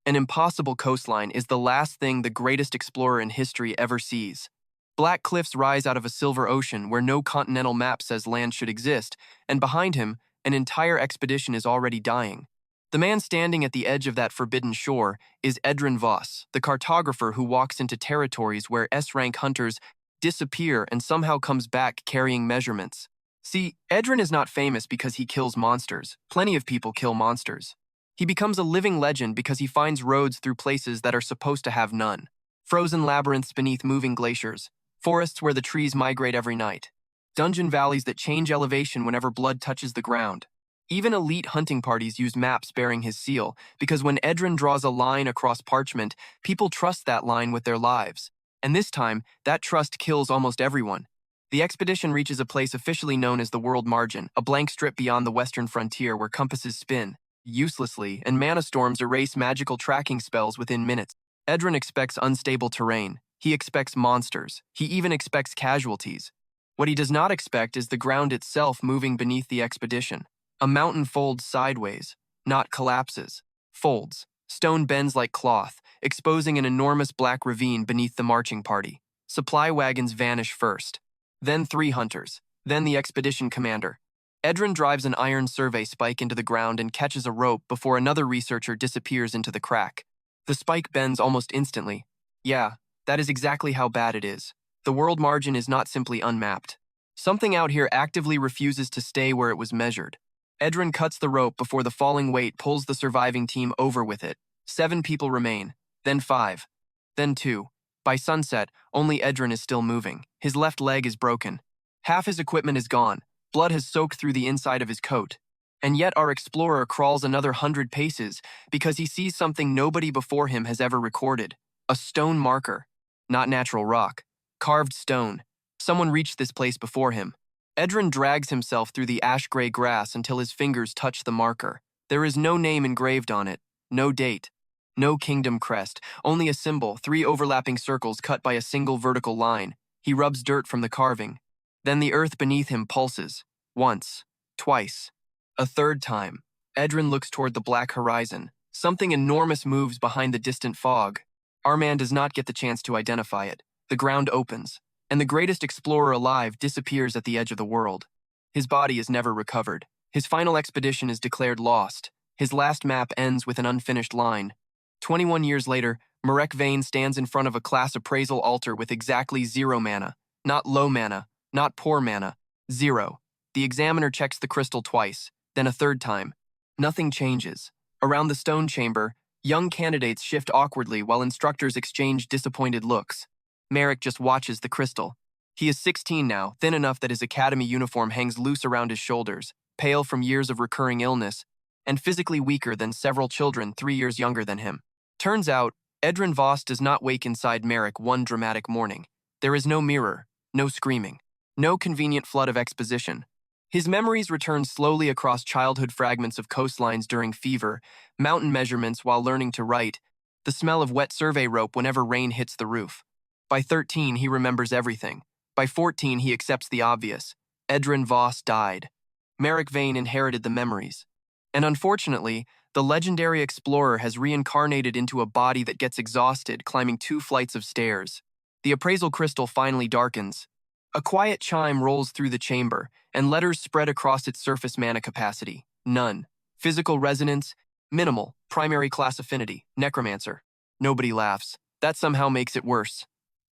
An impossible coastline is the last thing the greatest explorer in history ever sees. Black cliffs rise out of a silver ocean where no continental map says land should exist, and behind him, an entire expedition is already dying. The man standing at the edge of that forbidden shore is Edran Voss, the cartographer who walks into territories where S-rank hunters disappear and somehow comes back carrying measurements. See, Edran is not famous because he kills monsters. Plenty of people kill monsters. He becomes a living legend because he finds roads through places that are supposed to have none. Frozen labyrinths beneath moving glaciers, forests where the trees migrate every night, dungeon valleys that change elevation whenever blood touches the ground. Even elite hunting parties use maps bearing his seal, because when Edran draws a line across parchment, people trust that line with their lives. And this time, that trust kills almost everyone. The expedition reaches a place officially known as the World Margin, a blank strip beyond the western frontier where compasses spin uselessly and mana storms erase magical tracking spells within minutes. Edran expects unstable terrain. He expects monsters. He even expects casualties. What he does not expect is the ground itself moving beneath the expedition. A mountain folds sideways, not collapses. Folds. Stone bends like cloth, exposing an enormous black ravine beneath the marching party. Supply wagons vanish first. Then 3 hunters. Then the expedition commander. Edran drives an iron survey spike into the ground and catches a rope before another researcher disappears into the crack. The spike bends almost instantly. Yeah, that is exactly how bad it is. The world margin is not simply unmapped. Something out here actively refuses to stay where it was measured. Edran cuts the rope before the falling weight pulls the surviving team over with it. 7 people remain, then 5, then 2. By sunset, only Edran is still moving. His left leg is broken. Half his equipment is gone. Blood has soaked through the inside of his coat. And yet our explorer crawls another 100 paces because he sees something nobody before him has ever recorded. A stone marker. Not natural rock. Carved stone. Someone reached this place before him. Edran drags himself through the ash-gray grass until his fingers touch the marker. There is no name engraved on it. No date. No kingdom crest. Only a symbol, 3 overlapping circles cut by a single vertical line. He rubs dirt from the carving. Then the earth beneath him pulses. Once. Twice. A third time. Edran looks toward the black horizon. Something enormous moves behind the distant fog. Our man does not get the chance to identify it. The ground opens, and the greatest explorer alive disappears at the edge of the world. His body is never recovered. His final expedition is declared lost. His last map ends with an unfinished line. 21 years later, Marek Vane stands in front of a class appraisal altar with exactly 0 mana. Not low mana, not poor mana. 0. The examiner checks the crystal twice, then a third time. Nothing changes. Around the stone chamber, young candidates shift awkwardly while instructors exchange disappointed looks. Marek just watches the crystal. He is 16 now, thin enough that his academy uniform hangs loose around his shoulders, pale from years of recurring illness, and physically weaker than several children 3 years younger than him. Turns out, Edran Voss does not wake inside Marek one dramatic morning. There is no mirror, no screaming, no convenient flood of exposition. His memories return slowly across childhood fragments of coastlines during fever, mountain measurements while learning to write, the smell of wet survey rope whenever rain hits the roof. By 13, he remembers everything. By 14, he accepts the obvious. Edran Voss died. Marek Vane inherited the memories. And unfortunately, the legendary explorer has reincarnated into a body that gets exhausted climbing 2 flights of stairs. The appraisal crystal finally darkens. A quiet chime rolls through the chamber, and letters spread across its surface mana capacity. None. Physical resonance, minimal. Primary class affinity, Necromancer. Nobody laughs. That somehow makes it worse.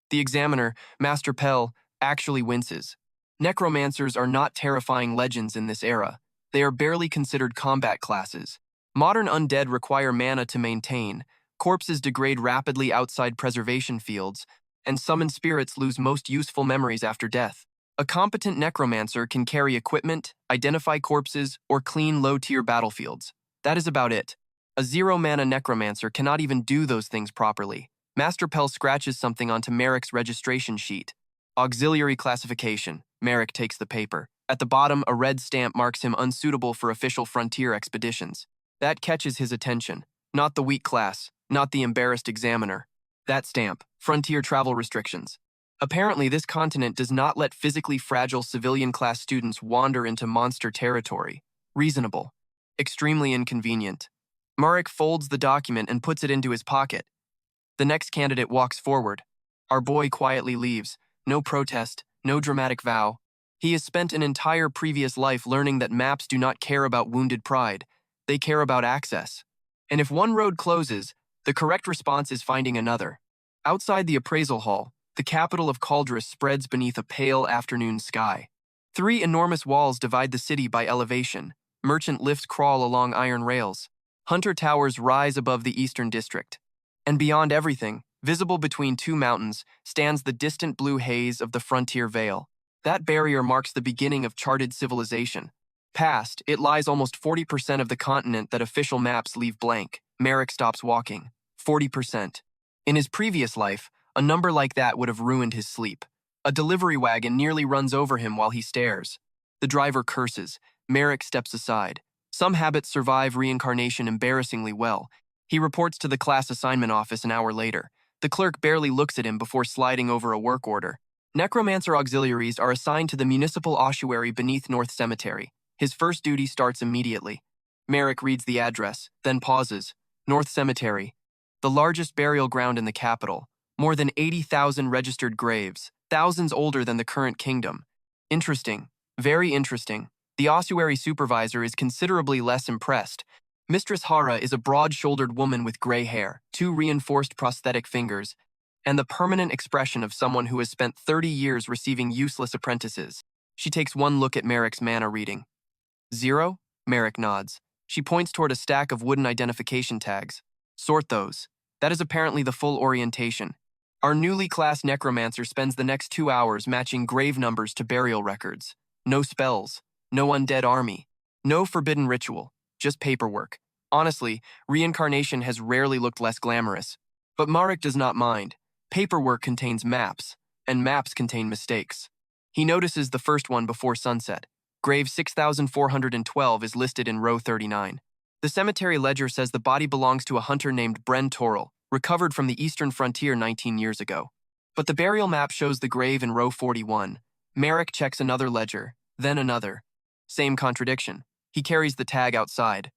The examiner, Master Pell, actually winces. Necromancers are not terrifying legends in this era. They are barely considered combat classes. Modern undead require mana to maintain, corpses degrade rapidly outside preservation fields, and summoned spirits lose most useful memories after death. A competent necromancer can carry equipment, identify corpses, or clean low-tier battlefields. That is about it. A 0-mana necromancer cannot even do those things properly. Master Pell scratches something onto Marek's registration sheet. Auxiliary classification. Marek takes the paper. At the bottom, a red stamp marks him unsuitable for official frontier expeditions. That catches his attention. Not the weak class, not the embarrassed examiner. That stamp, frontier travel restrictions. Apparently, this continent does not let physically fragile civilian-class students wander into monster territory. Reasonable. Extremely inconvenient. Marek folds the document and puts it into his pocket. The next candidate walks forward. Our boy quietly leaves. No protest, no dramatic vow. He has spent an entire previous life learning that maps do not care about wounded pride. They care about access. And if one road closes, the correct response is finding another. Outside the appraisal hall, the capital of Caldris spreads beneath a pale afternoon sky. 3 enormous walls divide the city by elevation. Merchant lifts crawl along iron rails. Hunter towers rise above the eastern district. And beyond everything, visible between 2 mountains, stands the distant blue haze of the frontier vale. That barrier marks the beginning of charted civilization. Past, it lies almost 40% of the continent that official maps leave blank. Marek stops walking. 40%. In his previous life, a number like that would have ruined his sleep. A delivery wagon nearly runs over him while he stares. The driver curses. Marek steps aside. Some habits survive reincarnation embarrassingly well. He reports to the class assignment office an hour later. The clerk barely looks at him before sliding over a work order. Necromancer auxiliaries are assigned to the municipal ossuary beneath North Cemetery. His first duty starts immediately. Marek reads the address, then pauses. North Cemetery. The largest burial ground in the capital. More than 80,000 registered graves, thousands older than the current kingdom. Interesting. Very interesting. The ossuary supervisor is considerably less impressed. Mistress Hara is a broad-shouldered woman with gray hair, 2 reinforced prosthetic fingers, and the permanent expression of someone who has spent 30 years receiving useless apprentices. She takes one look at Marek's mana reading. 0? Marek nods. She points toward a stack of wooden identification tags. Sort those. That is apparently the full orientation. Our newly classed necromancer spends the next 2 hours matching grave numbers to burial records. No spells. No undead army. No forbidden ritual. Just paperwork. Honestly, reincarnation has rarely looked less glamorous. But Marek does not mind. Paperwork contains maps, and maps contain mistakes. He notices the first one before sunset. Grave 6412 is listed in row 39. The cemetery ledger says the body belongs to a hunter named Bren Torrell, recovered from the eastern frontier 19 years ago. But the burial map shows the grave in row 41. Marek checks another ledger, then another. Same contradiction. He carries the tag outside.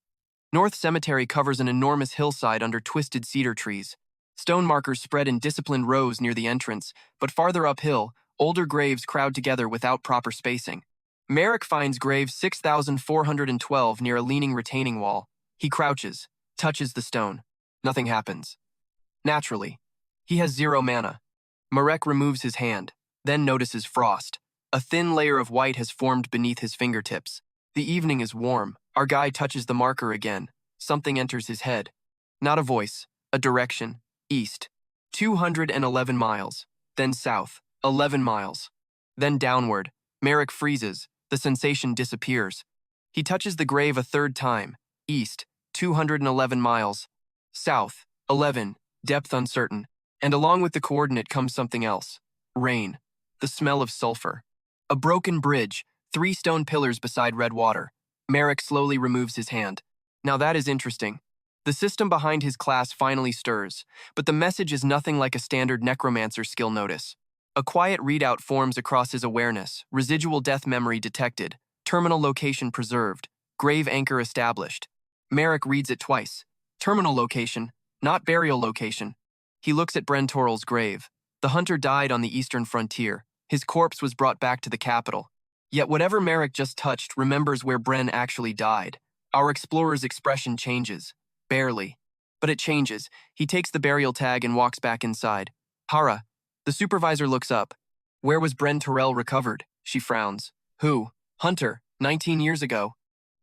North Cemetery covers an enormous hillside under twisted cedar trees. Stone markers spread in disciplined rows near the entrance, but farther uphill, older graves crowd together without proper spacing. Marek finds grave 6412 near a leaning retaining wall. He crouches, touches the stone. Nothing happens. Naturally. He has 0 mana. Marek removes his hand, then notices frost. A thin layer of white has formed beneath his fingertips. The evening is warm. Our guy touches the marker again. Something enters his head. Not a voice, a direction. East. 211 miles. Then south. 11 miles. Then downward. Marek freezes. The sensation disappears. He touches the grave a 3rd time. East. 211 miles. South. 11. Depth uncertain. And along with the coordinate comes something else. Rain. The smell of sulfur. A broken bridge. 3 stone pillars beside red water. Marek slowly removes his hand. Now that is interesting. The system behind his class finally stirs, but the message is nothing like a standard necromancer skill notice. A quiet readout forms across his awareness, residual death memory detected, terminal location preserved, grave anchor established. Marek reads it twice. Terminal location, not burial location. He looks at Bren Torrell's grave. The hunter died on the eastern frontier. His corpse was brought back to the capital. Yet whatever Marek just touched remembers where Bren actually died. Our explorer's expression changes. Barely. But it changes. He takes the burial tag and walks back inside. Hara. The supervisor looks up. Where was Bren Torrell recovered? She frowns. Who? Hunter. 19 years ago.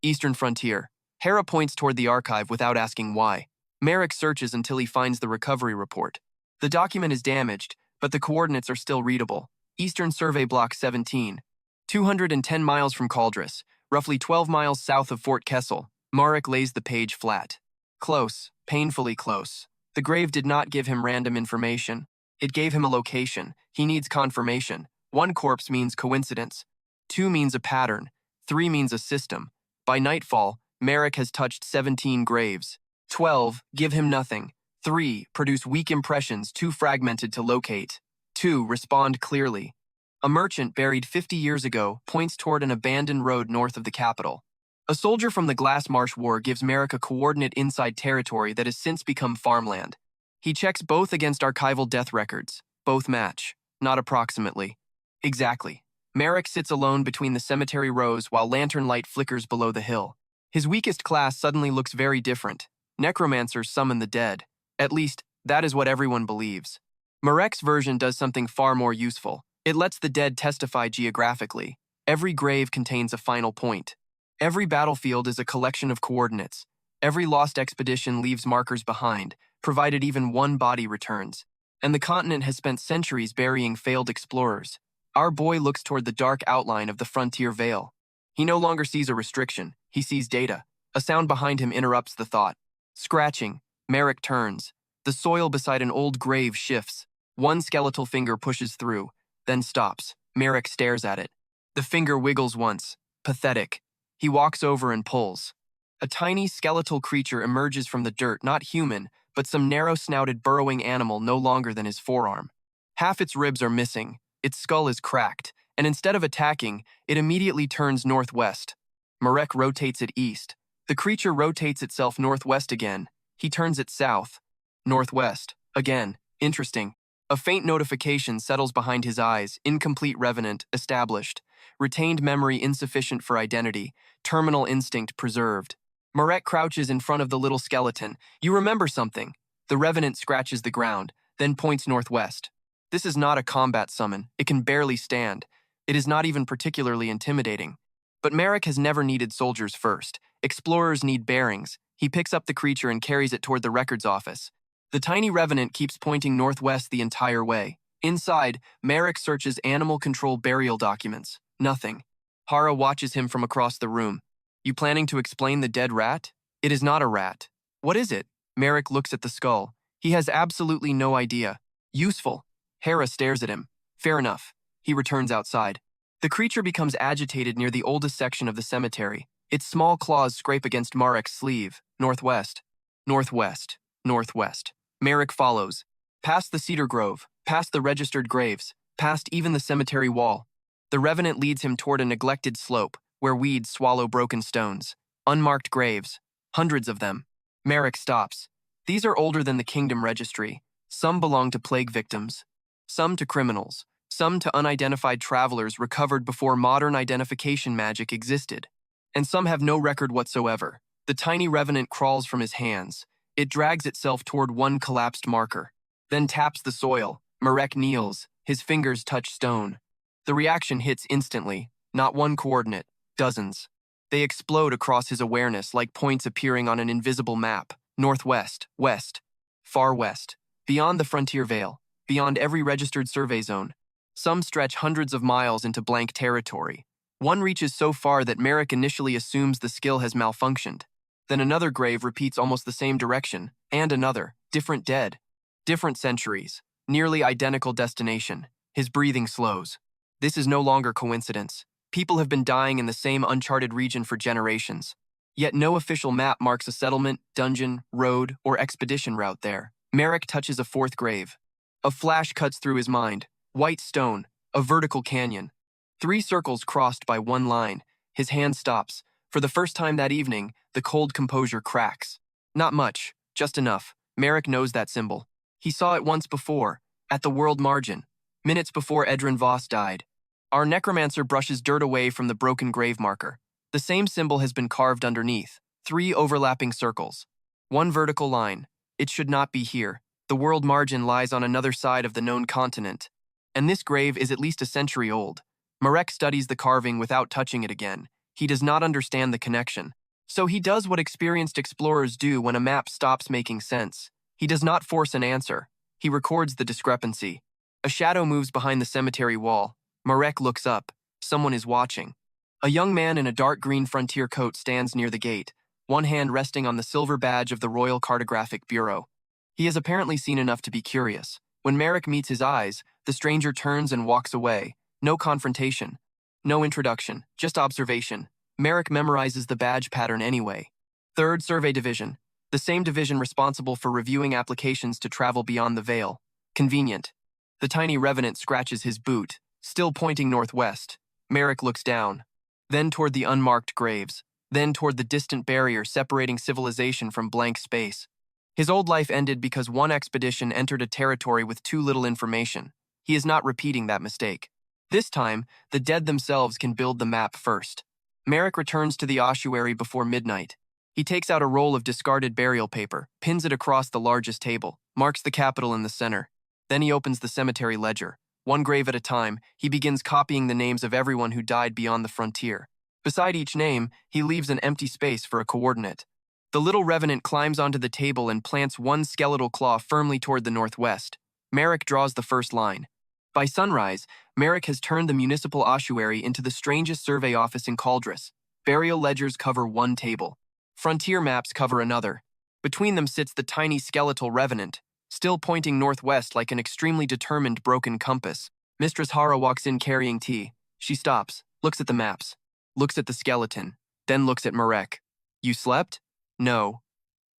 Eastern frontier. Hera points toward the archive without asking why. Marek searches until he finds the recovery report. The document is damaged, but the coordinates are still readable. Eastern Survey Block 17. 210 miles from Caldris, roughly 12 miles south of Fort Kessel. Marek lays the page flat. Close, painfully close. The grave did not give him random information. It gave him a location. He needs confirmation. 1 corpse means coincidence. 2 means a pattern. 3 means a system. By nightfall, Marek has touched 17 graves. 12 give him nothing. 3 produce weak impressions too fragmented to locate. 2 respond clearly. A merchant buried 50 years ago points toward an abandoned road north of the capital. A soldier from the Glass Marsh War gives Marek a coordinate inside territory that has since become farmland. He checks both against archival death records. Both match. Not approximately. Exactly. Marek sits alone between the cemetery rows while lantern light flickers below the hill. His weakest class suddenly looks very different. Necromancers summon the dead. At least, that is what everyone believes. Marek's version does something far more useful. It lets the dead testify geographically. Every grave contains a final point. Every battlefield is a collection of coordinates. Every lost expedition leaves markers behind, provided even one body returns. And the continent has spent centuries burying failed explorers. Our boy looks toward the dark outline of the frontier veil. He no longer sees a restriction, he sees data. A sound behind him interrupts the thought. Scratching. Marek turns. The soil beside an old grave shifts. One skeletal finger pushes through, then stops. Marek stares at it. The finger wiggles once. Pathetic. He walks over and pulls. A tiny skeletal creature emerges from the dirt, not human, but some narrow-snouted burrowing animal no longer than his forearm. Half its ribs are missing, its skull is cracked, and instead of attacking, it immediately turns northwest. Marek rotates it east. The creature rotates itself northwest again. He turns it south. Northwest. Again. Interesting. A faint notification settles behind his eyes. Incomplete revenant, established. Retained memory insufficient for identity. Terminal instinct preserved. Marek crouches in front of the little skeleton. You remember something. The revenant scratches the ground, then points northwest. This is not a combat summon. It can barely stand. It is not even particularly intimidating. But Marek has never needed soldiers first. Explorers need bearings. He picks up the creature and carries it toward the records office. The tiny revenant keeps pointing northwest the entire way. Inside, Marek searches animal control burial documents. Nothing. Hara watches him from across the room. You planning to explain the dead rat? It is not a rat. What is it? Marek looks at the skull. He has absolutely no idea. Useful. Hera stares at him. Fair enough. He returns outside. The creature becomes agitated near the oldest section of the cemetery. Its small claws scrape against Marek's sleeve. Northwest. Northwest. Northwest. Marek follows. Past the cedar grove. Past the registered graves. Past even the cemetery wall. The revenant leads him toward a neglected slope, where weeds swallow broken stones. Unmarked graves. Hundreds of them. Marek stops. These are older than the Kingdom Registry. Some belong to plague victims. Some to criminals. Some to unidentified travelers recovered before modern identification magic existed. And some have no record whatsoever. The tiny revenant crawls from his hands. It drags itself toward one collapsed marker. Then taps the soil. Marek kneels. His fingers touch stone. The reaction hits instantly. Not one coordinate. Dozens. They explode across his awareness like points appearing on an invisible map. Northwest, west, far west, beyond the frontier veil, beyond every registered survey zone. Some stretch hundreds of miles into blank territory. One reaches so far that Marek initially assumes the skill has malfunctioned. Then another grave repeats almost the same direction, and another, different dead. Different centuries, nearly identical destination. His breathing slows. This is no longer coincidence. People have been dying in the same uncharted region for generations. Yet no official map marks a settlement, dungeon, road, or expedition route there. Marek touches a fourth grave. A flash cuts through his mind. White stone, a vertical canyon. 3 circles crossed by one line. His hand stops. For the first time that evening, the cold composure cracks. Not much, just enough. Marek knows that symbol. He saw it once before, at the world margin, minutes before Edran Voss died. Our necromancer brushes dirt away from the broken grave marker. The same symbol has been carved underneath. 3 overlapping circles. 1 vertical line. It should not be here. The world margin lies on another side of the known continent. And this grave is at least a century old. Marek studies the carving without touching it again. He does not understand the connection. So he does what experienced explorers do when a map stops making sense. He does not force an answer. He records the discrepancy. A shadow moves behind the cemetery wall. Marek looks up. Someone is watching. A young man in a dark green frontier coat stands near the gate, one hand resting on the silver badge of the Royal Cartographic Bureau. He has apparently seen enough to be curious. When Marek meets his eyes, the stranger turns and walks away. No confrontation. No introduction, just observation. Marek memorizes the badge pattern anyway. 3rd Survey Division. The same division responsible for reviewing applications to travel beyond the veil. Convenient. The tiny revenant scratches his boot, still pointing northwest. Marek looks down. Then toward the unmarked graves. then toward the distant barrier separating civilization from blank space. His old life ended because one expedition entered a territory with too little information. He is not repeating that mistake. This time, the dead themselves can build the map first. Marek returns to the ossuary before midnight. He takes out a roll of discarded burial paper, pins it across the largest table, marks the capital in the center. Then he opens the cemetery ledger. One grave at a time, he begins copying the names of everyone who died beyond the frontier. Beside each name, he leaves an empty space for a coordinate. The little revenant climbs onto the table and plants one skeletal claw firmly toward the northwest. Marek draws the first line. By sunrise, Marek has turned the municipal ossuary into the strangest survey office in Caldris. Burial ledgers cover one table. Frontier maps cover another. Between them sits the tiny skeletal revenant, still pointing northwest like an extremely determined broken compass. Mistress Hara walks in carrying tea. She stops, looks at the maps, looks at the skeleton, then looks at Marek. You slept? No.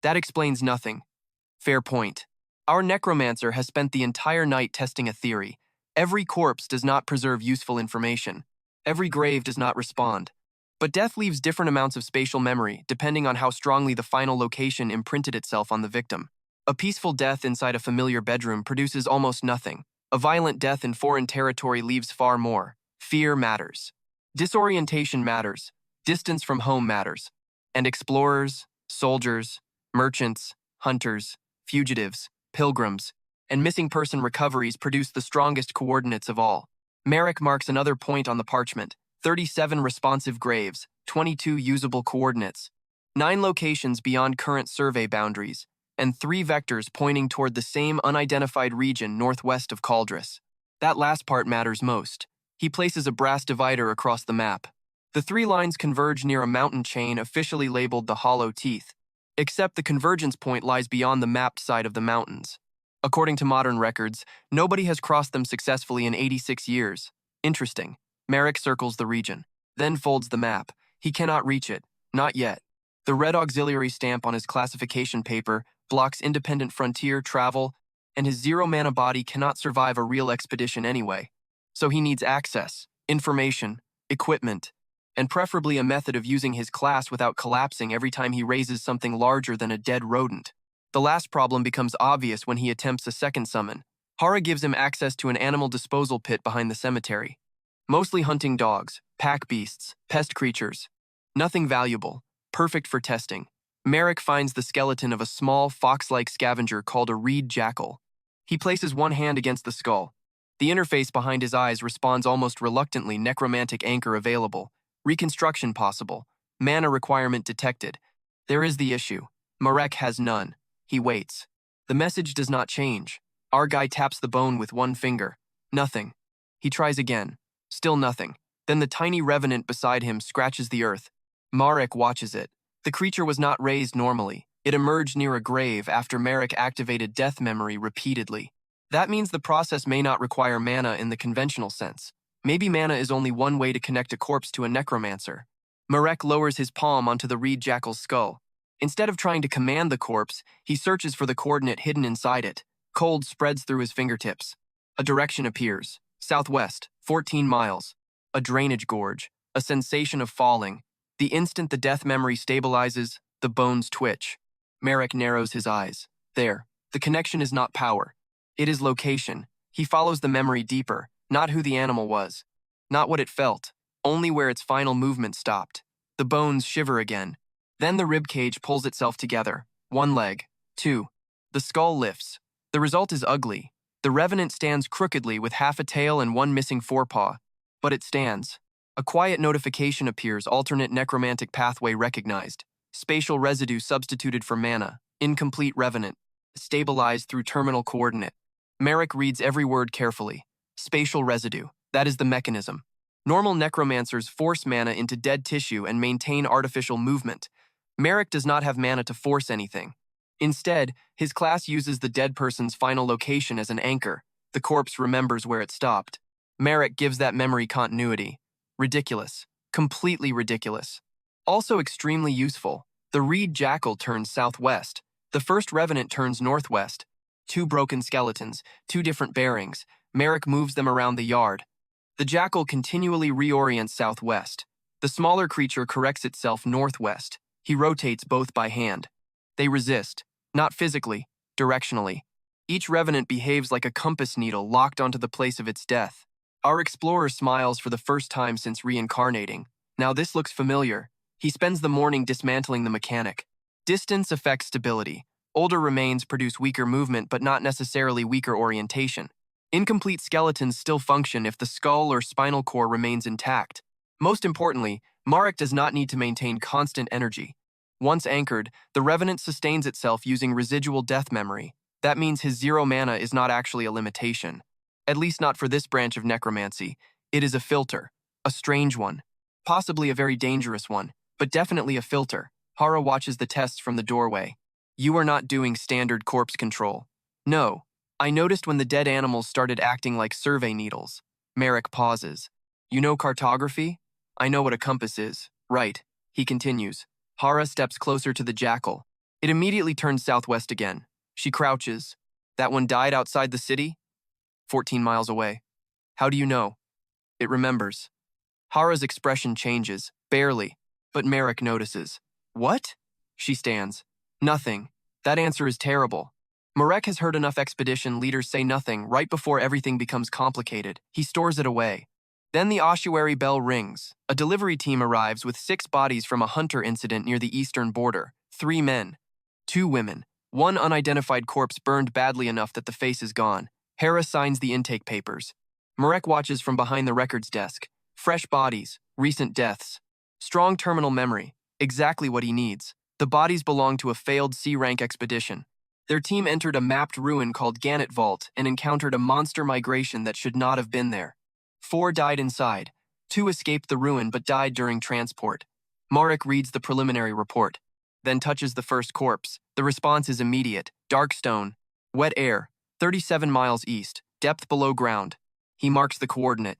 That explains nothing. Fair point. Our necromancer has spent the entire night testing a theory. Every corpse does not preserve useful information. Every grave does not respond. But death leaves different amounts of spatial memory, depending on how strongly the final location imprinted itself on the victim. A peaceful death inside a familiar bedroom produces almost nothing. A violent death in foreign territory leaves far more. Fear matters. Disorientation matters. Distance from home matters. And explorers, soldiers, merchants, hunters, fugitives, pilgrims, and missing person recoveries produce the strongest coordinates of all. Marek marks another point on the parchment. 37 responsive graves, 22 usable coordinates, 9 locations beyond current survey boundaries, and 3 vectors pointing toward the same unidentified region northwest of Caldris. That last part matters most. He places a brass divider across the map. The 3 lines converge near a mountain chain officially labeled the Hollow Teeth, except the convergence point lies beyond the mapped side of the mountains. According to modern records, nobody has crossed them successfully in 86 years. Interesting. Marek circles the region, then folds the map. He cannot reach it. Not yet. The red auxiliary stamp on his classification paper blocks independent frontier travel, and his zero-mana body cannot survive a real expedition anyway. So he needs access, information, equipment, and preferably a method of using his class without collapsing every time he raises something larger than a dead rodent. The last problem becomes obvious when he attempts a second summon. Hara gives him access to an animal disposal pit behind the cemetery. Mostly hunting dogs, pack beasts, pest creatures. Nothing valuable, perfect for testing. Marek finds the skeleton of a small, fox-like scavenger called a reed jackal. He places one hand against the skull. The interface behind his eyes responds almost reluctantly. Necromantic anchor available. Reconstruction possible. Mana requirement detected. There is the issue. Marek has none. He waits. The message does not change. Our guy taps the bone with one finger. Nothing. He tries again. Still nothing. Then the tiny revenant beside him scratches the earth. Marek watches it. The creature was not raised normally. It emerged near a grave after Marek activated death memory repeatedly. That means the process may not require mana in the conventional sense. Maybe mana is only one way to connect a corpse to a necromancer. Marek lowers his palm onto the reed jackal's skull. Instead of trying to command the corpse, he searches for the coordinate hidden inside it. Cold spreads through his fingertips. A direction appears. Southwest, 14 miles. A drainage gorge. A sensation of falling. The instant the death memory stabilizes, the bones twitch. Marek narrows his eyes. There. The connection is not power. It is location. He follows the memory deeper, not who the animal was. Not what it felt. Only where its final movement stopped. The bones shiver again. Then the ribcage pulls itself together. 1 leg. 2. The skull lifts. The result is ugly. The revenant stands crookedly with half a tail and one missing forepaw. But it stands. A quiet notification appears. Alternate necromantic pathway recognized. Spatial residue substituted for mana. Incomplete revenant. Stabilized through terminal coordinate. Marek reads every word carefully. Spatial residue. That is the mechanism. Normal necromancers force mana into dead tissue and maintain artificial movement. Marek does not have mana to force anything. Instead, his class uses the dead person's final location as an anchor. The corpse remembers where it stopped. Marek gives that memory continuity. Ridiculous. Completely ridiculous. Also extremely useful. The reed jackal turns southwest. The first revenant turns northwest. 2 broken skeletons, 2 different bearings. Marek moves them around the yard. The jackal continually reorients southwest. The smaller creature corrects itself northwest. He rotates both by hand. They resist, not physically, directionally. Each revenant behaves like a compass needle locked onto the place of its death. Our explorer smiles for the first time since reincarnating. Now this looks familiar. He spends the morning dismantling the mechanic. Distance affects stability. Older remains produce weaker movement but not necessarily weaker orientation. Incomplete skeletons still function if the skull or spinal core remains intact. Most importantly, Marek does not need to maintain constant energy. Once anchored, the revenant sustains itself using residual death memory. That means his 0 mana is not actually a limitation. At least not for this branch of necromancy. It is a filter. A strange one. Possibly a very dangerous one, but definitely a filter. Hara watches the tests from the doorway. You are not doing standard corpse control. No. I noticed when the dead animals started acting like survey needles. Marek pauses. You know cartography? I know what a compass is. Right. He continues. Hara steps closer to the jackal. It immediately turns southwest again. She crouches. That one died outside the city? 14 miles away. How do you know? It remembers. Hara's expression changes, barely, but Marek notices. What? She stands. Nothing. That answer is terrible. Marek has heard enough expedition leaders say nothing right before everything becomes complicated. He stores it away. Then the ossuary bell rings. A delivery team arrives with 6 bodies from a hunter incident near the eastern border. 3 men. 2 women. 1 unidentified corpse burned badly enough that the face is gone. Hera signs the intake papers. Marek watches from behind the records desk. Fresh bodies. Recent deaths. Strong terminal memory. Exactly what he needs. The bodies belong to a failed C-rank expedition. Their team entered a mapped ruin called Gannett Vault and encountered a monster migration that should not have been there. 4 died inside. 2 escaped the ruin but died during transport. Marek reads the preliminary report, then touches the first corpse. The response is immediate. Dark stone. Wet air. 37 miles east. Depth below ground. He marks the coordinate.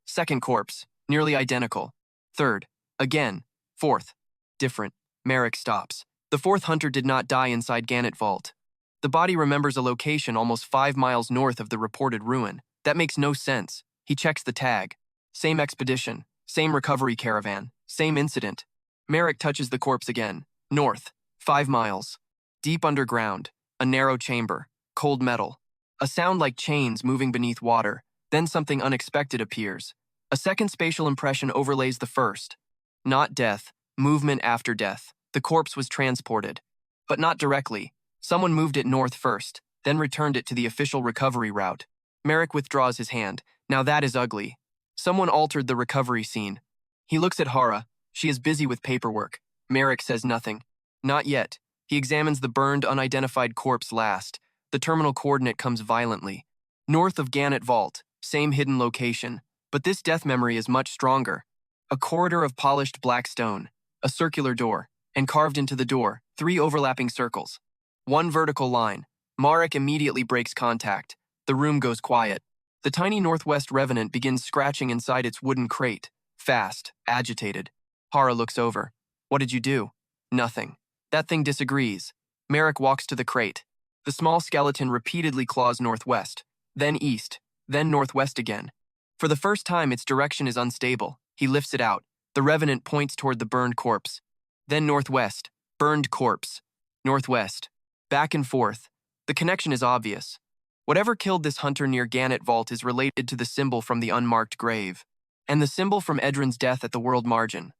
Second corpse. Nearly identical. Third. Again. Fourth. Different. Marek stops. The 4th hunter did not die inside Gannett Vault. The body remembers a location almost 5 miles north of the reported ruin. That makes no sense. He checks the tag. Same expedition. Same recovery caravan. Same incident. Marek touches the corpse again. North. 5 miles. Deep underground. A narrow chamber. Cold metal. A sound like chains moving beneath water. Then something unexpected appears. A second spatial impression overlays the first. Not death. Movement after death. The corpse was transported. But not directly. Someone moved it north first, then returned it to the official recovery route. Marek withdraws his hand. Now that is ugly. Someone altered the recovery scene. He looks at Hara. She is busy with paperwork. Marek says nothing. Not yet. He examines the burned, unidentified corpse last. The terminal coordinate comes violently. North of Gannett Vault. Same hidden location. But this death memory is much stronger. A corridor of polished black stone. A circular door. And carved into the door, 3 overlapping circles. 1 vertical line. Marek immediately breaks contact. The room goes quiet. The tiny northwest revenant begins scratching inside its wooden crate. Fast, agitated. Hara looks over. What did you do? Nothing. That thing disagrees. Marek walks to the crate. The small skeleton repeatedly claws northwest, then east, then northwest again. For the first time, its direction is unstable. He lifts it out. The revenant points toward the burned corpse. Then northwest. Burned corpse. Northwest. Back and forth. The connection is obvious. Whatever killed this hunter near Gannett Vault is related to the symbol from the unmarked grave. And the symbol from Edran's death at the world margin.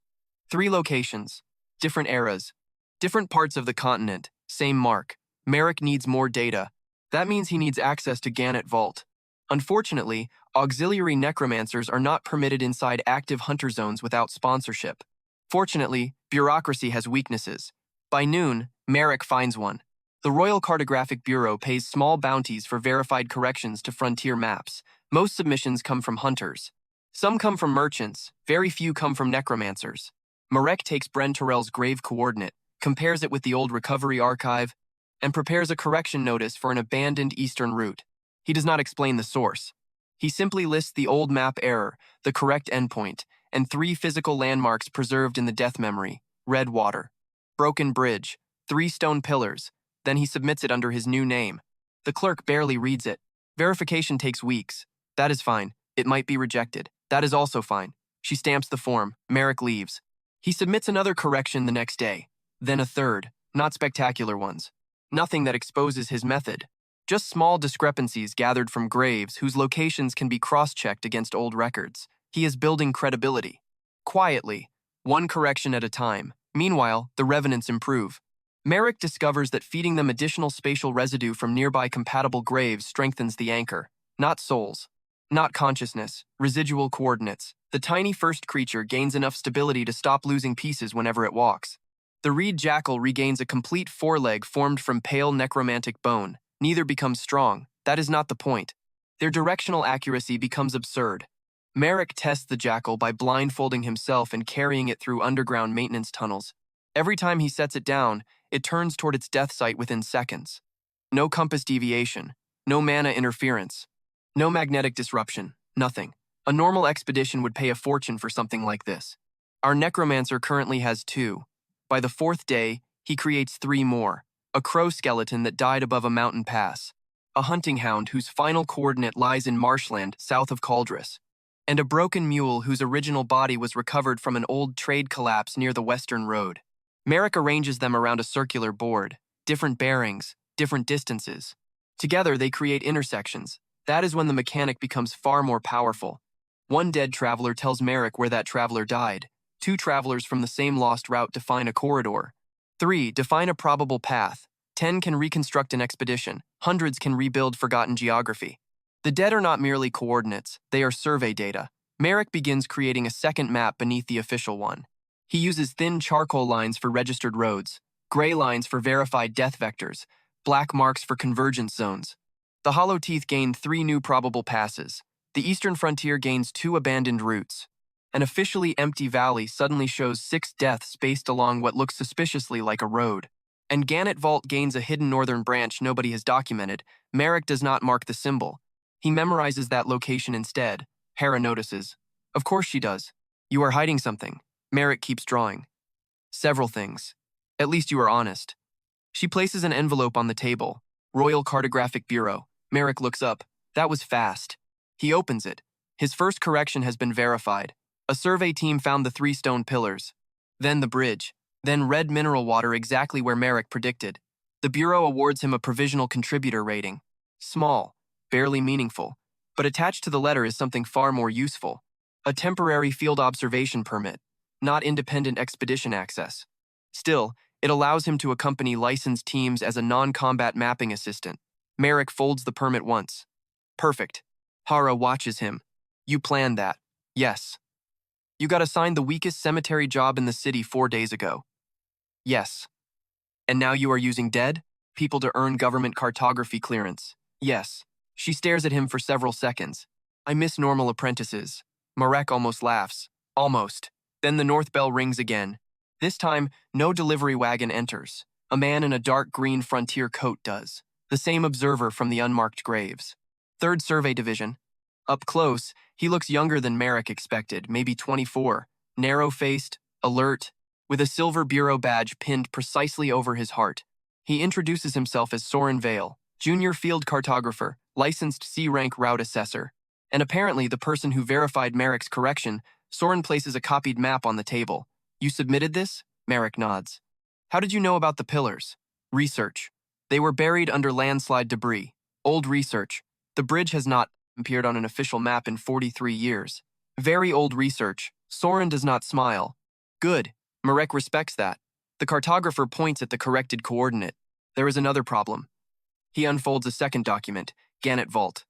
3 locations. Different eras. Different parts of the continent. Same mark. Marek needs more data. That means he needs access to Gannett Vault. Unfortunately, auxiliary necromancers are not permitted inside active hunter zones without sponsorship. Fortunately, bureaucracy has weaknesses. By noon, Marek finds one. The Royal Cartographic Bureau pays small bounties for verified corrections to frontier maps. Most submissions come from hunters. Some come from merchants, very few come from necromancers. Marek takes Bren Terrell's grave coordinate, compares it with the old recovery archive, and prepares a correction notice for an abandoned eastern route. He does not explain the source. He simply lists the old map error, the correct endpoint, and 3 physical landmarks preserved in the death memory. Red water. Broken bridge. 3 stone pillars. Then he submits it under his new name. The clerk barely reads it. Verification takes weeks. That is fine. It might be rejected. That is also fine. She stamps the form. Marek leaves. He submits another correction the next day. Then a third, not spectacular ones. Nothing that exposes his method. Just small discrepancies gathered from graves whose locations can be cross-checked against old records. He is building credibility. Quietly, one correction at a time. Meanwhile, the revenants improve. Marek discovers that feeding them additional spatial residue from nearby compatible graves strengthens the anchor. Not souls. Not consciousness. Residual coordinates. The tiny first creature gains enough stability to stop losing pieces whenever it walks. The reed jackal regains a complete foreleg formed from pale necromantic bone. Neither becomes strong. That is not the point. Their directional accuracy becomes absurd. Marek tests the jackal by blindfolding himself and carrying it through underground maintenance tunnels. Every time he sets it down, it turns toward its death site within seconds. No compass deviation, no mana interference, no magnetic disruption, nothing. A normal expedition would pay a fortune for something like this. Our necromancer currently has 2. By the 4th day, he creates 3 more. A crow skeleton that died above a mountain pass, a hunting hound whose final coordinate lies in marshland south of Cauldres, and a broken mule whose original body was recovered from an old trade collapse near the Western Road. Marek arranges them around a circular board, different bearings, different distances. Together they create intersections. That is when the mechanic becomes far more powerful. One dead traveler tells Marek where that traveler died. 2 travelers from the same lost route define a corridor. 3 define a probable path. 10 can reconstruct an expedition. Hundreds can rebuild forgotten geography. The dead are not merely coordinates, they are survey data. Marek begins creating a second map beneath the official one. He uses thin charcoal lines for registered roads, gray lines for verified death vectors, black marks for convergence zones. The Hollow Teeth gain 3 new probable passes. The eastern frontier gains 2 abandoned routes. An officially empty valley suddenly shows 6 deaths spaced along what looks suspiciously like a road. And Gannett Vault gains a hidden northern branch nobody has documented. Marek does not mark the symbol. He memorizes that location instead. Hera notices. Of course she does. You are hiding something. Marek keeps drawing. Several things. At least you are honest. She places an envelope on the table. Royal Cartographic Bureau. Marek looks up. That was fast. He opens it. His first correction has been verified. A survey team found the 3 stone pillars. Then the bridge. Then red mineral water exactly where Marek predicted. The Bureau awards him a provisional contributor rating. Small. Barely meaningful. But attached to the letter is something far more useful. A temporary field observation permit. Not independent expedition access. Still, it allows him to accompany licensed teams as a non-combat mapping assistant. Marek folds the permit once. Perfect. Hara watches him. You planned that. Yes. You got assigned the weakest cemetery job in the city 4 days ago. Yes. And now you are using dead people to earn government cartography clearance. Yes. She stares at him for several seconds. I miss normal apprentices. Marek almost laughs. Almost. Then the north bell rings again. This time, no delivery wagon enters. A man in a dark green frontier coat does. The same observer from the unmarked graves. 3rd Survey Division. Up close, he looks younger than Marek expected, maybe 24. Narrow-faced, alert, with a silver bureau badge pinned precisely over his heart. He introduces himself as Soren Vale, junior field cartographer, licensed C-rank route assessor. And apparently the person who verified Marek's correction. Soren places a copied map on the table. You submitted this? Marek nods. How did you know about the pillars? Research. They were buried under landslide debris. Old research. The bridge has not appeared on an official map in 43 years. Very old research. Soren does not smile. Good. Marek respects that. The cartographer points at the corrected coordinate. There is another problem. He unfolds a second document, Gannett Vault.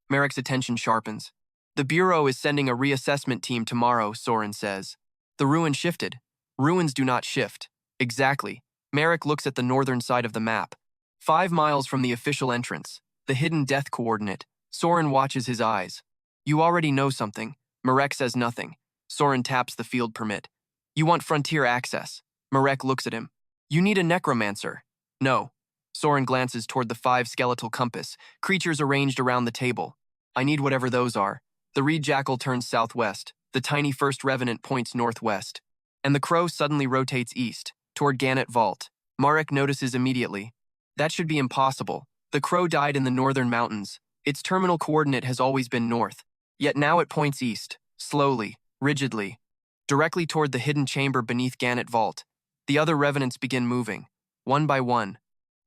Marek's attention sharpens. The Bureau is sending a reassessment team tomorrow, Soren says. The ruin shifted. Ruins do not shift. Exactly. Marek looks at the northern side of the map. 5 miles from the official entrance. The hidden death coordinate. Soren watches his eyes. You already know something. Marek says nothing. Soren taps the field permit. You want frontier access. Marek looks at him. You need a necromancer. No. Soren glances toward the 5 skeletal compass, creatures arranged around the table. I need whatever those are. The reed jackal turns southwest. The tiny first revenant points northwest. And the crow suddenly rotates east, toward Gannett Vault. Marek notices immediately. That should be impossible. The crow died in the northern mountains. Its terminal coordinate has always been north. Yet now it points east, slowly, rigidly, directly toward the hidden chamber beneath Gannett Vault. The other revenants begin moving, one by one.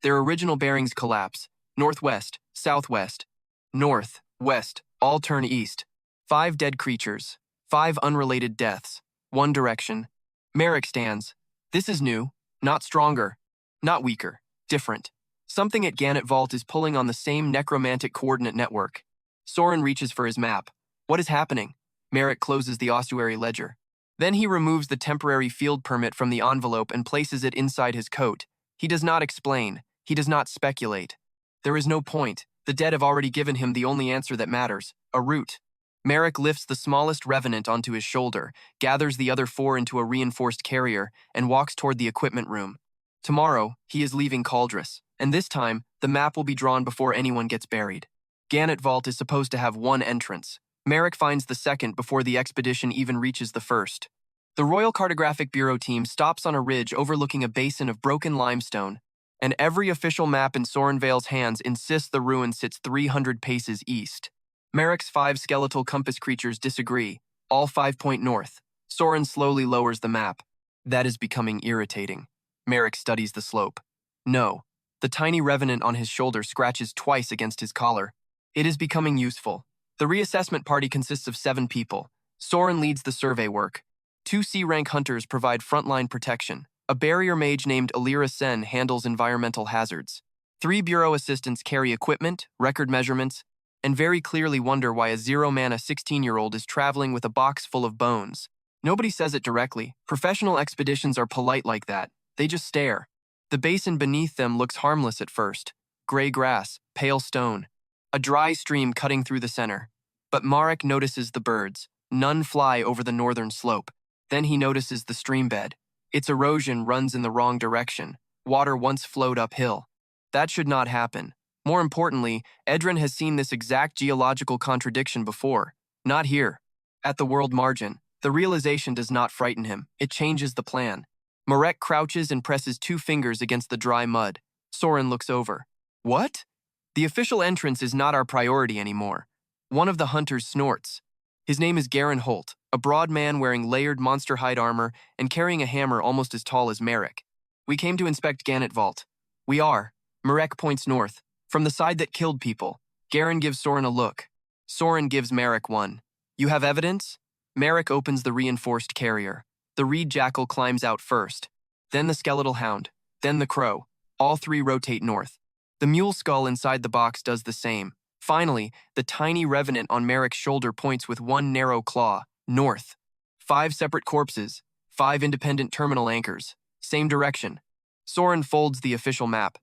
Their original bearings collapse. Northwest, southwest, north, west, all turn east. 5 dead creatures, 5 unrelated deaths, one direction. Marek stands. This is new, not stronger, not weaker, different. Something at Gannett Vault is pulling on the same necromantic coordinate network. Soren reaches for his map. What is happening? Marek closes the ossuary ledger. Then he removes the temporary field permit from the envelope and places it inside his coat. He does not explain. He does not speculate. There is no point. The dead have already given him the only answer that matters, a route. Marek lifts the smallest revenant onto his shoulder, gathers the other 4 into a reinforced carrier, and walks toward the equipment room. Tomorrow, he is leaving Cauldress, and this time, the map will be drawn before anyone gets buried. Gannett Vault is supposed to have 1 entrance. Marek finds the second before the expedition even reaches the first. The Royal Cartographic Bureau team stops on a ridge overlooking a basin of broken limestone, and every official map in Sorenvale's hands insists the ruin sits 300 paces east. Marek's 5 skeletal compass creatures disagree, all 5 point north. Soren slowly lowers the map. That is becoming irritating. Marek studies the slope. No. The tiny revenant on his shoulder scratches twice against his collar. It is becoming useful. The reassessment party consists of 7 people. Soren leads the survey work. 2 C-rank hunters provide frontline protection. A barrier mage named Alira Sen handles environmental hazards. 3 bureau assistants carry equipment, record measurements, and very clearly wonder why a 0-mana 16-year-old is traveling with a box full of bones. Nobody says it directly. Professional expeditions are polite like that. They just stare. The basin beneath them looks harmless at first. Gray grass, pale stone. A dry stream cutting through the center. But Marek notices the birds. None fly over the northern slope. Then he notices the stream bed. Its erosion runs in the wrong direction. Water once flowed uphill. That should not happen. More importantly, Edran has seen this exact geological contradiction before. Not here. At the world margin. The realization does not frighten him. It changes the plan. Marek crouches and presses 2 fingers against the dry mud. Soren looks over. What? The official entrance is not our priority anymore. One of the hunters snorts. His name is Garen Holt, a broad man wearing layered monster hide armor and carrying a hammer almost as tall as Marek. We came to inspect Gannett Vault. We are. Marek points north. From the side that killed people. Garen gives Soren a look. Soren gives Marek one. You have evidence? Marek opens the reinforced carrier. The reed jackal climbs out first. Then the skeletal hound. Then the crow. All 3 rotate north. The mule skull inside the box does the same. Finally, the tiny revenant on Marek's shoulder points with 1 narrow claw, north. 5 separate corpses, 5 independent terminal anchors, same direction. Soren folds the official map.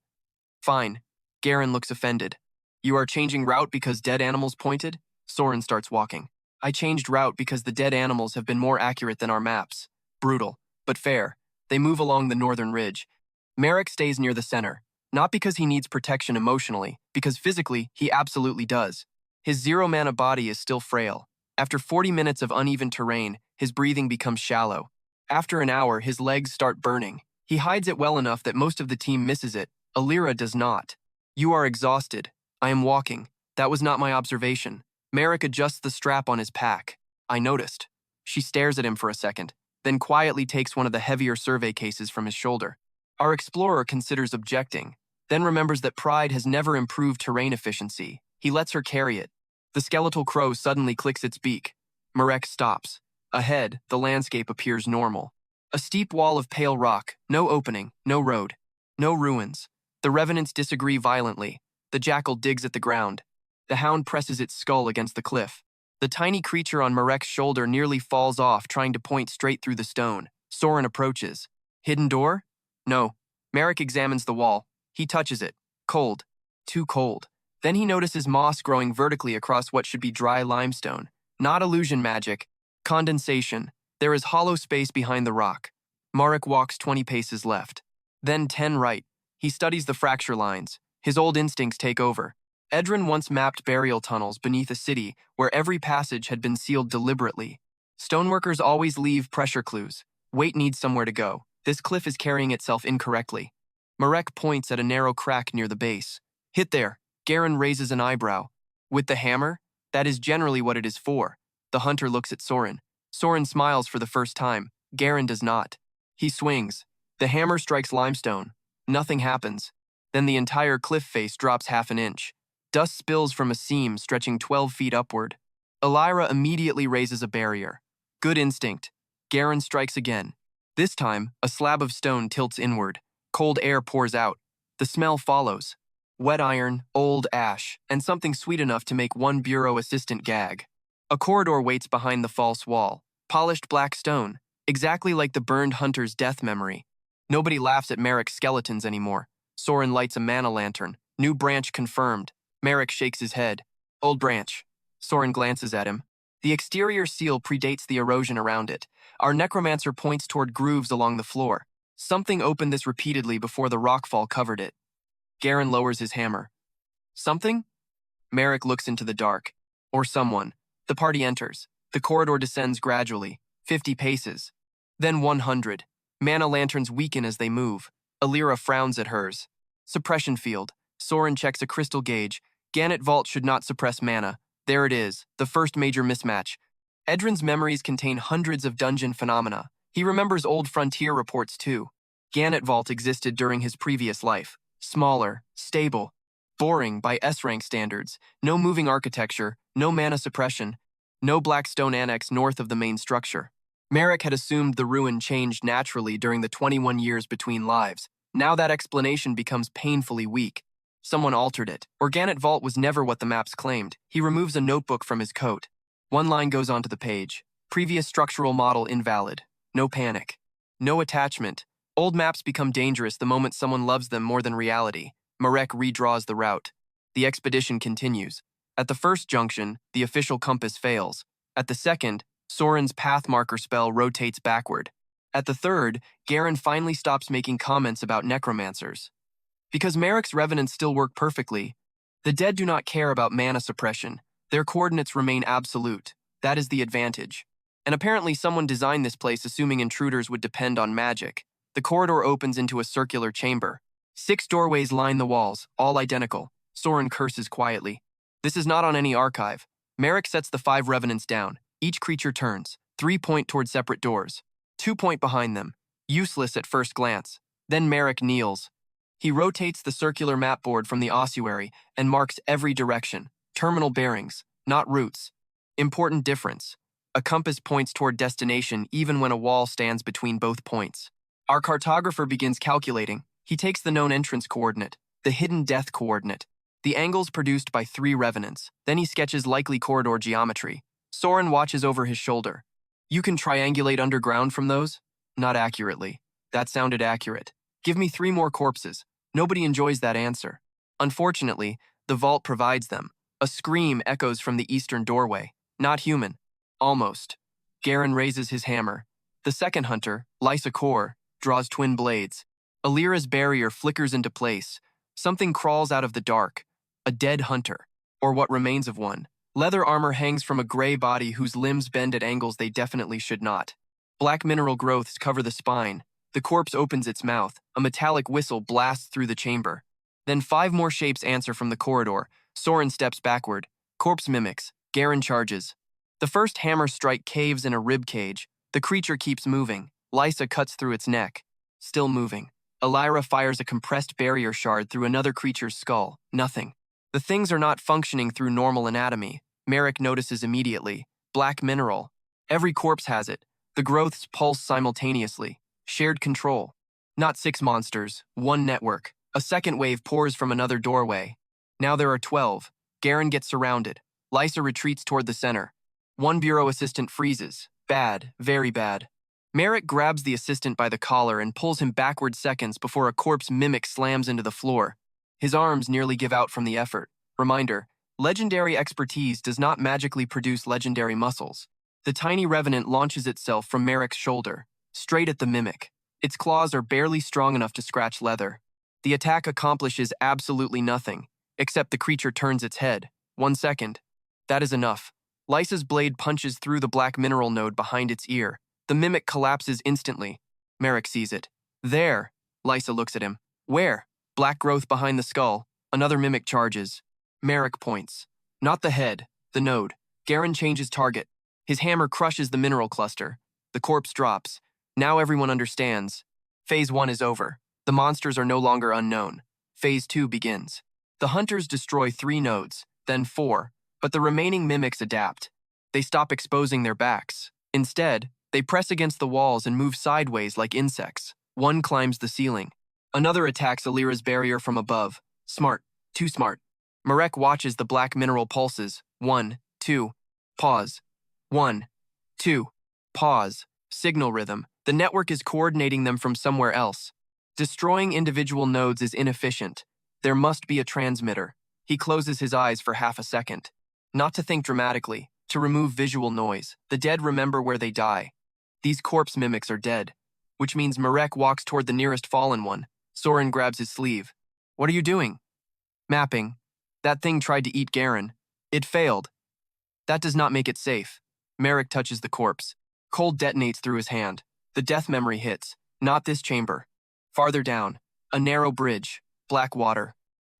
Fine. Garen looks offended. You are changing route because dead animals pointed? Soren starts walking. I changed route because the dead animals have been more accurate than our maps. Brutal, but fair. They move along the northern ridge. Marek stays near the center. Not because he needs protection emotionally, because physically, he absolutely does. His 0-mana body is still frail. After 40 minutes of uneven terrain, his breathing becomes shallow. After an hour, his legs start burning. He hides it well enough that most of the team misses it. Alira does not. You are exhausted. I am walking. That was not my observation. Marek adjusts the strap on his pack. I noticed. She stares at him for a second, then quietly takes one of the heavier survey cases from his shoulder. Our explorer considers objecting, then remembers that pride has never improved terrain efficiency. He lets her carry it. The skeletal crow suddenly clicks its beak. Marek stops. Ahead, the landscape appears normal. A steep wall of pale rock, no opening, no road, no ruins. The revenants disagree violently. The jackal digs at the ground. The hound presses its skull against the cliff. The tiny creature on Marek's shoulder nearly falls off, trying to point straight through the stone. Soren approaches. Hidden door? No. Marek examines the wall. He touches it. Cold. Too cold. Then he notices moss growing vertically across what should be dry limestone. Not illusion magic. Condensation. There is hollow space behind the rock. Marek walks 20 paces left. Then 10 right. He studies the fracture lines. His old instincts take over. Edran once mapped burial tunnels beneath a city where every passage had been sealed deliberately. Stoneworkers always leave pressure clues. Weight needs somewhere to go. This cliff is carrying itself incorrectly. Marek points at a narrow crack near the base. Hit there. Garen raises an eyebrow. With the hammer? That is generally what it is for. The hunter looks at Soren. Soren smiles for the first time. Garen does not. He swings. The hammer strikes limestone. Nothing happens. Then the entire cliff face drops half an inch. Dust spills from a seam stretching 12 feet upward. Elira immediately raises a barrier. Good instinct. Garen strikes again. This time, a slab of stone tilts inward. Cold air pours out. The smell follows. Wet iron, old ash, and something sweet enough to make one bureau assistant gag. A corridor waits behind the false wall. Polished black stone, exactly like the burned hunter's death memory. Nobody laughs at Marek's skeletons anymore. Soren lights a mana lantern. New branch confirmed. Marek shakes his head. Old branch. Soren glances at him. The exterior seal predates the erosion around it. Our necromancer points toward grooves along the floor. Something opened this repeatedly before the rockfall covered it. Garen lowers his hammer. Something? Marek looks into the dark. Or someone. The party enters. The corridor descends gradually. 50 paces. Then 100. Mana lanterns weaken as they move. Elira frowns at hers. Suppression field. Soren checks a crystal gauge. Gannett Vault should not suppress mana. There it is, the first major mismatch. Edran's memories contain hundreds of dungeon phenomena. He remembers old frontier reports too. Gannett Vault existed during his previous life. Smaller, stable, boring by S-rank standards. No moving architecture, no mana suppression, no black stone annex north of the main structure. Marek had assumed the ruin changed naturally during the 21 years between lives. Now that explanation becomes painfully weak. Someone altered it. Gannett Vault was never what the maps claimed. He removes a notebook from his coat. One line goes onto the page. Previous structural model invalid. No panic. No attachment. Old maps become dangerous the moment someone loves them more than reality. Marek redraws the route. The expedition continues. At the first junction, the official compass fails. At the second, Soren's path marker spell rotates backward. At the third, Garen finally stops making comments about necromancers. Because Marek's revenants still work perfectly, the dead do not care about mana suppression. Their coordinates remain absolute. That is the advantage. And apparently someone designed this place assuming intruders would depend on magic. The corridor opens into a circular chamber. 6 doorways line the walls, all identical. Soren curses quietly. This is not on any archive. Marek sets the 5 revenants down. Each creature turns. 3 point toward separate doors. 2 point behind them. Useless at first glance. Then Marek kneels. He rotates the circular map board from the ossuary and marks every direction. Terminal bearings, not routes. Important difference. A compass points toward destination even when a wall stands between both points. Our cartographer begins calculating. He takes the known entrance coordinate, the hidden death coordinate, the angles produced by 3 revenants. Then he sketches likely corridor geometry. Soren watches over his shoulder. You can triangulate underground from those? Not accurately. That sounded accurate. Give me 3 more corpses. Nobody enjoys that answer. Unfortunately, the vault provides them. A scream echoes from the eastern doorway. Not human. Almost. Garen raises his hammer. The second hunter, Lysa Kor, draws twin blades. Elira's barrier flickers into place. Something crawls out of the dark. A dead hunter, or what remains of one. Leather armor hangs from a gray body whose limbs bend at angles they definitely should not. Black mineral growths cover the spine. The corpse opens its mouth. A metallic whistle blasts through the chamber. Then 5 more shapes answer from the corridor. Soren steps backward. Corpse mimics. Garen charges. The first hammer strike caves in a rib cage. The creature keeps moving. Lysa cuts through its neck. Still moving. Elira fires a compressed barrier shard through another creature's skull. Nothing. The things are not functioning through normal anatomy. Marek notices immediately. Black mineral. Every corpse has it. The growths pulse simultaneously. Shared control. Not 6 monsters, 1 network. A second wave pours from another doorway. Now there are 12. Garen gets surrounded. Lysa retreats toward the center. 1 bureau assistant freezes. Bad, very bad. Marek grabs the assistant by the collar and pulls him backward seconds before a corpse mimic slams into the floor. His arms nearly give out from the effort. Reminder, legendary expertise does not magically produce legendary muscles. The tiny revenant launches itself from Marek's shoulder, straight at the mimic. Its claws are barely strong enough to scratch leather. The attack accomplishes absolutely nothing, except the creature turns its head. 1 second. That is enough. Lysa's blade punches through the black mineral node behind its ear. The mimic collapses instantly. Marek sees it. There. Lysa looks at him. Where? Black growth behind the skull. Another mimic charges. Marek points. Not the head. The node. Garen changes target. His hammer crushes the mineral cluster. The corpse drops. Now everyone understands. Phase 1 is over. The monsters are no longer unknown. Phase 2 begins. The hunters destroy 3 nodes, then 4, but the remaining mimics adapt. They stop exposing their backs. Instead, they press against the walls and move sideways like insects. One climbs the ceiling. Another attacks Alira's barrier from above. Smart. Too smart. Marek watches the black mineral pulses. 1, 2, pause. 1, 2, pause. Signal rhythm. The network is coordinating them from somewhere else. Destroying individual nodes is inefficient. There must be a transmitter. He closes his eyes for half a second. Not to think dramatically, to remove visual noise. The dead remember where they die. These corpse mimics are dead, which means Marek walks toward the nearest fallen one. Soren grabs his sleeve. What are you doing? Mapping. That thing tried to eat Garen. It failed. That does not make it safe. Marek touches the corpse. Cold detonates through his hand. The death memory hits. Not this chamber. Farther down. A narrow bridge. Black water.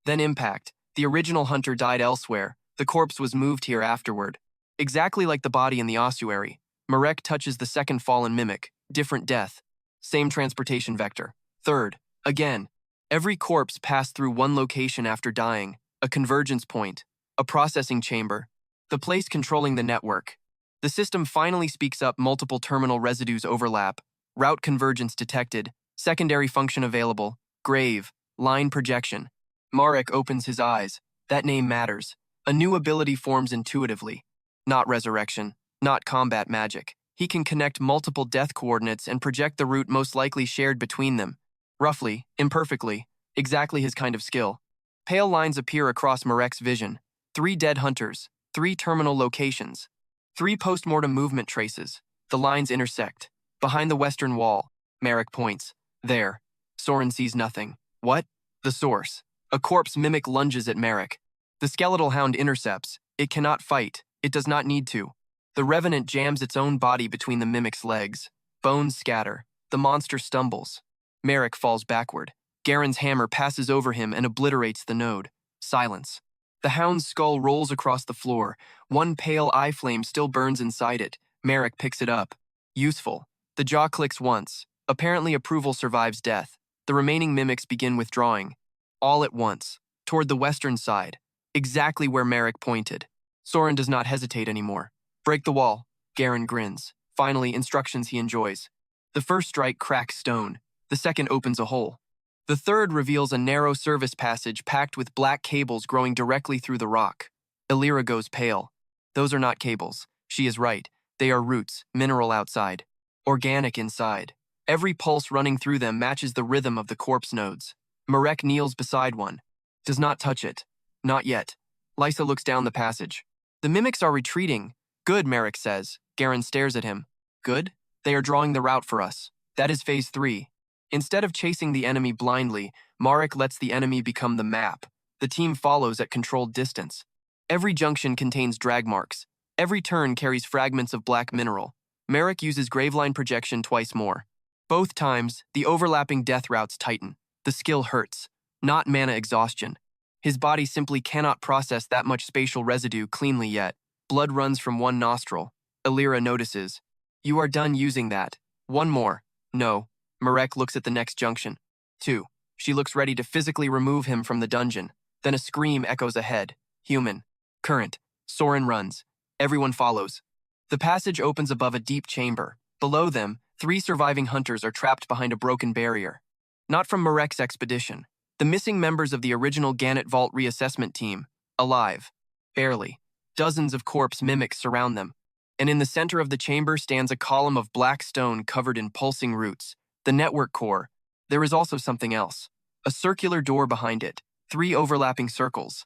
Then impact. The original hunter died elsewhere. The corpse was moved here afterward. Exactly like the body in the ossuary. Marek touches the second fallen mimic. Different death. Same transportation vector. Third. Again. Every corpse passed through one location after dying. A convergence point. A processing chamber. The place controlling the network. The system finally speaks up. Multiple terminal residues overlap. Route convergence detected. Secondary function available. Grave. Line projection. Marek opens his eyes. That name matters. A new ability forms intuitively. Not resurrection. Not combat magic. He can connect multiple death coordinates and project the route most likely shared between them. Roughly, imperfectly, exactly his kind of skill. Pale lines appear across Marek's vision. 3 dead hunters. 3 terminal locations. 3 post-mortem movement traces. The lines intersect. Behind the western wall. Marek points. There. Soren sees nothing. What? The source. A corpse mimic lunges at Marek. The skeletal hound intercepts. It cannot fight. It does not need to. The revenant jams its own body between the mimic's legs. Bones scatter. The monster stumbles. Marek falls backward. Garen's hammer passes over him and obliterates the node. Silence. The hound's skull rolls across the floor. One pale eye flame still burns inside it. Marek picks it up. Useful. The jaw clicks once. Apparently approval survives death. The remaining mimics begin withdrawing. All at once. Toward the western side. Exactly where Marek pointed. Soren does not hesitate anymore. Break the wall. Garen grins. Finally, instructions he enjoys. The first strike cracks stone. The second opens a hole. The third reveals a narrow service passage packed with black cables growing directly through the rock. Alira goes pale. Those are not cables. She is right. They are roots, mineral outside. Organic inside. Every pulse running through them matches the rhythm of the corpse nodes. Marek kneels beside one. Does not touch it. Not yet. Lysa looks down the passage. The mimics are retreating. Good, Marek says. Garen stares at him. Good? They are drawing the route for us. That is phase 3. Instead of chasing the enemy blindly, Marek lets the enemy become the map. The team follows at controlled distance. Every junction contains drag marks. Every turn carries fragments of black mineral. Marek uses graveline projection twice more. Both times, the overlapping death routes tighten. The skill hurts. Not mana exhaustion. His body simply cannot process that much spatial residue cleanly yet. Blood runs from one nostril. Alira notices. You are done using that. One more. No. Marek looks at the next junction. 2. She looks ready to physically remove him from the dungeon. Then a scream echoes ahead. Human. Current. Soren runs. Everyone follows. The passage opens above a deep chamber. Below them, 3 surviving hunters are trapped behind a broken barrier. Not from Marek's expedition. The missing members of the original Gannett Vault reassessment team. Alive. Barely. Dozens of corpse mimics surround them. And in the center of the chamber stands a column of black stone covered in pulsing roots. The network core. There is also something else. A circular door behind it. 3 overlapping circles.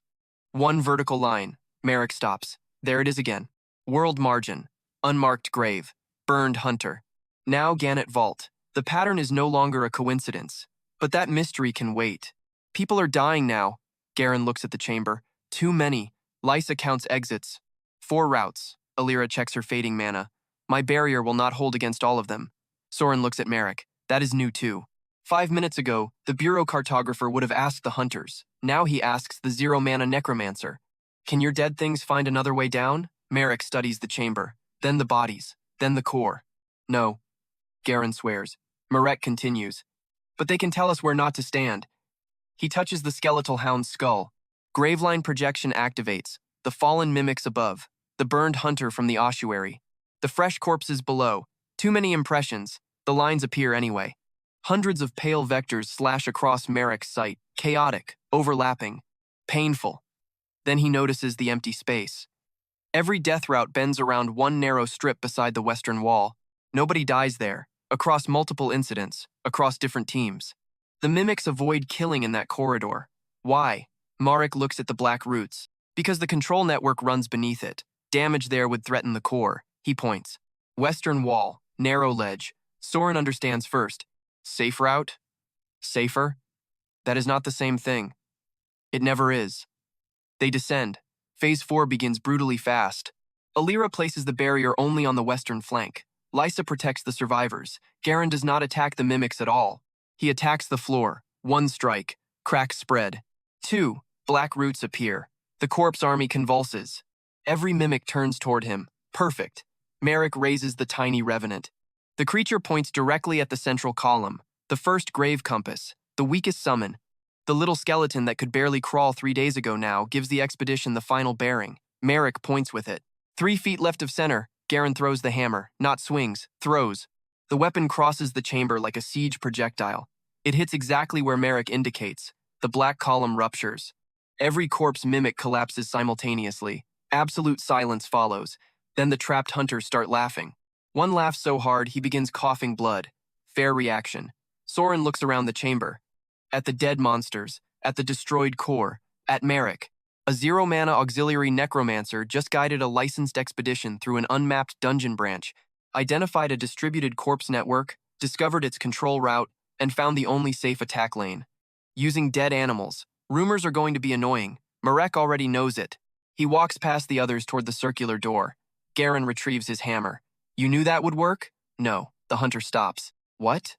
1 vertical line. Marek stops. There it is again. World margin. Unmarked grave. Burned hunter. Now Gannett Vault. The pattern is no longer a coincidence. But that mystery can wait. People are dying now. Garen looks at the chamber. Too many. Lysa counts exits. 4 routes. Alira checks her fading mana. My barrier will not hold against all of them. Soren looks at Marek. That is new too. 5 minutes ago, the bureau cartographer would have asked the hunters. Now he asks the 0-mana Necromancer. Can your dead things find another way down? Marek studies the chamber. then the bodies, then the core. No, Garen swears. Marek continues. But they can tell us where not to stand. He touches the skeletal hound's skull. Graveline projection activates. The fallen mimics above. The burned hunter from the ossuary. The fresh corpses below. Too many impressions. The lines appear anyway. Hundreds of pale vectors slash across Marek's sight. Chaotic, overlapping, painful. Then he notices the empty space. Every death route bends around one narrow strip beside the western wall. Nobody dies there, across multiple incidents, across different teams. The mimics avoid killing in that corridor. Why? Marek looks at the black roots. Because the control network runs beneath it. Damage there would threaten the core, he points. Western wall, narrow ledge. Soren understands first. Safe route? Safer? That is not the same thing. It never is. They descend. Phase 4 begins brutally fast. Alira places the barrier only on the western flank. Lysa protects the survivors. Garen does not attack the mimics at all. He attacks the floor. 1 strike. Cracks spread. 2. Black roots appear. The corpse army convulses. Every mimic turns toward him. Perfect. Marek raises the tiny revenant. The creature points directly at the central column. The first grave compass. The weakest summon. The little skeleton that could barely crawl 3 days ago now gives the expedition the final bearing. Marek points with it. 3 feet left of center. Garen throws the hammer. Not swings. Throws. The weapon crosses the chamber like a siege projectile. It hits exactly where Marek indicates. The black column ruptures. Every corpse mimic collapses simultaneously. Absolute silence follows. Then the trapped hunters start laughing. One laughs so hard he begins coughing blood. Fair reaction. Soren looks around the chamber. At the dead monsters. At the destroyed core. At Marek. A 0-mana auxiliary necromancer just guided a licensed expedition through an unmapped dungeon branch, identified a distributed corpse network, discovered its control route, and found the only safe attack lane. Using dead animals. Rumors are going to be annoying. Marek already knows it. He walks past the others toward the circular door. Garen retrieves his hammer. You knew that would work? No. The hunter stops. What?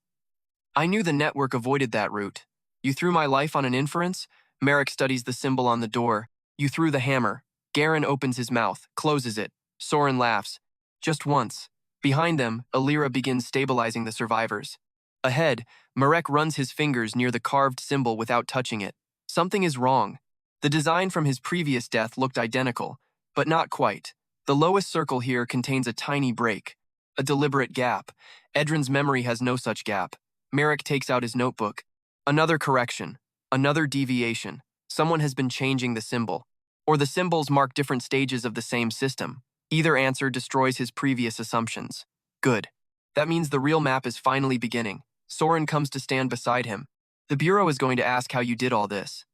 I knew the network avoided that route. You threw my life on an inference? Marek studies the symbol on the door. You threw the hammer. Garen opens his mouth, closes it. Soren laughs. Just once. Behind them, Alira begins stabilizing the survivors. Ahead, Marek runs his fingers near the carved symbol without touching it. Something is wrong. The design from his previous death looked identical, but not quite. The lowest circle here contains a tiny break. A deliberate gap. Edran's memory has no such gap. Marek takes out his notebook. Another correction. Another deviation. Someone has been changing the symbol. Or the symbols mark different stages of the same system. Either answer destroys his previous assumptions. Good. That means the real map is finally beginning. Soren comes to stand beside him. The Bureau is going to ask how you did all this.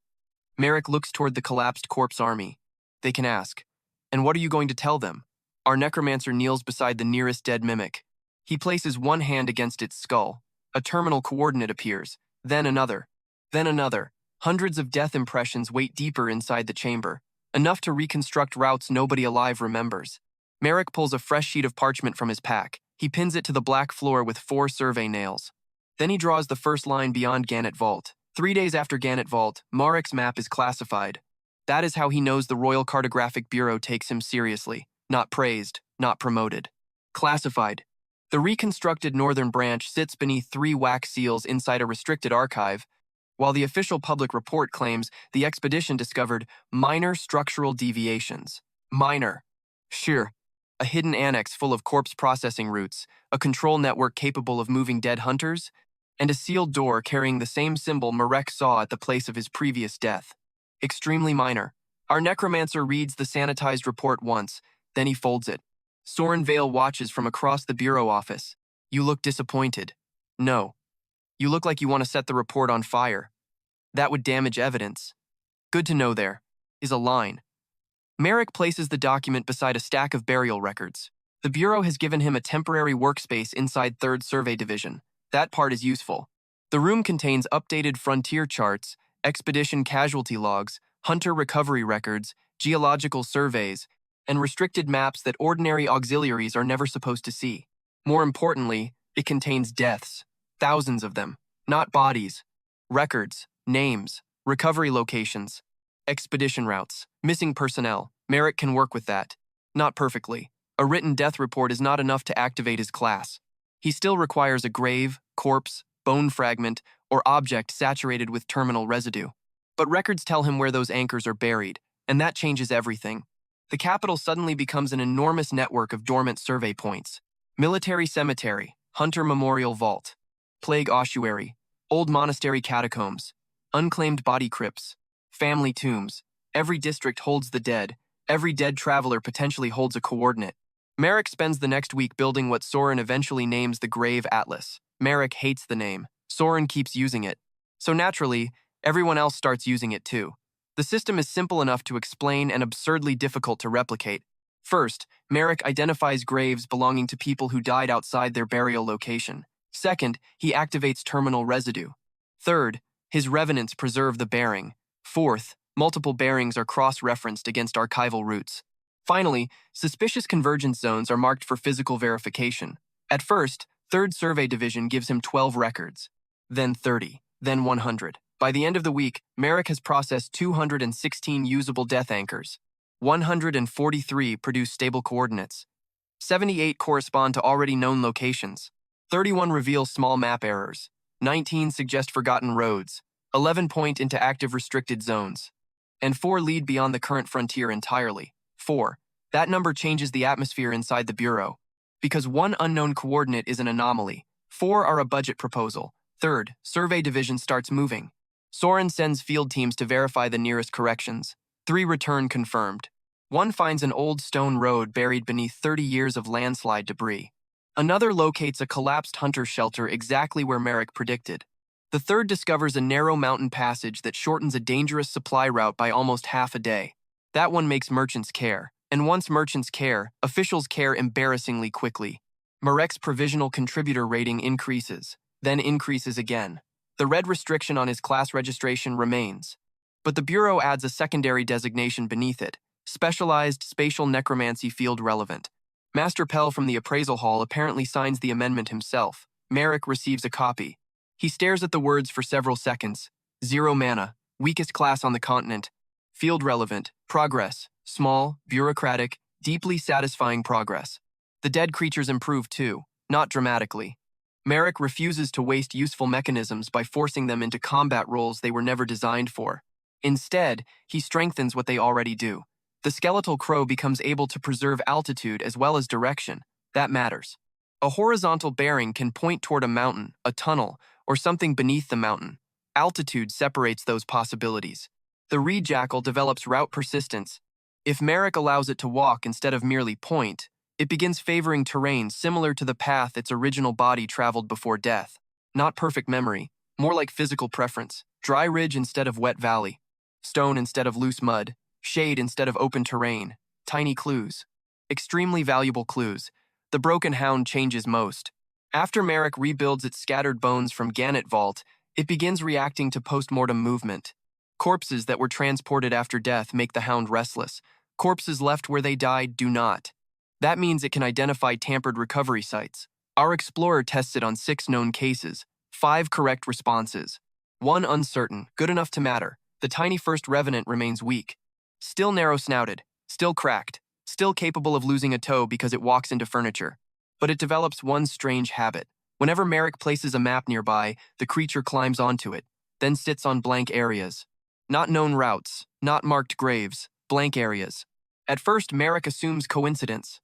Marek looks toward the collapsed corpse army. They can ask. And what are you going to tell them? Our necromancer kneels beside the nearest dead mimic. He places one hand against its skull. A terminal coordinate appears. Then another. Then another. Hundreds of death impressions wait deeper inside the chamber. Enough to reconstruct routes nobody alive remembers. Marek pulls a fresh sheet of parchment from his pack. He pins it to the black floor with 4 survey nails. Then he draws the first line beyond Gannett Vault. 3 days after Gannett Vault, Marek's map is classified. That is how he knows the Royal Cartographic Bureau takes him seriously. Not praised, not promoted. Classified. The reconstructed northern branch sits beneath 3 wax seals inside a restricted archive, while the official public report claims the expedition discovered minor structural deviations. Minor. Sure. A hidden annex full of corpse processing routes, a control network capable of moving dead hunters, and a sealed door carrying the same symbol Marek saw at the place of his previous death. Extremely minor. Our necromancer reads the sanitized report once, then he folds it. Soren Vale watches from across the bureau office. You look disappointed. No. You look like you want to set the report on fire. That would damage evidence. Good to know there is a line. Marek places the document beside a stack of burial records. The Bureau has given him a temporary workspace inside 3rd Survey Division. That part is useful. The room contains updated frontier charts, expedition casualty logs, hunter recovery records, geological surveys, and restricted maps that ordinary auxiliaries are never supposed to see. More importantly, it contains deaths. Thousands of them. Not bodies. Records, names, recovery locations, expedition routes, missing personnel. Marek can work with that. Not perfectly. A written death report is not enough to activate his class. He still requires a grave, corpse, bone fragment, or object saturated with terminal residue. But records tell him where those anchors are buried, and that changes everything. The capital suddenly becomes an enormous network of dormant survey points. Military cemetery, hunter memorial vault, plague ossuary, old monastery catacombs, unclaimed body crypts, family tombs. Every district holds the dead. Every dead traveler potentially holds a coordinate. Marek spends the next week building what Soren eventually names the Grave Atlas. Marek hates the name. Soren keeps using it. So naturally, everyone else starts using it too. The system is simple enough to explain and absurdly difficult to replicate. First, Marek identifies graves belonging to people who died outside their burial location. Second, he activates terminal residue. Third, his revenants preserve the bearing. Fourth, multiple bearings are cross-referenced against archival routes. Finally, suspicious convergence zones are marked for physical verification. At first, 3rd Survey Division gives him 12 records, then 30, then 100. By the end of the week, Marek has processed 216 usable death anchors. 143 produce stable coordinates. 78 correspond to already known locations. 31 reveal small map errors. 19 suggest forgotten roads. 11 point into active restricted zones. And 4 lead beyond the current frontier entirely. 4. That number changes the atmosphere inside the Bureau. Because 1 unknown coordinate is an anomaly, 4 are a budget proposal. 3rd Survey Division starts moving. Soren sends field teams to verify the nearest corrections. 3 return confirmed. 1 finds an old stone road buried beneath 30 years of landslide debris. Another locates a collapsed hunter shelter exactly where Marek predicted. The 3rd discovers a narrow mountain passage that shortens a dangerous supply route by almost half a day. That one makes merchants care. And once merchants care, officials care embarrassingly quickly. Marek's provisional contributor rating increases, then increases again. The red restriction on his class registration remains. But the Bureau adds a secondary designation beneath it, Specialized Spatial Necromancy Field Relevant. Master Pell from the appraisal hall apparently signs the amendment himself. Marek receives a copy. He stares at the words for several seconds. 0 mana, weakest class on the continent. Field relevant, progress, small, bureaucratic, deeply satisfying progress. The dead creatures improve too, not dramatically. Marek refuses to waste useful mechanisms by forcing them into combat roles they were never designed for. Instead, he strengthens what they already do. The skeletal crow becomes able to preserve altitude as well as direction. That matters. A horizontal bearing can point toward a mountain, a tunnel, or something beneath the mountain. Altitude separates those possibilities. The reed jackal develops route persistence. If Marek allows it to walk instead of merely point, it begins favoring terrain similar to the path its original body traveled before death. Not perfect memory, more like physical preference. Dry ridge instead of wet valley. Stone instead of loose mud. Shade instead of open terrain. Tiny clues. Extremely valuable clues. The broken hound changes most. After Marek rebuilds its scattered bones from Gannett Vault, it begins reacting to post-mortem movement. Corpses that were transported after death make the hound restless. Corpses left where they died do not. That means it can identify tampered recovery sites. Our explorer tests it on 6 known cases, 5 correct responses. 1 uncertain, good enough to matter. The tiny first revenant remains weak. Still narrow-snouted, still cracked, still capable of losing a toe because it walks into furniture. But it develops one strange habit. Whenever Marek places a map nearby, the creature climbs onto it, then sits on blank areas. Not known routes, not marked graves, blank areas. At first, Marek assumes coincidence.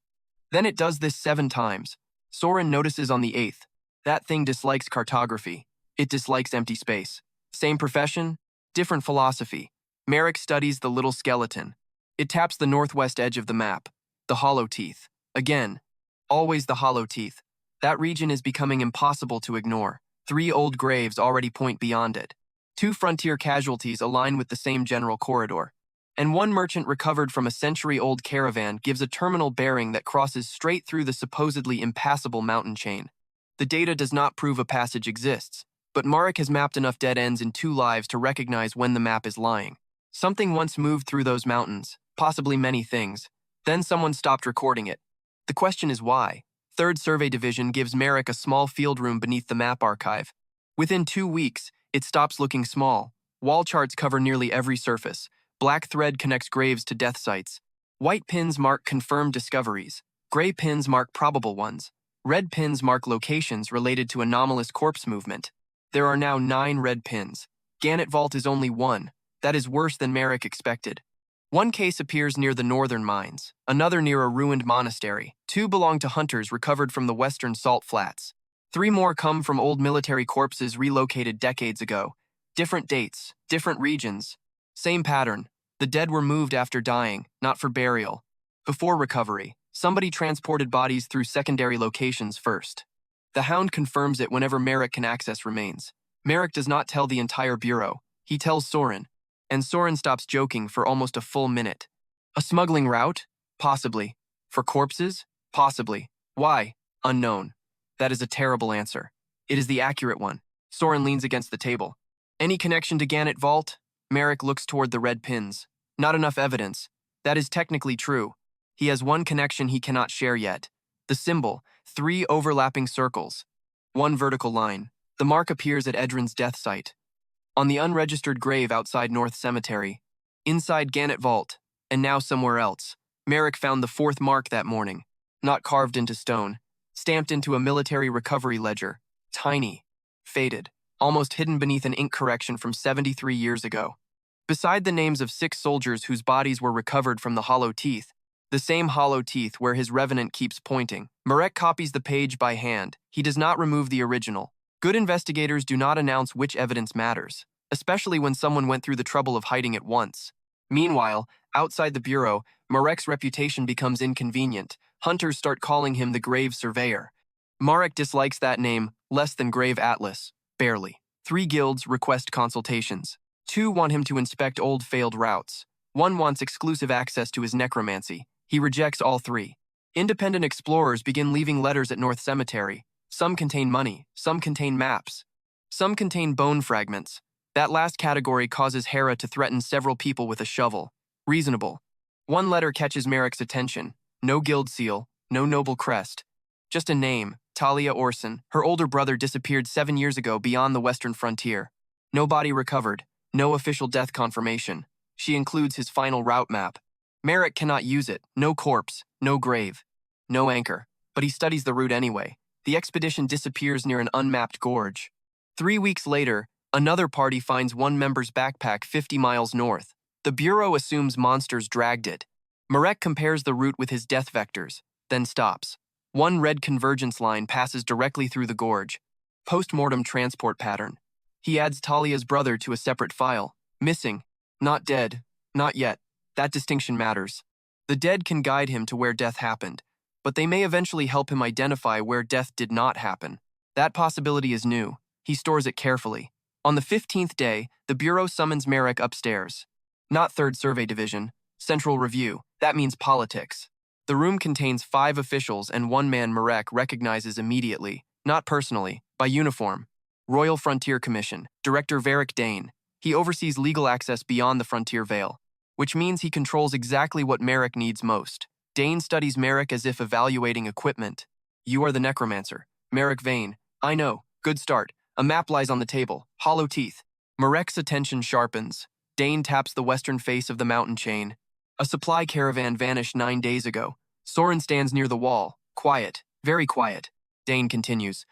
Then it does this 7 times. Soren notices on the 8th. That thing dislikes cartography. It dislikes empty space. Same profession, different philosophy. Marek studies the little skeleton. It taps the northwest edge of the map. The hollow teeth. Again. Always the hollow teeth. That region is becoming impossible to ignore. 3 old graves already point beyond it. 2 frontier casualties align with the same general corridor. And 1 merchant recovered from a century-old caravan gives a terminal bearing that crosses straight through the supposedly impassable mountain chain. The data does not prove a passage exists, but Marek has mapped enough dead ends in 2 lives to recognize when the map is lying. Something once moved through those mountains, possibly many things. Then someone stopped recording it. The question is why. 3rd Survey Division gives Marek a small field room beneath the map archive. Within 2 weeks, it stops looking small. Wall charts cover nearly every surface. Black thread connects graves to death sites. White pins mark confirmed discoveries. Gray pins mark probable ones. Red pins mark locations related to anomalous corpse movement. There are now 9 red pins. Gannett Vault is only 1. That is worse than Marek expected. One case appears near the northern mines, another near a ruined monastery. 2 belong to hunters recovered from the western salt flats. 3 more come from old military corpses relocated decades ago. Different dates, different regions. Same pattern. The dead were moved after dying, not for burial. Before recovery, somebody transported bodies through secondary locations first. The Hound confirms it whenever Marek can access remains. Marek does not tell the entire bureau. He tells Soren. And Soren stops joking for almost a full minute. A smuggling route? Possibly. For corpses? Possibly. Why? Unknown. That is a terrible answer. It is the accurate one. Soren leans against the table. Any connection to Gannett Vault? Marek looks toward the red pins. Not enough evidence. That is technically true. He has one connection he cannot share yet. The symbol, 3 overlapping circles. 1 vertical line. The mark appears at Edran's death site. On the unregistered grave outside North Cemetery. Inside Gannett Vault. And now somewhere else. Marek found the 4th mark that morning. Not carved into stone. Stamped into a military recovery ledger. Tiny. Faded. Almost hidden beneath an ink correction from 73 years ago. Beside the names of 6 soldiers whose bodies were recovered from the hollow teeth, the same hollow teeth where his revenant keeps pointing, Marek copies the page by hand. He does not remove the original. Good investigators do not announce which evidence matters, especially when someone went through the trouble of hiding it once. Meanwhile, outside the bureau, Marek's reputation becomes inconvenient. Hunters start calling him the Grave Surveyor. Marek dislikes that name less than Grave Atlas. Barely. 3 guilds request consultations. 2 want him to inspect old failed routes. 1 wants exclusive access to his necromancy. He rejects all 3. Independent explorers begin leaving letters at North Cemetery. Some contain money, some contain maps. Some contain bone fragments. That last category causes Hera to threaten several people with a shovel. Reasonable. 1 letter catches Marek's attention. No guild seal, no noble crest. Just a name, Talia Orson. Her older brother disappeared 7 years ago beyond the western frontier. No body recovered, no official death confirmation. She includes his final route map. Marek cannot use it. No corpse, no grave, no anchor. But he studies the route anyway. The expedition disappears near an unmapped gorge. 3 weeks later, another party finds 1 member's backpack 50 miles north. The Bureau assumes monsters dragged it. Marek compares the route with his death vectors, then stops. 1 red convergence line passes directly through the gorge. Post-mortem transport pattern. He adds Talia's brother to a separate file. Missing. Not dead. Not yet. That distinction matters. The dead can guide him to where death happened, but they may eventually help him identify where death did not happen. That possibility is new. He stores it carefully. On the 15th day, the Bureau summons Marek upstairs. Not 3rd Survey Division. Central Review. That means politics. The room contains 5 officials and 1 man Marek recognizes immediately, not personally, by uniform. Royal Frontier Commission. Director Varric Dane. He oversees legal access beyond the frontier veil, which means he controls exactly what Marek needs most. Dane studies Marek as if evaluating equipment. You are the Necromancer. Marek Vane. I know. Good start. A map lies on the table. Hollow teeth. Marek's attention sharpens. Dane taps the western face of the mountain chain. A supply caravan vanished 9 days ago. Soren stands near the wall. Quiet. Very quiet. Dane continues.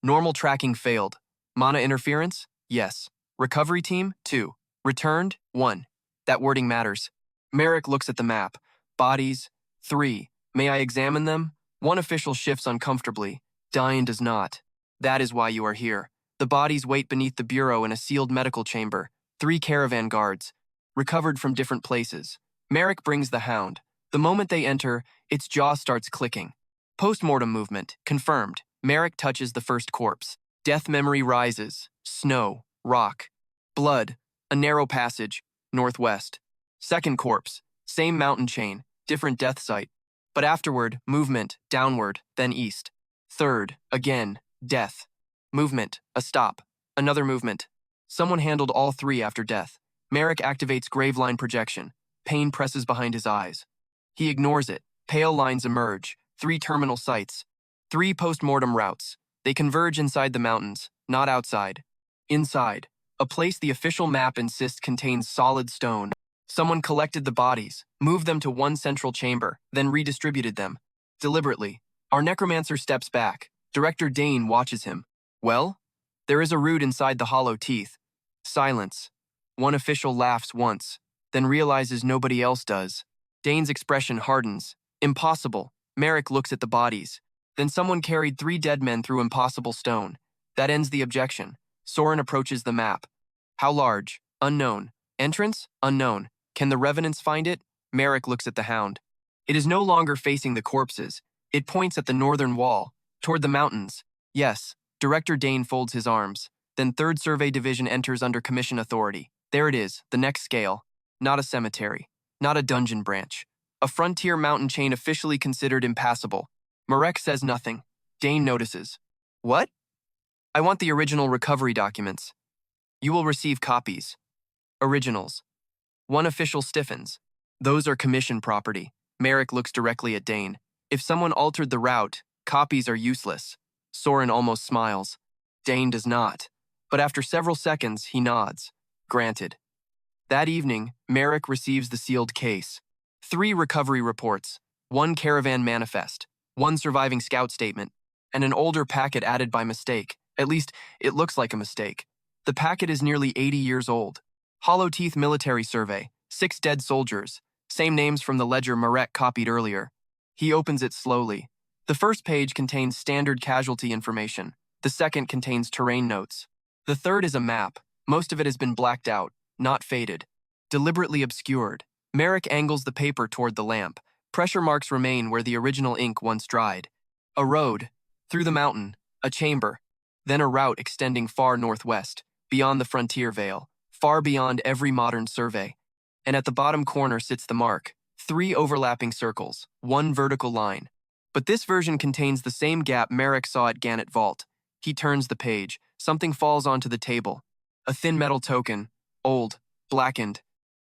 Normal tracking failed. Mana interference? Yes. Recovery team? 2. Returned? 1. That wording matters. Marek looks at the map. Bodies? 3. May I examine them? 1 official shifts uncomfortably. Diane does not. That is why you are here. The bodies wait beneath the bureau in a sealed medical chamber. 3 caravan guards. Recovered from different places. Marek brings the Hound. The moment they enter, its jaw starts clicking. Post-mortem movement. Confirmed. Marek touches the first corpse. Death memory rises. Snow. Rock. Blood. A narrow passage. Northwest. Second corpse. Same mountain chain. Different death site. But afterward, movement. Downward. Then east. Third. Again. Death. Movement. A stop. Another movement. Someone handled all 3 after death. Marek activates Graveline projection. Pain presses behind his eyes. He ignores it. Pale lines emerge. 3 terminal sites. 3 post-mortem routes. They converge inside the mountains, not outside. Inside. A place the official map insists contains solid stone. Someone collected the bodies, moved them to 1 central chamber, then redistributed them. Deliberately, our necromancer steps back. Director Dane watches him. Well? There is a root inside the hollow teeth. Silence. One official laughs once, then realizes nobody else does. Dane's expression hardens. Impossible. Marek looks at the bodies. Then someone carried 3 dead men through impossible stone. That ends the objection. Soren approaches the map. How large? Unknown. Entrance? Unknown. Can the revenants find it? Marek looks at the hound. It is no longer facing the corpses. It points at the northern wall, toward the mountains. Yes. Director Dane folds his arms. Then 3rd Survey Division enters under commission authority. There it is, the next scale. Not a cemetery. Not a dungeon branch. A frontier mountain chain officially considered impassable. Marek says nothing. Dane notices. What? I want the original recovery documents. You will receive copies. Originals. One official stiffens. Those are commission property. Marek looks directly at Dane. If someone altered the route, copies are useless. Soren almost smiles. Dane does not. But after several seconds, he nods. Granted. That evening, Marek receives the sealed case. 3 recovery reports, 1 caravan manifest, 1 surviving scout statement, and an older packet added by mistake. At least, it looks like a mistake. The packet is nearly 80 years old. Hollow Teeth Military Survey, 6 dead soldiers, same names from the ledger Marek copied earlier. He opens it slowly. The first page contains standard casualty information. The second contains terrain notes. The third is a map. Most of it has been blacked out, not faded. Deliberately obscured. Marek angles the paper toward the lamp. Pressure marks remain where the original ink once dried. A road, through the mountain, a chamber, then a route extending far northwest, beyond the frontier veil, far beyond every modern survey. And at the bottom corner sits the mark, 3 overlapping circles, 1 vertical line. But this version contains the same gap Marek saw at Gannett Vault. He turns the page. Something falls onto the table. A thin metal token, old, blackened.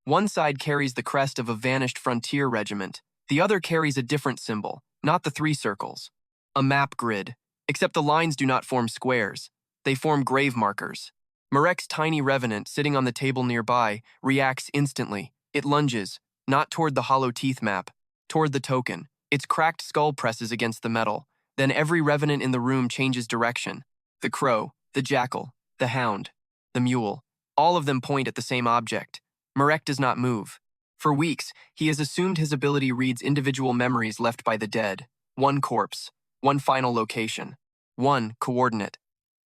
One side carries the crest of a vanished frontier regiment. The other carries a different symbol, not the 3 circles. A map grid, except the lines do not form squares. They form grave markers. Marek's tiny revenant sitting on the table nearby reacts instantly. It lunges, not toward the hollow teeth map, toward the token. Its cracked skull presses against the metal. Then every revenant in the room changes direction. The crow, the jackal, the hound, the mule. All of them point at the same object. Marek does not move. For weeks, he has assumed his ability reads individual memories left by the dead. 1 corpse, 1 final location, 1 coordinate.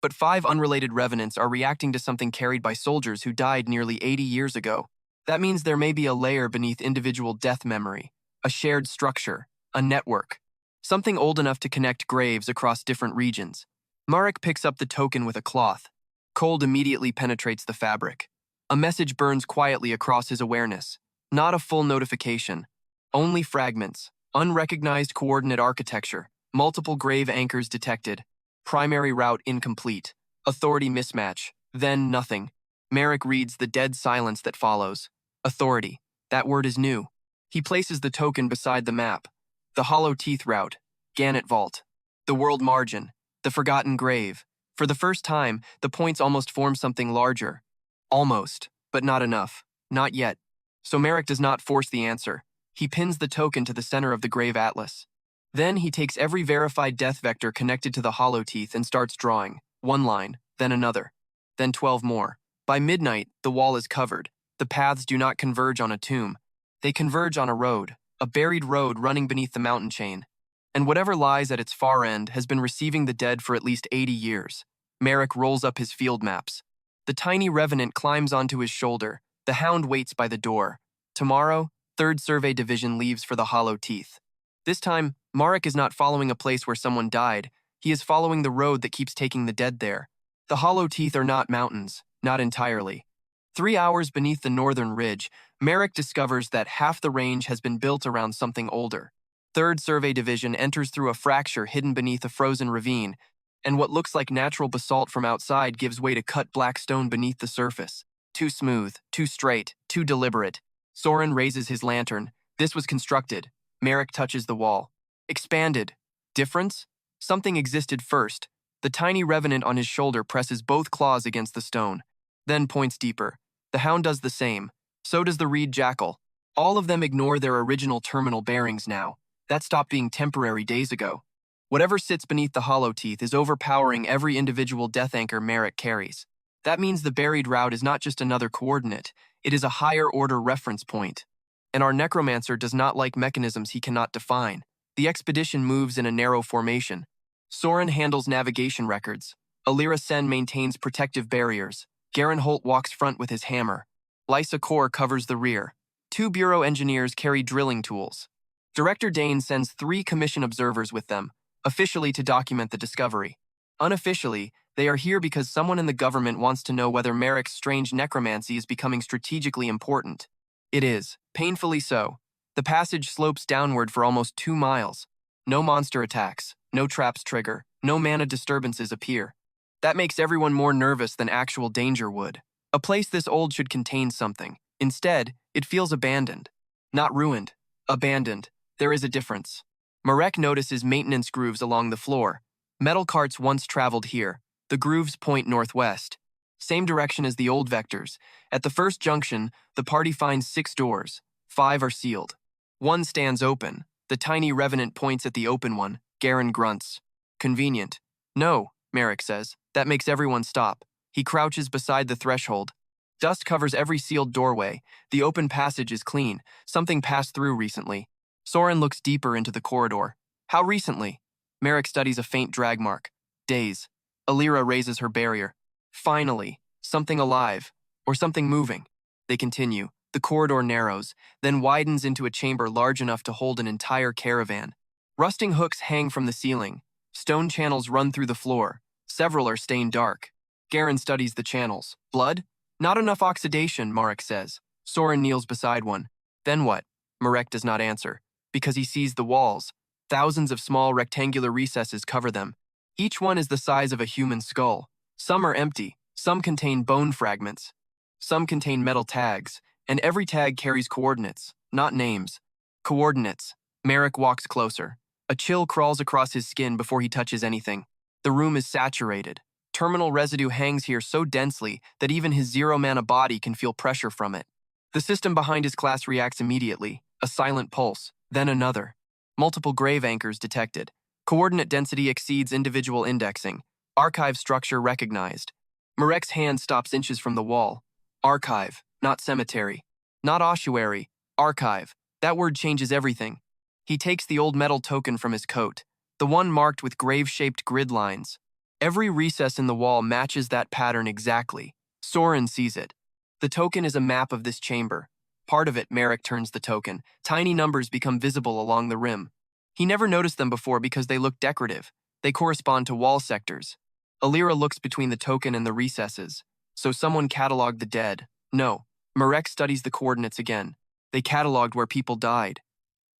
But 5 unrelated revenants are reacting to something carried by soldiers who died nearly 80 years ago. That means there may be a layer beneath individual death memory, a shared structure, a network, something old enough to connect graves across different regions. Marek picks up the token with a cloth. Cold immediately penetrates the fabric. A message burns quietly across his awareness. Not a full notification. Only fragments. Unrecognized coordinate architecture. Multiple grave anchors detected. Primary route incomplete. Authority mismatch. Then nothing. Marek reads the dead silence that follows. Authority. That word is new. He places the token beside the map. The hollow teeth route. Gannett Vault. The world margin. The forgotten grave. For the first time, the points almost form something larger. Almost, but not enough. Not yet. So Marek does not force the answer. He pins the token to the center of the grave atlas. Then he takes every verified death vector connected to the hollow teeth and starts drawing. 1 line, then another, then 12 more. By midnight, the wall is covered. The paths do not converge on a tomb. They converge on a road, a buried road running beneath the mountain chain. And whatever lies at its far end has been receiving the dead for at least 80 years. Marek rolls up his field maps. The tiny revenant climbs onto his shoulder. The hound waits by the door. Tomorrow, 3rd Survey Division leaves for the hollow teeth. This time, Marek is not following a place where someone died. He is following the road that keeps taking the dead there. The hollow teeth are not mountains, not entirely. 3 hours beneath the northern ridge, Marek discovers that half the range has been built around something older. 3rd Survey Division enters through a fracture hidden beneath a frozen ravine, and what looks like natural basalt from outside gives way to cut black stone beneath the surface. Too smooth, too straight, too deliberate. Soren raises his lantern. This was constructed. Marek touches the wall. Expanded. Difference? Something existed first. The tiny revenant on his shoulder presses both claws against the stone, then points deeper. The hound does the same. So does the reed jackal. All of them ignore their original terminal bearings now. That stopped being temporary days ago. Whatever sits beneath the hollow teeth is overpowering every individual death anchor Marek carries. That means the buried route is not just another coordinate, it is a higher-order reference point. And our Necromancer does not like mechanisms he cannot define. The expedition moves in a narrow formation. Soren handles navigation records. Alira Sen maintains protective barriers. Garen Holt walks front with his hammer. Lysa Kor covers the rear. 2 Bureau engineers carry drilling tools. Director Dane sends 3 commission observers with them, officially to document the discovery. Unofficially, they are here because someone in the government wants to know whether Marek's strange necromancy is becoming strategically important. It is, painfully so. The passage slopes downward for almost 2 miles. No monster attacks, no traps trigger, no mana disturbances appear. That makes everyone more nervous than actual danger would. A place this old should contain something. Instead, it feels abandoned. Not ruined. Abandoned. There is a difference. Marek notices maintenance grooves along the floor. Metal carts once traveled here. The grooves point northwest. Same direction as the old vectors. At the first junction, the party finds 6 doors. 5 are sealed. 1 stands open. The tiny revenant points at the open one. Garen grunts. Convenient. No, Marek says. That makes everyone stop. He crouches beside the threshold. Dust covers every sealed doorway. The open passage is clean. Something passed through recently. Soren looks deeper into the corridor. How recently? Marek studies a faint drag mark. Days. Alira raises her barrier. Finally, something alive. Or something moving. They continue. The corridor narrows, then widens into a chamber large enough to hold an entire caravan. Rusting hooks hang from the ceiling. Stone channels run through the floor. Several are stained dark. Garen studies the channels. Blood? Not enough oxidation, Marek says. Soren kneels beside one. Then what? Marek does not answer, because he sees the walls. Thousands of small rectangular recesses cover them. Each one is the size of a human skull. Some are empty, some contain bone fragments. Some contain metal tags, and every tag carries coordinates, not names. Coordinates. Marek walks closer. A chill crawls across his skin before he touches anything. The room is saturated. Terminal residue hangs here so densely that even his 0-mana body can feel pressure from it. The system behind his class reacts immediately, a silent pulse, then another. Multiple grave anchors detected. Coordinate density exceeds individual indexing. Archive structure recognized. Marek's hand stops inches from the wall. Archive, not cemetery. Not ossuary, archive. That word changes everything. He takes the old metal token from his coat, the one marked with grave-shaped grid lines. Every recess in the wall matches that pattern exactly. Soren sees it. The token is a map of this chamber. Part of it, Marek turns the token. Tiny numbers become visible along the rim. He never noticed them before because they look decorative. They correspond to wall sectors. Alira looks between the token and the recesses. So someone cataloged the dead. No. Marek studies the coordinates again. They cataloged where people died.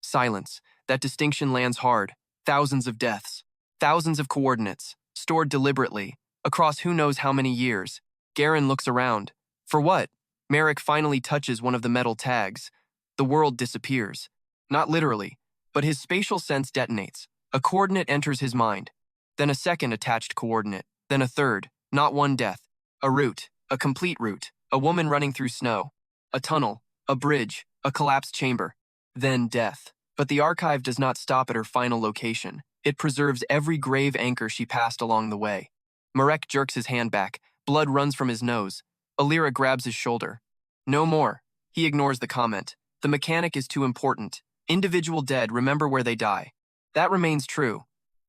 Silence. That distinction lands hard. Thousands of deaths. Thousands of coordinates. Stored deliberately. Across who knows how many years. Garen looks around. For what? Marek finally touches one of the metal tags. The world disappears. Not literally, but his spatial sense detonates. A coordinate enters his mind. Then a second attached coordinate. Then a third. Not one death. A route. A complete route. A woman running through snow. A tunnel. A bridge. A collapsed chamber. Then death. But the archive does not stop at her final location. It preserves every grave anchor she passed along the way. Marek jerks his hand back. Blood runs from his nose. Alira grabs his shoulder. No more. He ignores the comment. The mechanic is too important. Individual dead remember where they die. That remains true.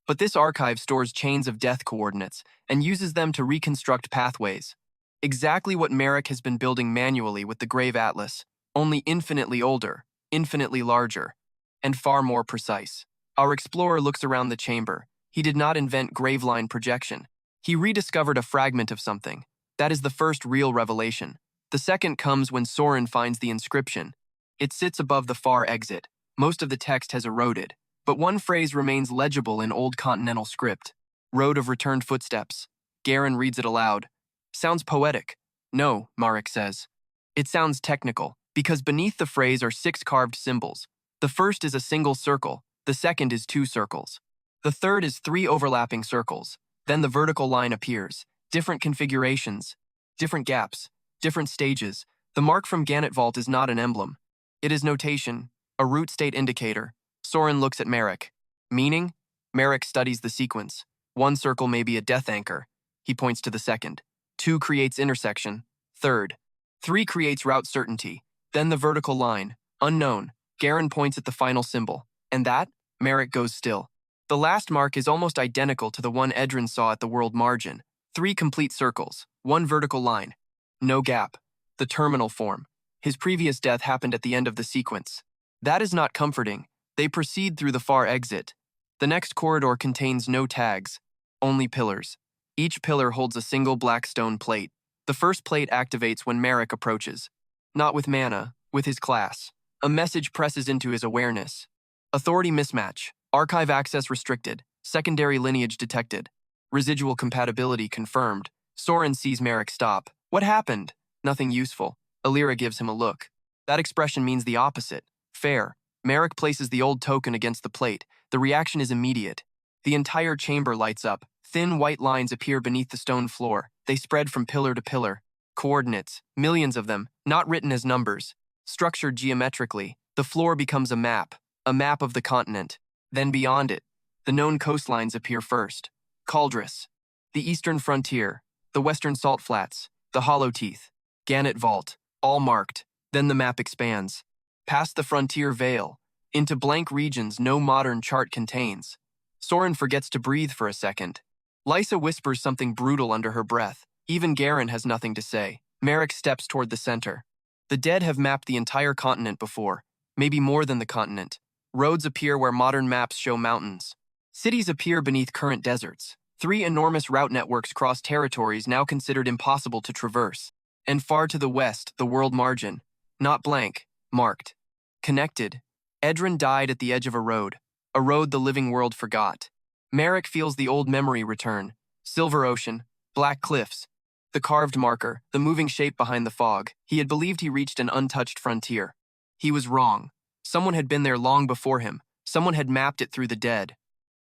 But this archive stores chains of death coordinates and uses them to reconstruct pathways. Exactly what Marek has been building manually with the Grave Atlas, only infinitely older, infinitely larger, and far more precise. Our explorer looks around the chamber. He did not invent graveline projection. He rediscovered a fragment of something. That is the first real revelation. The second comes when Soren finds the inscription. It sits above the far exit. Most of the text has eroded, but one phrase remains legible in Old Continental script. Road of returned footsteps. Garen reads it aloud. Sounds poetic. No, Marek says. It sounds technical, because beneath the phrase are 6 carved symbols. The first is a single circle. The second is 2 circles. The third is 3 overlapping circles. Then the vertical line appears. Different configurations. Different gaps. Different stages. The mark from Gannett Vault is not an emblem. It is notation, a root state indicator. Soren looks at Marek. Meaning? Marek studies the sequence. One circle may be a death anchor. He points to the second. 2 creates intersection. Third. 3 creates route certainty. Then the vertical line. Unknown. Garen points at the final symbol. And that? Marek goes still. The last mark is almost identical to the one Edran saw at the world margin. 3 complete circles. 1 vertical line. No gap. The terminal form. His previous death happened at the end of the sequence. That is not comforting. They proceed through the far exit. The next corridor contains no tags, only pillars. Each pillar holds a single black stone plate. The first plate activates when Marek approaches. Not with mana, with his class. A message presses into his awareness. Authority mismatch. Archive access restricted. Secondary lineage detected. Residual compatibility confirmed. Soren sees Marek stop. What happened? Nothing useful. Alira gives him a look. That expression means the opposite. Fair. Marek places the old token against the plate. The reaction is immediate. The entire chamber lights up. Thin white lines appear beneath the stone floor. They spread from pillar to pillar. Coordinates, millions of them, not written as numbers. Structured geometrically, the floor becomes a map of the continent. Then beyond it, the known coastlines appear first. Caldris, the eastern frontier, the western salt flats, the hollow teeth, Gannet Vault, all marked. Then the map expands. Past the frontier veil, into blank regions no modern chart contains. Soren forgets to breathe for a second. Lysa whispers something brutal under her breath. Even Garen has nothing to say. Marek steps toward the center. The dead have mapped the entire continent before, maybe more than the continent. Roads appear where modern maps show mountains. Cities appear beneath current deserts. 3 enormous route networks cross territories now considered impossible to traverse. And far to the west, the world margin. Not blank, marked. Connected. Edran died at the edge of a road the living world forgot. Marek feels the old memory return. Silver ocean, black cliffs, the carved marker, the moving shape behind the fog. He had believed he reached an untouched frontier. He was wrong. Someone had been there long before him. Someone had mapped it through the dead.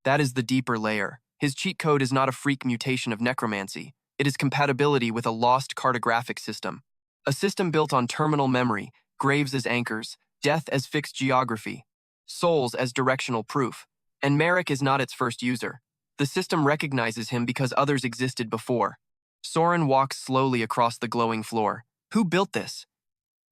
That is the deeper layer. His cheat code is not a freak mutation of necromancy. It is compatibility with a lost cartographic system. A system built on terminal memory, graves as anchors, death as fixed geography, souls as directional proof. And Marek is not its first user. The system recognizes him because others existed before. Soren walks slowly across the glowing floor. Who built this?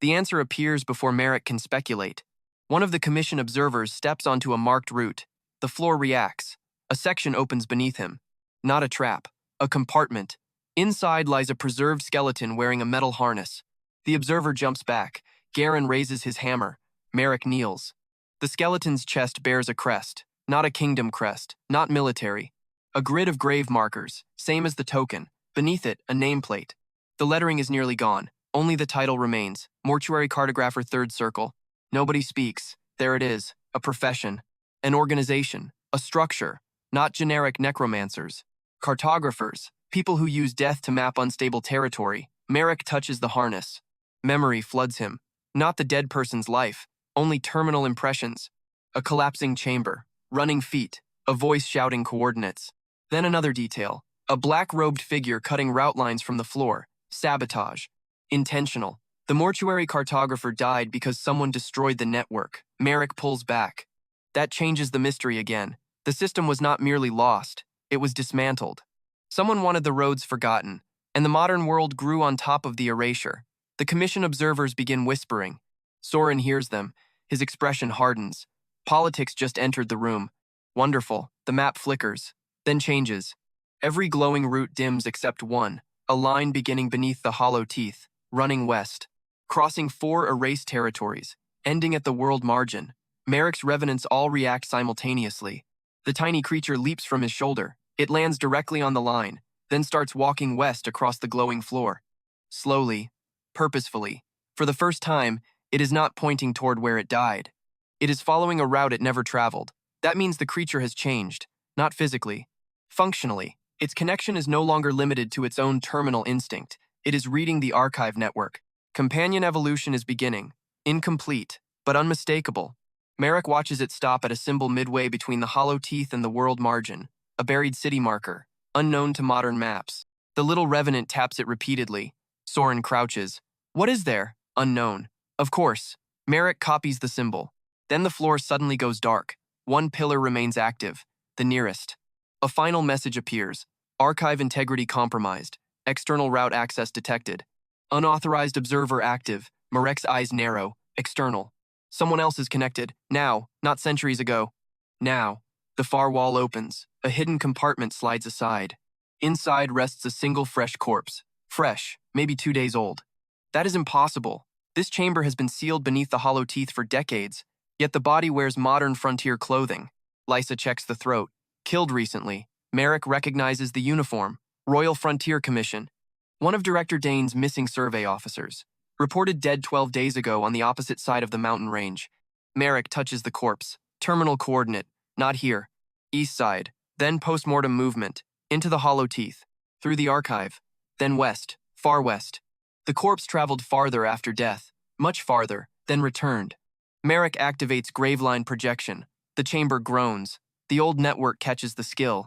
The answer appears before Marek can speculate. One of the commission observers steps onto a marked route. The floor reacts. A section opens beneath him. Not a trap, a compartment. Inside lies a preserved skeleton wearing a metal harness. The observer jumps back. Garen raises his hammer. Marek kneels. The skeleton's chest bears a crest. Not a kingdom crest, not military. A grid of grave markers, same as the token. Beneath it, a nameplate. The lettering is nearly gone. Only the title remains. Mortuary Cartographer 3rd Circle. Nobody speaks. There it is. A profession. An organization. A structure. Not generic necromancers. Cartographers. People who use death to map unstable territory. Marek touches the harness. Memory floods him. Not the dead person's life. Only terminal impressions. A collapsing chamber. Running feet, a voice shouting coordinates. Then another detail, a black-robed figure cutting route lines from the floor. Sabotage. Intentional. The mortuary cartographer died because someone destroyed the network. Marek pulls back. That changes the mystery again. The system was not merely lost, it was dismantled. Someone wanted the roads forgotten, and the modern world grew on top of the erasure. The commission observers begin whispering. Soren hears them. His expression hardens. Politics just entered the room. Wonderful. The map flickers, then changes. Every glowing route dims except one, a line beginning beneath the hollow teeth, running west, crossing 4 erased territories, ending at the world margin. Marek's revenants all react simultaneously. The tiny creature leaps from his shoulder. It lands directly on the line, then starts walking west across the glowing floor. Slowly, purposefully. For the first time, it is not pointing toward where it died. It is following a route it never traveled. That means the creature has changed, not physically. Functionally, its connection is no longer limited to its own terminal instinct. It is reading the archive network. Companion evolution is beginning. Incomplete, but unmistakable. Marek watches it stop at a symbol midway between the hollow teeth and the world margin, a buried city marker, unknown to modern maps. The little revenant taps it repeatedly. Soren crouches. What is there? Unknown. Of course. Marek copies the symbol. Then the floor suddenly goes dark. One pillar remains active, the nearest. A final message appears. Archive integrity compromised. External route access detected. Unauthorized observer active. Marek's eyes narrow. External. Someone else is connected. Now, not centuries ago. Now. The far wall opens. A hidden compartment slides aside. Inside rests a single fresh corpse. Fresh, maybe 2 days old. That is impossible. This chamber has been sealed beneath the hollow teeth for decades, yet the body wears modern frontier clothing. Lysa checks the throat. Killed recently. Marek recognizes the uniform. Royal Frontier Commission. One of Director Dane's missing survey officers. Reported dead 12 days ago on the opposite side of the mountain range. Marek touches the corpse. Terminal coordinate. Not here. East side. Then post-mortem movement. Into the hollow teeth. Through the archive. Then west. Far west. The corpse traveled farther after death. Much farther. Then returned. Marek activates graveline projection. The chamber groans. The old network catches the skill.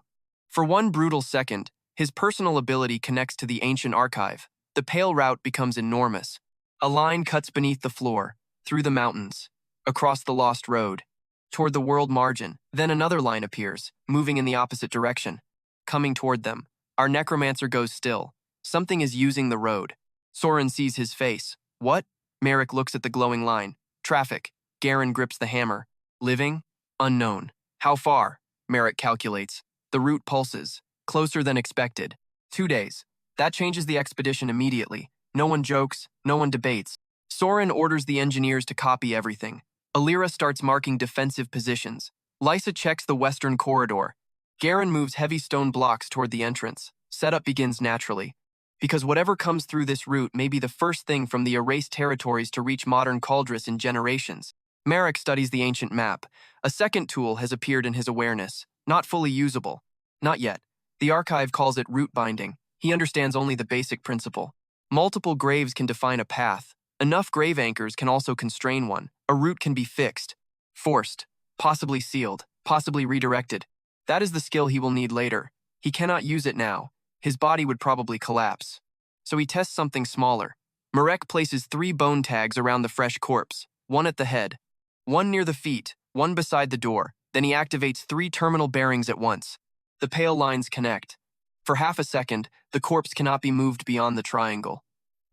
For one brutal second, his personal ability connects to the ancient archive. The pale route becomes enormous. A line cuts beneath the floor, through the mountains, across the lost road, toward the world margin. Then another line appears, moving in the opposite direction. Coming toward them, our necromancer goes still. Something is using the road. Soren sees his face. What? Marek looks at the glowing line. Traffic. Garen grips the hammer. Living? Unknown. How far? Marek calculates. The route pulses. Closer than expected. 2 days. That changes the expedition immediately. No one jokes, no one debates. Soren orders the engineers to copy everything. Alira starts marking defensive positions. Lysa checks the western corridor. Garen moves heavy stone blocks toward the entrance. Setup begins naturally. Because whatever comes through this route may be the first thing from the erased territories to reach modern Cauldres in generations. Marek studies the ancient map. A second tool has appeared in his awareness. Not fully usable. Not yet. The archive calls it route binding. He understands only the basic principle. Multiple graves can define a path. Enough grave anchors can also constrain one. A route can be fixed, forced, possibly sealed, possibly redirected. That is the skill he will need later. He cannot use it now. His body would probably collapse. So he tests something smaller. Marek places 3 bone tags around the fresh corpse, one at the head, one near the feet, one beside the door. Then he activates 3 terminal bearings at once. The pale lines connect. For half a second, the corpse cannot be moved beyond the triangle.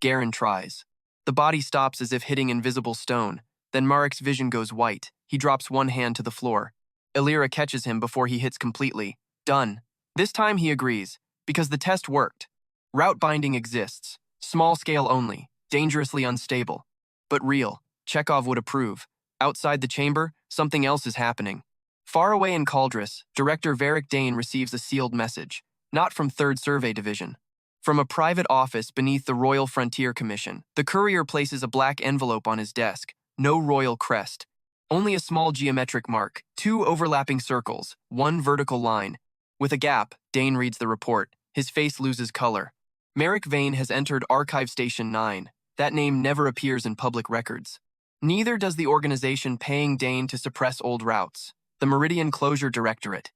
Garen tries. The body stops as if hitting invisible stone. Then Marek's vision goes white. He drops one hand to the floor. Alira catches him before he hits completely. Done. This time he agrees, because the test worked. Route binding exists. Small scale only. Dangerously unstable. But real. Chekhov would approve. Outside the chamber, something else is happening. Far away in Cauldres, Director Varric Dane receives a sealed message. Not from 3rd Survey Division. From a private office beneath the Royal Frontier Commission, the courier places a black envelope on his desk. No royal crest. Only a small geometric mark, 2 overlapping circles, 1 vertical line. With a gap, Dane reads the report. His face loses color. Marek Vane has entered Archive Station 9. That name never appears in public records. Neither does the organization paying Dane to suppress old routes. The Meridian Closure Directorate.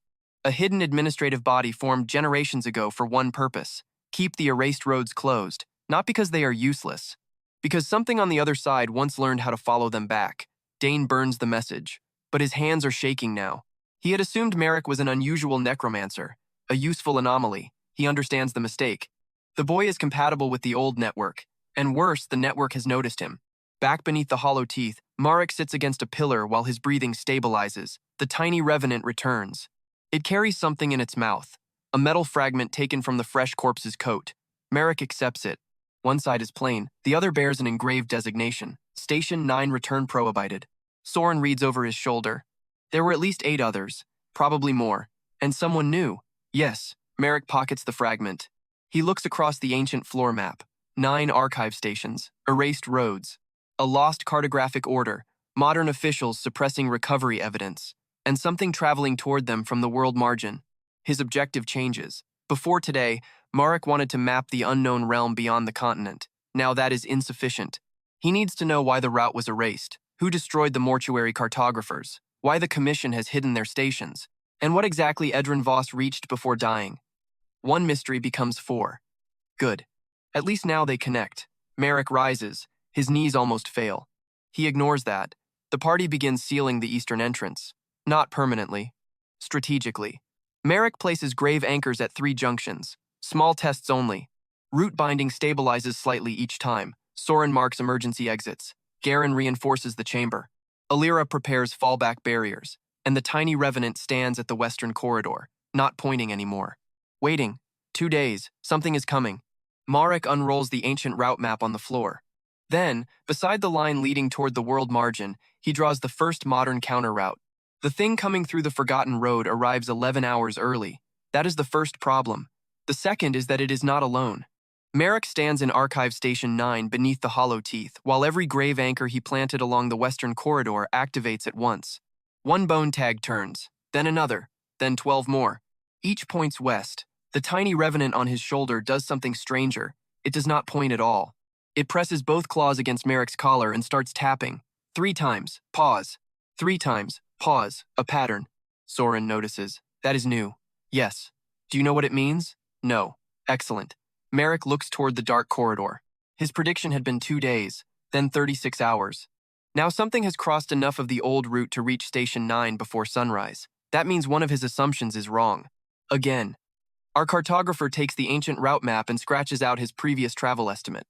A hidden administrative body formed generations ago for one purpose. Keep the erased roads closed, not because they are useless. Because something on the other side once learned how to follow them back. Dane burns the message, but his hands are shaking now. He had assumed Marek was an unusual necromancer, a useful anomaly. He understands the mistake. The boy is compatible with the old network, and worse, the network has noticed him. Back beneath the hollow teeth, Marek sits against a pillar while his breathing stabilizes. The tiny revenant returns. It carries something in its mouth, a metal fragment taken from the fresh corpse's coat. Marek accepts it. One side is plain, the other bears an engraved designation. Station 9 Return Prohibited. Soren reads over his shoulder. There were at least 8 others, probably more. And someone new. Yes, Marek pockets the fragment. He looks across the ancient floor map. 9 archive stations, erased roads. A lost cartographic order, modern officials suppressing recovery evidence, and something traveling toward them from the world margin. His objective changes. Before today, Marek wanted to map the unknown realm beyond the continent. Now that is insufficient. He needs to know why the route was erased, who destroyed the mortuary cartographers, why the Commission has hidden their stations, and what exactly Edran Voss reached before dying. One mystery becomes 4. Good. At least now they connect. Marek rises. His knees almost fail. He ignores that. The party begins sealing the eastern entrance. Not permanently. Strategically. Marek places grave anchors at 3 junctions. Small tests only. Route binding stabilizes slightly each time. Soren marks emergency exits. Garen reinforces the chamber. Alira prepares fallback barriers. And the tiny revenant stands at the western corridor, not pointing anymore. Waiting. 2 days. Something is coming. Marek unrolls the ancient route map on the floor. Then, beside the line leading toward the world margin, he draws the first modern counter route. The thing coming through the Forgotten Road arrives 11 hours early. That is the first problem. The second is that it is not alone. Marek stands in Archive Station 9 beneath the hollow teeth, while every grave anchor he planted along the western corridor activates at once. 1 bone tag turns, then another, then 12 more. Each points west. The tiny revenant on his shoulder does something stranger. It does not point at all. It presses both claws against Marek's collar and starts tapping. 3 times, pause. 3 times, pause, a pattern. Soren notices. That is new. Yes. Do you know what it means? No. Excellent. Marek looks toward the dark corridor. His prediction had been 2 days, then 36 hours. Now something has crossed enough of the old route to reach Station 9 before sunrise. That means one of his assumptions is wrong. Again. Our cartographer takes the ancient route map and scratches out his previous travel estimate.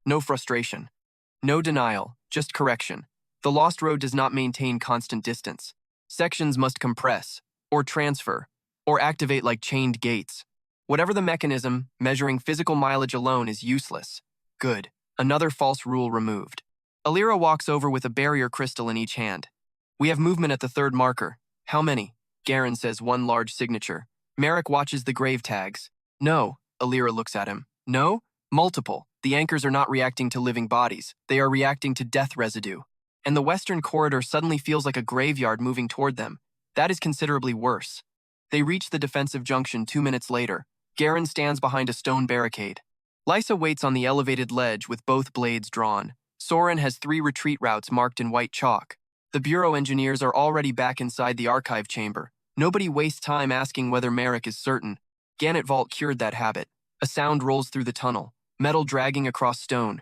No frustration. No denial, just correction. The lost road does not maintain constant distance. Sections must compress, or transfer, or activate like chained gates. Whatever the mechanism, measuring physical mileage alone is useless. Good. Another false rule removed. Alira walks over with a barrier crystal in each hand. We have movement at the 3rd marker. How many? Garen says 1 large signature. Marek watches the grave tags. No. Alira looks at him. No? Multiple. The anchors are not reacting to living bodies. They are reacting to death residue. And the western corridor suddenly feels like a graveyard moving toward them. That is considerably worse. They reach the defensive junction 2 minutes later. Garen stands behind a stone barricade. Lysa waits on the elevated ledge with both blades drawn. Soren has 3 retreat routes marked in white chalk. The bureau engineers are already back inside the archive chamber. Nobody wastes time asking whether Marek is certain. Gannett Vault cured that habit. A sound rolls through the tunnel, metal dragging across stone.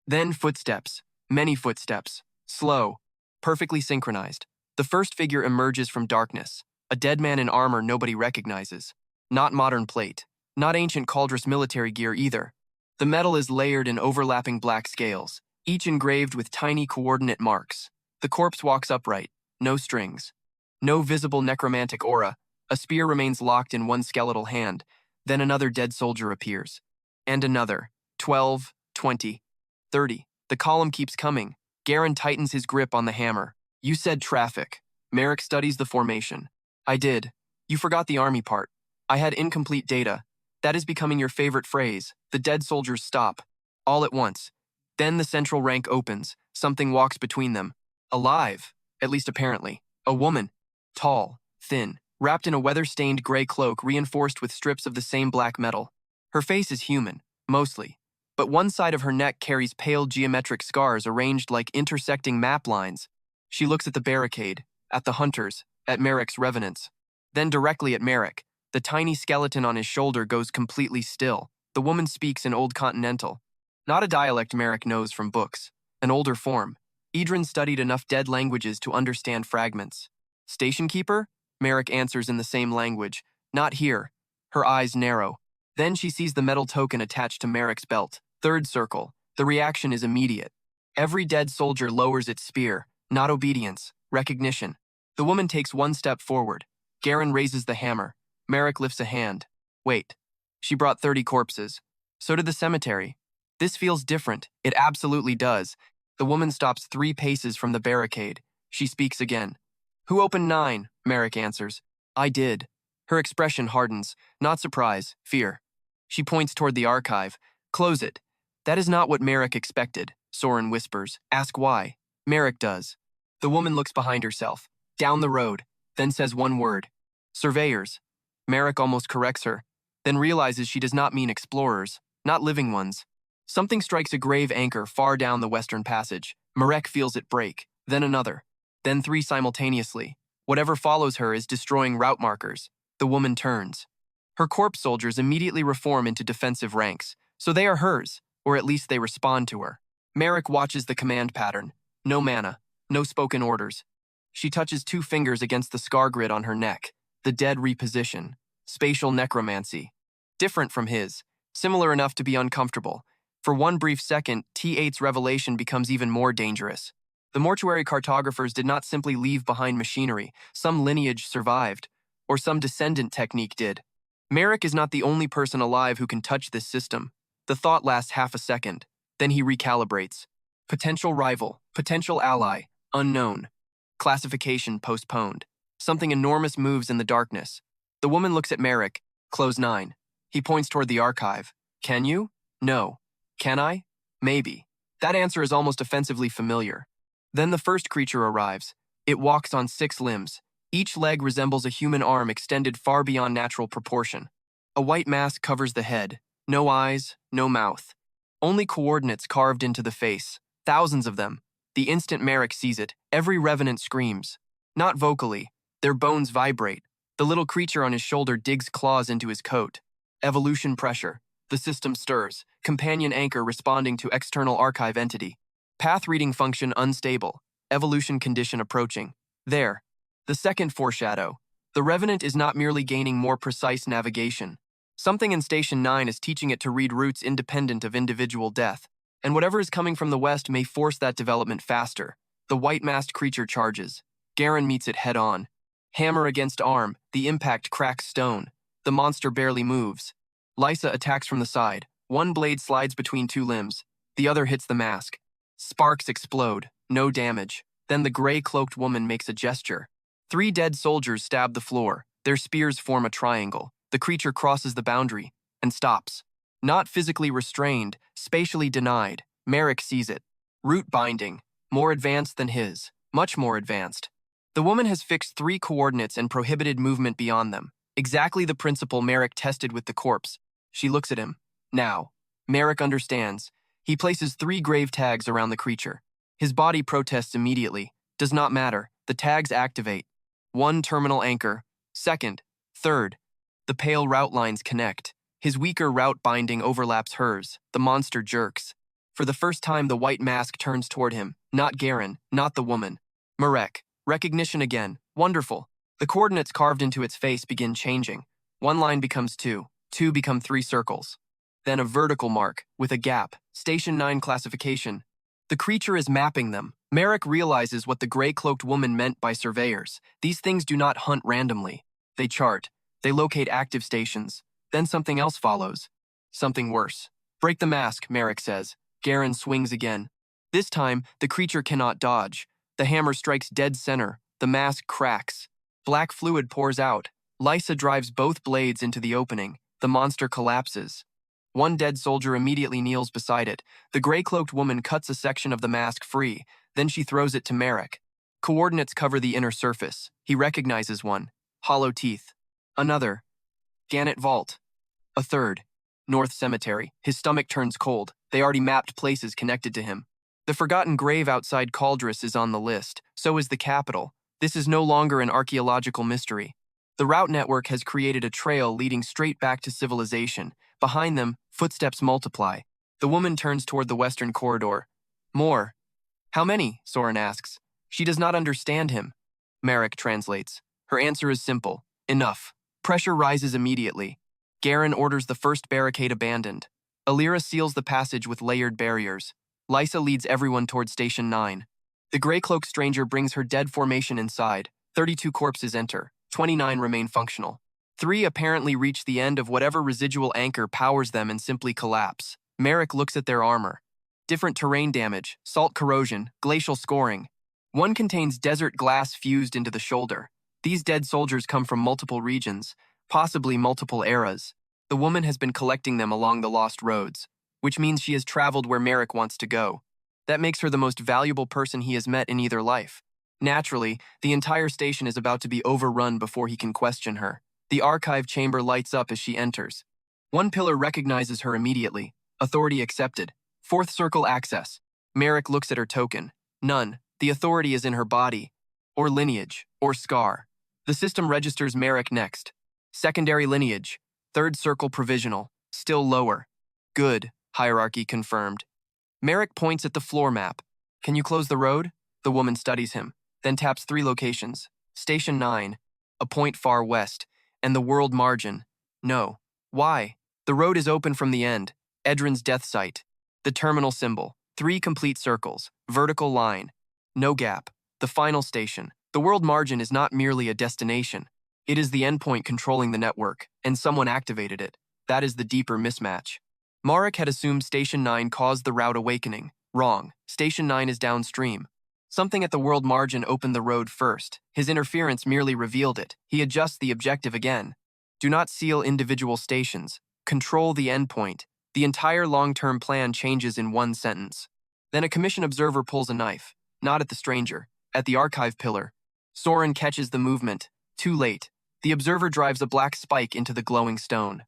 Then footsteps. Many footsteps. Slow. Perfectly synchronized. The first figure emerges from darkness. A dead man in armor nobody recognizes. Not modern plate. Not ancient Cauldrus military gear either. The metal is layered in overlapping black scales, each engraved with tiny coordinate marks. The corpse walks upright. No strings. No visible necromantic aura. A spear remains locked in one skeletal hand. Then another dead soldier appears. And another. 12, 20, 30. The column keeps coming. Garen tightens his grip on the hammer. You said traffic. Marek studies the formation. I did. You forgot the army part. I had incomplete data. That is becoming your favorite phrase. The dead soldiers stop. All at once. Then the central rank opens. Something walks between them. Alive. At least apparently. A woman. Tall. Thin. Wrapped in a weather-stained gray cloak reinforced with strips of the same black metal. Her face is human. Mostly. But one side of her neck carries pale geometric scars arranged like intersecting map lines. She looks at the barricade, at the hunters, at Marek's revenants. Then directly at Marek. The tiny skeleton on his shoulder goes completely still. The woman speaks in Old Continental. Not a dialect Marek knows from books. An older form. Edran studied enough dead languages to understand fragments. Station keeper? Marek answers in the same language. Not here. Her eyes narrow. Then she sees the metal token attached to Marek's belt. 3rd circle. The reaction is immediate. Every dead soldier lowers its spear. Not obedience. Recognition. The woman takes 1 step forward. Garen raises the hammer. Marek lifts a hand. Wait. She brought 30 corpses. So did the cemetery. This feels different. It absolutely does. The woman stops 3 paces from the barricade. She speaks again. Who opened 9? Marek answers. I did. Her expression hardens. Not surprise, fear. She points toward the archive. Close it. That is not what Marek expected, Soren whispers. Ask why. Marek does. The woman looks behind herself. Down the road. Then says 1 word. Surveyors. Marek almost corrects her, then realizes she does not mean explorers, not living ones. Something strikes a grave anchor far down the western passage. Marek feels it break, then another, then 3 simultaneously. Whatever follows her is destroying route markers. The woman turns. Her corpse soldiers immediately reform into defensive ranks, so they are hers, or at least they respond to her. Marek watches the command pattern. No mana, no spoken orders. She touches 2 fingers against the scar grid on her neck. The dead reposition. Spatial necromancy. Different from his. Similar enough to be uncomfortable. For one brief second, T8's revelation becomes even more dangerous. The mortuary cartographers did not simply leave behind machinery. Some lineage survived. Or some descendant technique did. Marek is not the only person alive who can touch this system. The thought lasts half a second. Then he recalibrates. Potential rival. Potential ally. Unknown. Classification postponed. Something enormous moves in the darkness. The woman looks at Marek. Close 9. He points toward the archive. Can you? No. Can I? Maybe. That answer is almost offensively familiar. Then the first creature arrives. It walks on 6 limbs. Each leg resembles a human arm extended far beyond natural proportion. A white mask covers the head. No eyes, no mouth. Only coordinates carved into the face. Thousands of them. The instant Marek sees it, every revenant screams. Not vocally. Their bones vibrate. The little creature on his shoulder digs claws into his coat. Evolution pressure. The system stirs. Companion anchor responding to external archive entity. Path reading function unstable. Evolution condition approaching. There. The second foreshadow. The Revenant is not merely gaining more precise navigation. Something in Station 9 is teaching it to read routes independent of individual death. And whatever is coming from the west may force that development faster. The white-masked creature charges. Garen meets it head-on. Hammer against arm, the impact cracks stone. The monster barely moves. Lysa attacks from the side. One blade slides between 2 limbs. The other hits the mask. Sparks explode. No damage. Then the gray-cloaked woman makes a gesture. 3 dead soldiers stab the floor. Their spears form a triangle. The creature crosses the boundary and stops. Not physically restrained, spatially denied. Marek sees it. Root binding. More advanced than his. Much more advanced. The woman has fixed 3 coordinates and prohibited movement beyond them. Exactly the principle Marek tested with the corpse. She looks at him. Now. Marek understands. He places 3 grave tags around the creature. His body protests immediately. Does not matter. The tags activate. 1 terminal anchor. 2nd. 3rd. The pale route lines connect. His weaker route binding overlaps hers. The monster jerks. For the first time, the white mask turns toward him. Not Garen, not the woman. Marek. Recognition again. Wonderful. The coordinates carved into its face begin changing. 1 line becomes 2. 2 become 3 circles. Then a vertical mark, with a gap. Station 9 classification. The creature is mapping them. Marek realizes what the gray-cloaked woman meant by surveyors. These things do not hunt randomly. They chart. They locate active stations. Then something else follows. Something worse. Break the mask, Marek says. Garen swings again. This time, the creature cannot dodge. The hammer strikes dead center. The mask cracks. Black fluid pours out. Lysa drives both blades into the opening. The monster collapses. 1 dead soldier immediately kneels beside it. The gray-cloaked woman cuts a section of the mask free. Then she throws it to Marek. Coordinates cover the inner surface. He recognizes 1. Hollow teeth. Another. Gannett Vault. A 3rd. North Cemetery. His stomach turns cold. They already mapped places connected to him. The forgotten grave outside Cauldrus is on the list. So is the capital. This is no longer an archaeological mystery. The route network has created a trail leading straight back to civilization. Behind them, footsteps multiply. The woman turns toward the western corridor. More. How many? Soren asks. She does not understand him. Marek translates. Her answer is simple. Enough. Pressure rises immediately. Garen orders the first barricade abandoned. Alira seals the passage with layered barriers. Lysa leads everyone toward Station 9. The gray-cloaked stranger brings her dead formation inside. 32 corpses enter. 29 remain functional. 3 apparently reach the end of whatever residual anchor powers them and simply collapse. Marek looks at their armor. Different terrain damage, salt corrosion, glacial scoring. 1 contains desert glass fused into the shoulder. These dead soldiers come from multiple regions, possibly multiple eras. The woman has been collecting them along the lost roads, which means she has traveled where Marek wants to go. That makes her the most valuable person he has met in either life. Naturally, the entire station is about to be overrun before he can question her. The archive chamber lights up as she enters. 1 pillar recognizes her immediately. Authority accepted. 4th circle access. Marek looks at her token. None. The authority is in her body. Or lineage. Or scar. The system registers Marek next. Secondary lineage. 3rd circle provisional. Still lower. Good. Hierarchy confirmed. Marek points at the floor map. Can you close the road? The woman studies him. then taps 3 locations: Station 9, a point far west, and the world margin. No. Why? The road is open from the end, Edran's death site. The terminal symbol, 3 complete circles, vertical line, no gap. The final station. The world margin is not merely a destination. It is the endpoint controlling the network, and someone activated it. That is the deeper mismatch. Marek had assumed Station 9 caused the route awakening. Wrong. Station 9 is downstream. Something at the world margin opened the road first. His interference merely revealed it. He adjusts the objective again. Do not seal individual stations. Control the endpoint. The entire long-term plan changes in one sentence. Then a commission observer pulls a knife. Not at the stranger. At the archive pillar. Soren catches the movement. Too late. The observer drives a black spike into the glowing stone.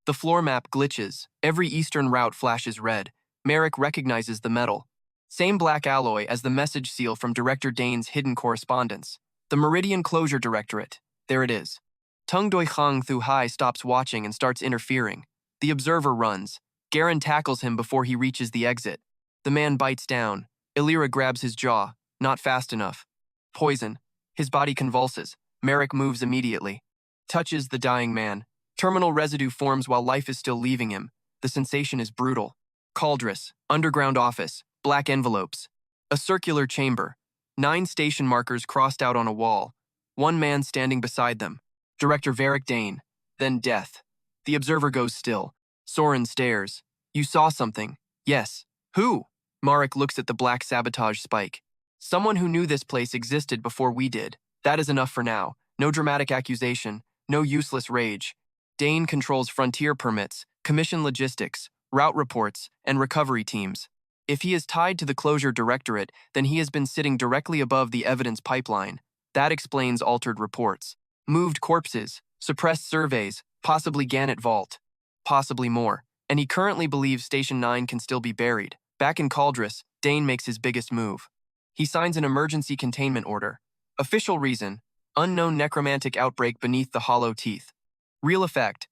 The floor map glitches. Every eastern route flashes red. Marek recognizes the metal. Same black alloy as the message seal from Director Dane's hidden correspondence. The Meridian Closure Directorate. There it is. Tung Doi Hang Thu Hai stops watching and starts interfering. The observer runs. Garen tackles him before he reaches the exit. The man bites down. Illyra grabs his jaw. Not fast enough. Poison. His body convulses. Marek moves immediately. Touches the dying man. Terminal residue forms while life is still leaving him. The sensation is brutal. Cauldress. Underground office. Black envelopes. A circular chamber. 9 station markers crossed out on a wall. 1 man standing beside them. Director Varric Dane. Then death. The observer goes still. Soren stares. You saw something. Yes. Who? Marek looks at the black sabotage spike. Someone who knew this place existed before we did. That is enough for now. No dramatic accusation. No useless rage. Dane controls frontier permits, commission logistics, route reports, and recovery teams. If he is tied to the Closure Directorate, then he has been sitting directly above the evidence pipeline. That explains altered reports. Moved corpses, suppressed surveys, possibly Gannett Vault. Possibly more. And he currently believes Station 9 can still be buried. Back in Cauldress, Dane makes his biggest move. He signs an emergency containment order. Official reason: unknown necromantic outbreak beneath the hollow teeth. Real effect: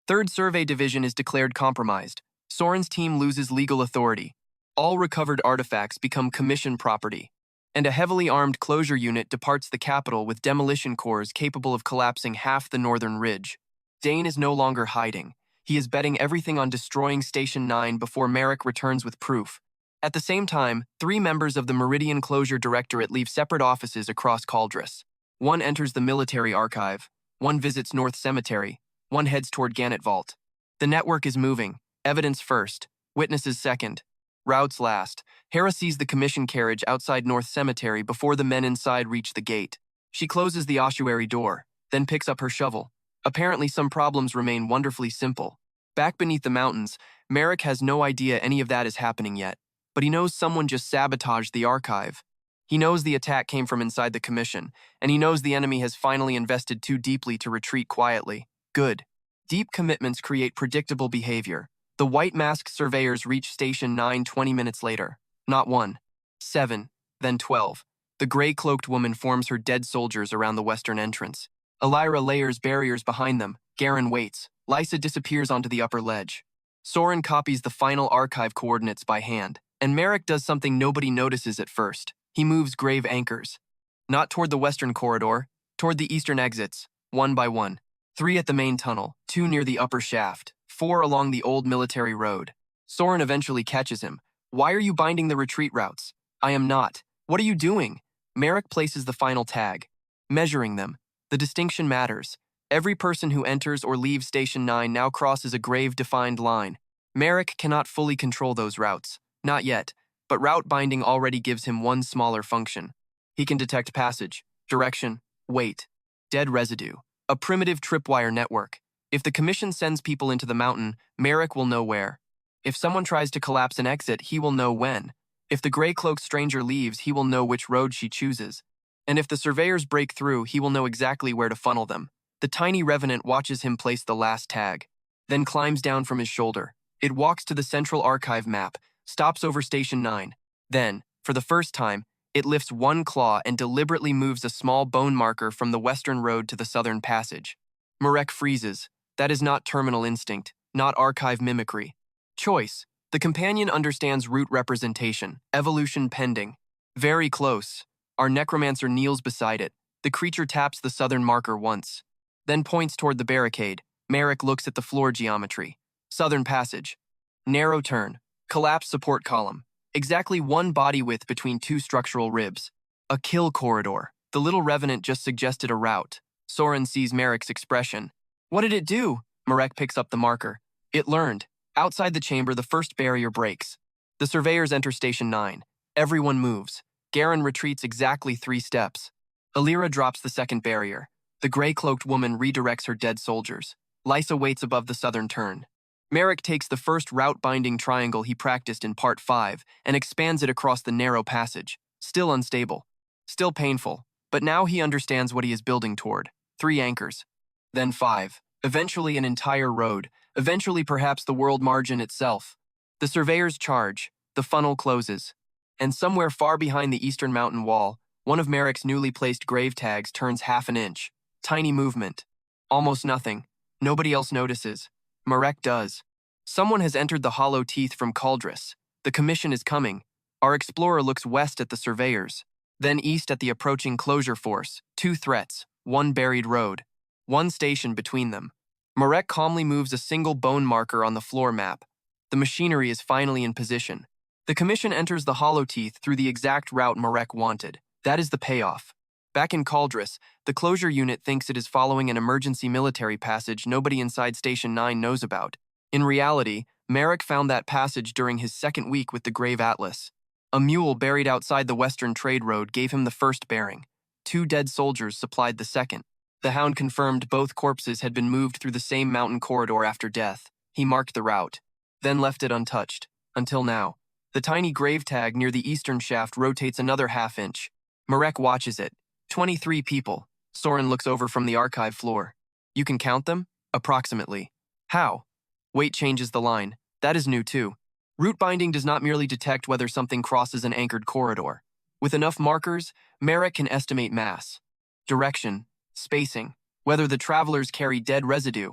3rd Survey Division is declared compromised. Soren's team loses legal authority. All recovered artifacts become commission property. And a heavily armed closure unit departs the capital with demolition cores capable of collapsing half the northern ridge. Dane is no longer hiding. He is betting everything on destroying Station 9 before Marek returns with proof. At the same time, 3 members of the Meridian Closure Directorate leave separate offices across Cauldress. 1 enters the military archive. 1 visits North Cemetery. 1 heads toward Gannett Vault. The network is moving. Evidence first. Witnesses second. Routes last. Hera sees the commission carriage outside North Cemetery before the men inside reach the gate. She closes the ossuary door, then picks up her shovel. Apparently some problems remain wonderfully simple. Back beneath the mountains, Marek has no idea any of that is happening yet, but he knows someone just sabotaged the archive. He knows the attack came from inside the commission, and he knows the enemy has finally invested too deeply to retreat quietly. Good. Deep commitments create predictable behavior. The white-masked surveyors reach Station 9 20 minutes later. Not 1. 7. Then 12. The gray-cloaked woman forms her dead soldiers around the western entrance. Illyra layers barriers behind them. Garen waits. Lysa disappears onto the upper ledge. Soren copies the final archive coordinates by hand, and Marek does something nobody notices at first. He moves grave anchors. Not toward the western corridor, toward the eastern exits, 1 by 1. 3 at the main tunnel, 2 near the upper shaft, 4 along the old military road. Soren eventually catches him. Why are you binding the retreat routes? I am not. What are you doing? Marek places the final tag. Measuring them. The distinction matters. Every person who enters or leaves Station 9 now crosses a grave-defined line. Marek cannot fully control those routes. Not yet, but route binding already gives him one smaller function. He can detect passage, direction, weight, dead residue, a primitive tripwire network. If the commission sends people into the mountain, Marek will know where. If someone tries to collapse an exit, he will know when. If the gray-cloaked stranger leaves, he will know which road she chooses. And if the surveyors break through, he will know exactly where to funnel them. The tiny revenant watches him place the last tag, then climbs down from his shoulder. It walks to the central archive map, stops over Station 9. Then, for the first time, it lifts one claw and deliberately moves a small bone marker from the western road to the southern passage. Marek freezes. That is not terminal instinct, not archive mimicry. Choice. The companion understands route representation, evolution pending. Very close. Our Necromancer kneels beside it. The creature taps the southern marker once, then points toward the barricade. Marek looks at the floor geometry. Southern passage. Narrow turn. Collapsed support column. Exactly one body width between two structural ribs. A kill corridor. The little revenant just suggested a route. Soren sees Marek's expression. What did it do? Marek picks up the marker. It learned. Outside the chamber, the first barrier breaks. The surveyors enter Station 9. Everyone moves. Garen retreats exactly 3 steps. Alira drops the second barrier. The gray-cloaked woman redirects her dead soldiers. Lysa waits above the southern turn. Marek takes the first route-binding triangle he practiced in Part 5 and expands it across the narrow passage. Still unstable. Still painful. But now he understands what he is building toward. 3 anchors. Then 5. Eventually an entire road. Eventually perhaps the world margin itself. The surveyors charge. The funnel closes. And somewhere far behind the eastern mountain wall, one of Marek's newly placed grave tags turns half an inch. Tiny movement. Almost nothing. Nobody else notices. Marek does. Someone has entered the hollow teeth from Cauldress. The commission is coming. Our explorer looks west at the surveyors, then east at the approaching closure force. 2 threats, 1 buried road, 1 station between them. Marek calmly moves a single bone marker on the floor map. The machinery is finally in position. The commission enters the hollow teeth through the exact route Marek wanted. That is the payoff. Back in Cauldress, the closure unit thinks it is following an emergency military passage nobody inside Station 9 knows about. In reality, Marek found that passage during his second week with the Grave Atlas. A mule buried outside the western trade road gave him the first bearing. 2 dead soldiers supplied the second. The hound confirmed both corpses had been moved through the same mountain corridor after death. He marked the route, then left it untouched. Until now. The tiny grave tag near the eastern shaft rotates another half inch. Marek watches it. 23 people. Soren looks over from the archive floor. You can count them? Approximately. How? Weight changes the line. That is new too. Route binding does not merely detect whether something crosses an anchored corridor. With enough markers, Marek can estimate mass, direction, spacing, whether the travelers carry dead residue.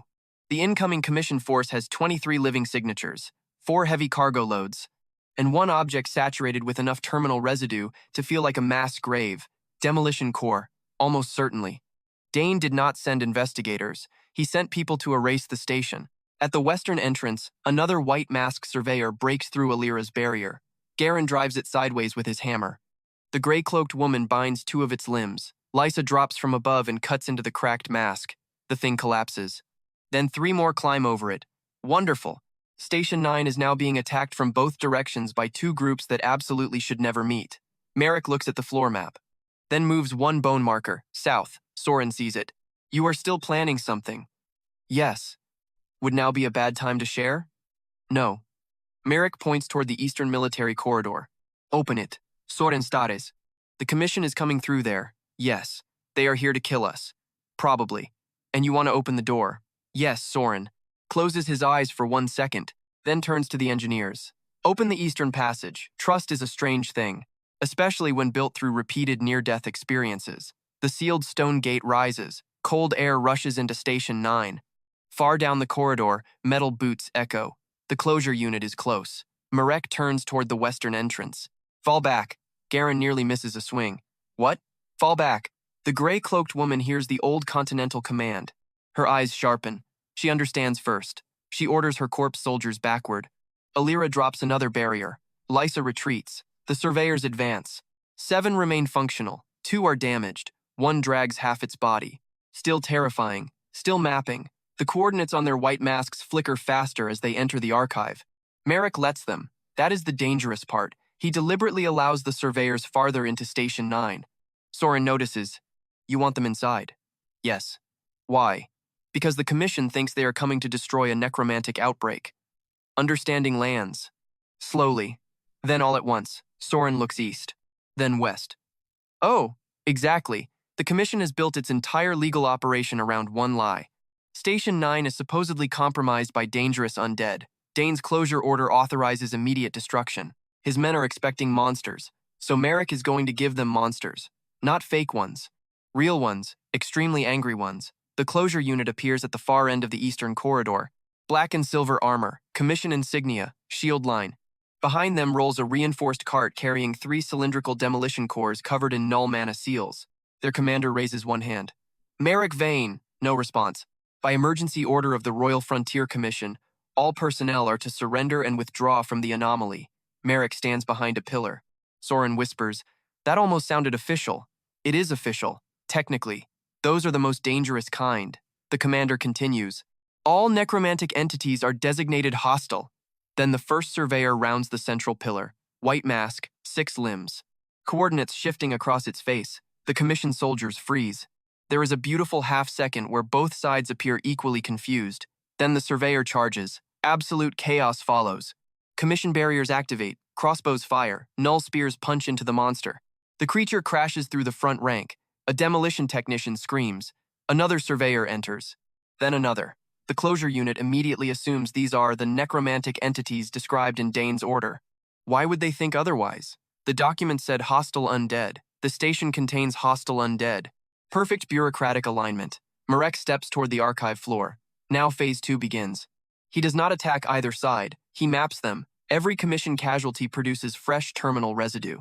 The incoming commission force has 23 living signatures, 4 heavy cargo loads, and 1 object saturated with enough terminal residue to feel like a mass grave. Demolition core, almost certainly. Dane did not send investigators. He sent people to erase the station. At the western entrance, another white masked surveyor breaks through Alira's barrier. Garen drives it sideways with his hammer. The gray-cloaked woman binds 2 of its limbs. Lysa drops from above and cuts into the cracked mask. The thing collapses. Then 3 more climb over it. Wonderful. Station 9 is now being attacked from both directions by 2 groups that absolutely should never meet. Marek looks at the floor map. Then moves 1 bone marker, south. Soren sees it. You are still planning something. Yes. Would now be a bad time to share? No. Marek points toward the eastern military corridor. Open it. Soren stares. The commission is coming through there. Yes. They are here to kill us. Probably. And you want to open the door. Yes, Soren. Closes his eyes for 1 second, then turns to the engineers. Open the eastern passage. Trust is a strange thing, especially when built through repeated near-death experiences. The sealed stone gate rises. Cold air rushes into Station 9. Far down the corridor, metal boots echo. The closure unit is close. Marek turns toward the western entrance. Fall back. Garen nearly misses a swing. What? Fall back. The gray-cloaked woman hears the old Continental command. Her eyes sharpen. She understands first. She orders her corpse soldiers backward. Alira drops another barrier. Lysa retreats. The surveyors advance. 7 remain functional. 2 are damaged. 1 drags half its body. Still terrifying. Still mapping. The coordinates on their white masks flicker faster as they enter the archive. Marek lets them. That is the dangerous part. He deliberately allows the surveyors farther into Station 9. Soren notices. You want them inside? Yes. Why? Because the commission thinks they are coming to destroy a necromantic outbreak. Understanding lands. Slowly. Then all at once, Soren looks east. Then west. Oh, exactly. The commission has built its entire legal operation around one lie. Station 9 is supposedly compromised by dangerous undead. Dane's closure order authorizes immediate destruction. His men are expecting monsters, so Marek is going to give them monsters. Not fake ones. Real ones, extremely angry ones. The closure unit appears at the far end of the eastern corridor. Black and silver armor, commission insignia, shield line. Behind them rolls a reinforced cart carrying 3 cylindrical demolition cores covered in null mana seals. Their commander raises one hand. Marek Vane, no response. By emergency order of the Royal Frontier Commission, all personnel are to surrender and withdraw from the anomaly. Marek stands behind a pillar. Soren whispers, "That almost sounded official." It is official, technically. Those are the most dangerous kind. The commander continues, "All necromantic entities are designated hostile." Then the first surveyor rounds the central pillar. White mask, 6 limbs. Coordinates shifting across its face. The commissioned soldiers freeze. There is a beautiful half-second where both sides appear equally confused. Then the surveyor charges. Absolute chaos follows. Commission barriers activate. Crossbows fire. Null spears punch into the monster. The creature crashes through the front rank. A demolition technician screams. Another surveyor enters. Then another. The closure unit immediately assumes these are the necromantic entities described in Dane's order. Why would they think otherwise? The document said hostile undead. The station contains hostile undead. Perfect bureaucratic alignment. Marek steps toward the archive floor. Now Phase 2 begins. He does not attack either side. He maps them. Every commission casualty produces fresh terminal residue.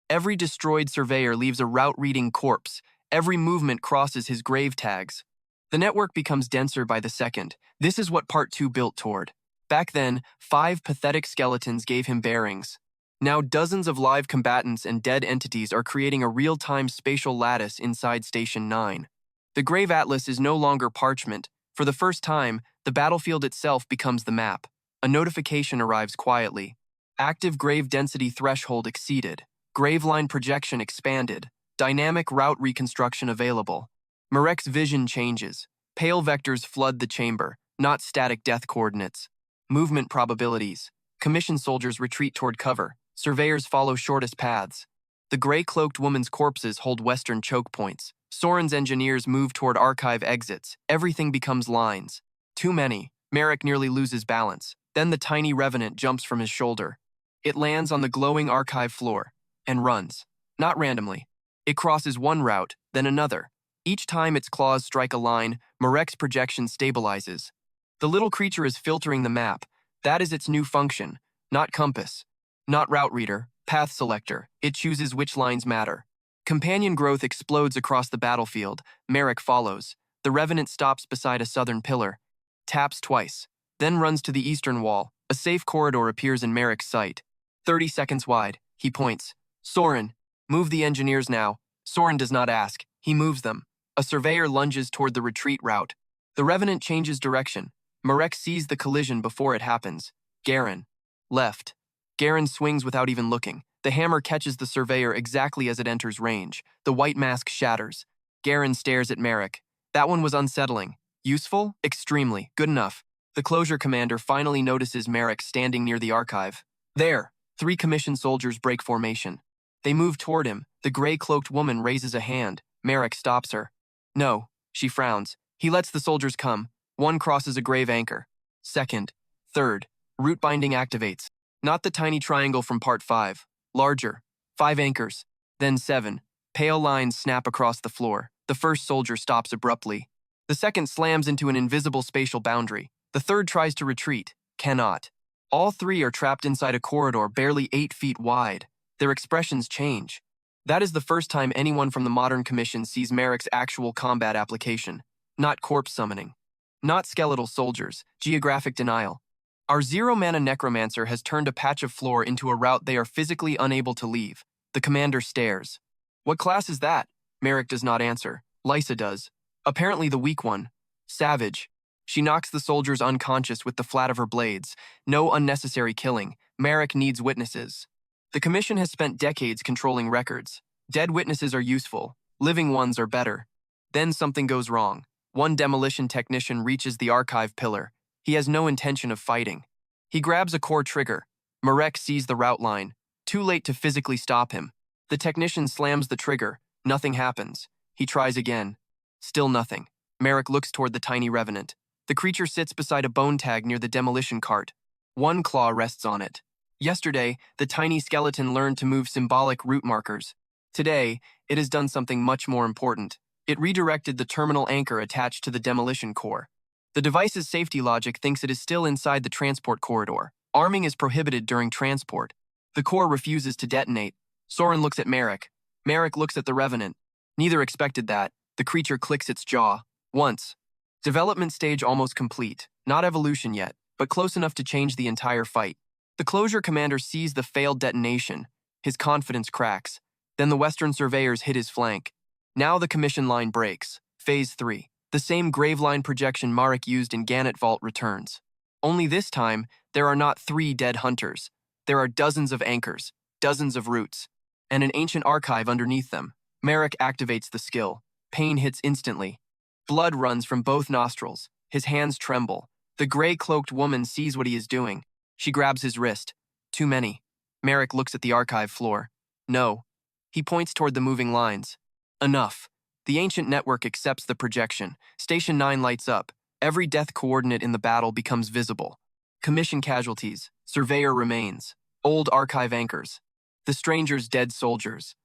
Every destroyed surveyor leaves a route-reading corpse. Every movement crosses his grave tags. The network becomes denser by the second. This is what Part 2 built toward. Back then, 5 pathetic skeletons gave him bearings. Now dozens of live combatants and dead entities are creating a real-time spatial lattice inside Station 9. The Grave Atlas is no longer parchment. For the first time, the battlefield itself becomes the map. A notification arrives quietly. Active grave density threshold exceeded. Graveline projection expanded. Dynamic route reconstruction available. Marek's vision changes. Pale vectors flood the chamber, not static death coordinates. Movement probabilities. Commissioned soldiers retreat toward cover. Surveyors follow shortest paths. The gray-cloaked woman's corpses hold western choke points. Soren's engineers move toward archive exits. Everything becomes lines. Too many. Marek nearly loses balance. Then the tiny revenant jumps from his shoulder. It lands on the glowing archive floor and runs. Not randomly. It crosses one route, then another. Each time its claws strike a line, Marek's projection stabilizes. The little creature is filtering the map. That is its new function. Not compass. Not route reader. Path selector. It chooses which lines matter. Companion growth explodes across the battlefield. Marek follows. The revenant stops beside a southern pillar. Taps twice. Then runs to the eastern wall. A safe corridor appears in Marek's sight. 30 seconds wide. He points. Soren, move the engineers now. Soren does not ask. He moves them. A surveyor lunges toward the retreat route. The revenant changes direction. Marek sees the collision before it happens. Garen. Left. Garen swings without even looking. The hammer catches the surveyor exactly as it enters range. The white mask shatters. Garen stares at Marek. That one was unsettling. Useful? Extremely. Good enough. The closure commander finally notices Marek standing near the archive. There. 3 commissioned soldiers break formation. They move toward him. The gray-cloaked woman raises a hand. Marek stops her. No, she frowns. He lets the soldiers come. One crosses a grave anchor. Second. Third. Root binding activates. Not the tiny triangle from Part 5. Larger. 5 anchors. Then 7. Pale lines snap across the floor. The first soldier stops abruptly. The second slams into an invisible spatial boundary. The third tries to retreat. Cannot. All 3 are trapped inside a corridor barely 8 feet wide. Their expressions change. That is the first time anyone from the modern commission sees Marek's actual combat application. Not corpse summoning. Not skeletal soldiers. Geographic denial. Our 0-mana Necromancer has turned a patch of floor into a route they are physically unable to leave. The commander stares. What class is that? Marek does not answer. Lysa does. Apparently the weak one. Savage. She knocks the soldiers unconscious with the flat of her blades. No unnecessary killing. Marek needs witnesses. The commission has spent decades controlling records. Dead witnesses are useful. Living ones are better. Then something goes wrong. One demolition technician reaches the archive pillar. He has no intention of fighting. He grabs a core trigger. Marek sees the route line. Too late to physically stop him. The technician slams the trigger. Nothing happens. He tries again. Still nothing. Marek looks toward the tiny revenant. The creature sits beside a bone tag near the demolition cart. One claw rests on it. Yesterday, the tiny skeleton learned to move symbolic route markers. Today, it has done something much more important. It redirected the terminal anchor attached to the demolition core. The device's safety logic thinks it is still inside the transport corridor. Arming is prohibited during transport. The core refuses to detonate. Soren looks at Marek. Marek looks at the Revenant. Neither expected that. The creature clicks its jaw. Once. Development stage almost complete. Not evolution yet, but close enough to change the entire fight. The closure commander sees the failed detonation. His confidence cracks. Then the Western surveyors hit his flank. Now the commission line breaks. Phase 3. The same Graveline projection Marek used in Gannett Vault returns. Only this time, there are not 3 dead hunters. There are dozens of anchors, dozens of roots, and an ancient archive underneath them. Marek activates the skill. Pain hits instantly. Blood runs from both nostrils. His hands tremble. The gray-cloaked woman sees what he is doing. She grabs his wrist. Too many. Marek looks at the archive floor. No. He points toward the moving lines. Enough. The ancient network accepts the projection. Station 9 lights up. Every death coordinate in the battle becomes visible. Commission casualties. Surveyor remains. Old archive anchors. The stranger's dead soldiers.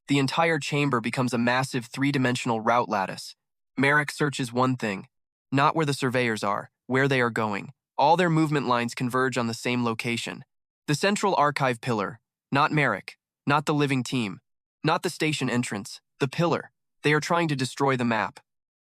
The entire chamber becomes a massive 3-dimensional route lattice. Marek searches one thing. Not where the surveyors are, where they are going. All their movement lines converge on the same location. The central archive pillar. Not Marek. Not the living team. Not the station entrance. The pillar. They are trying to destroy the map.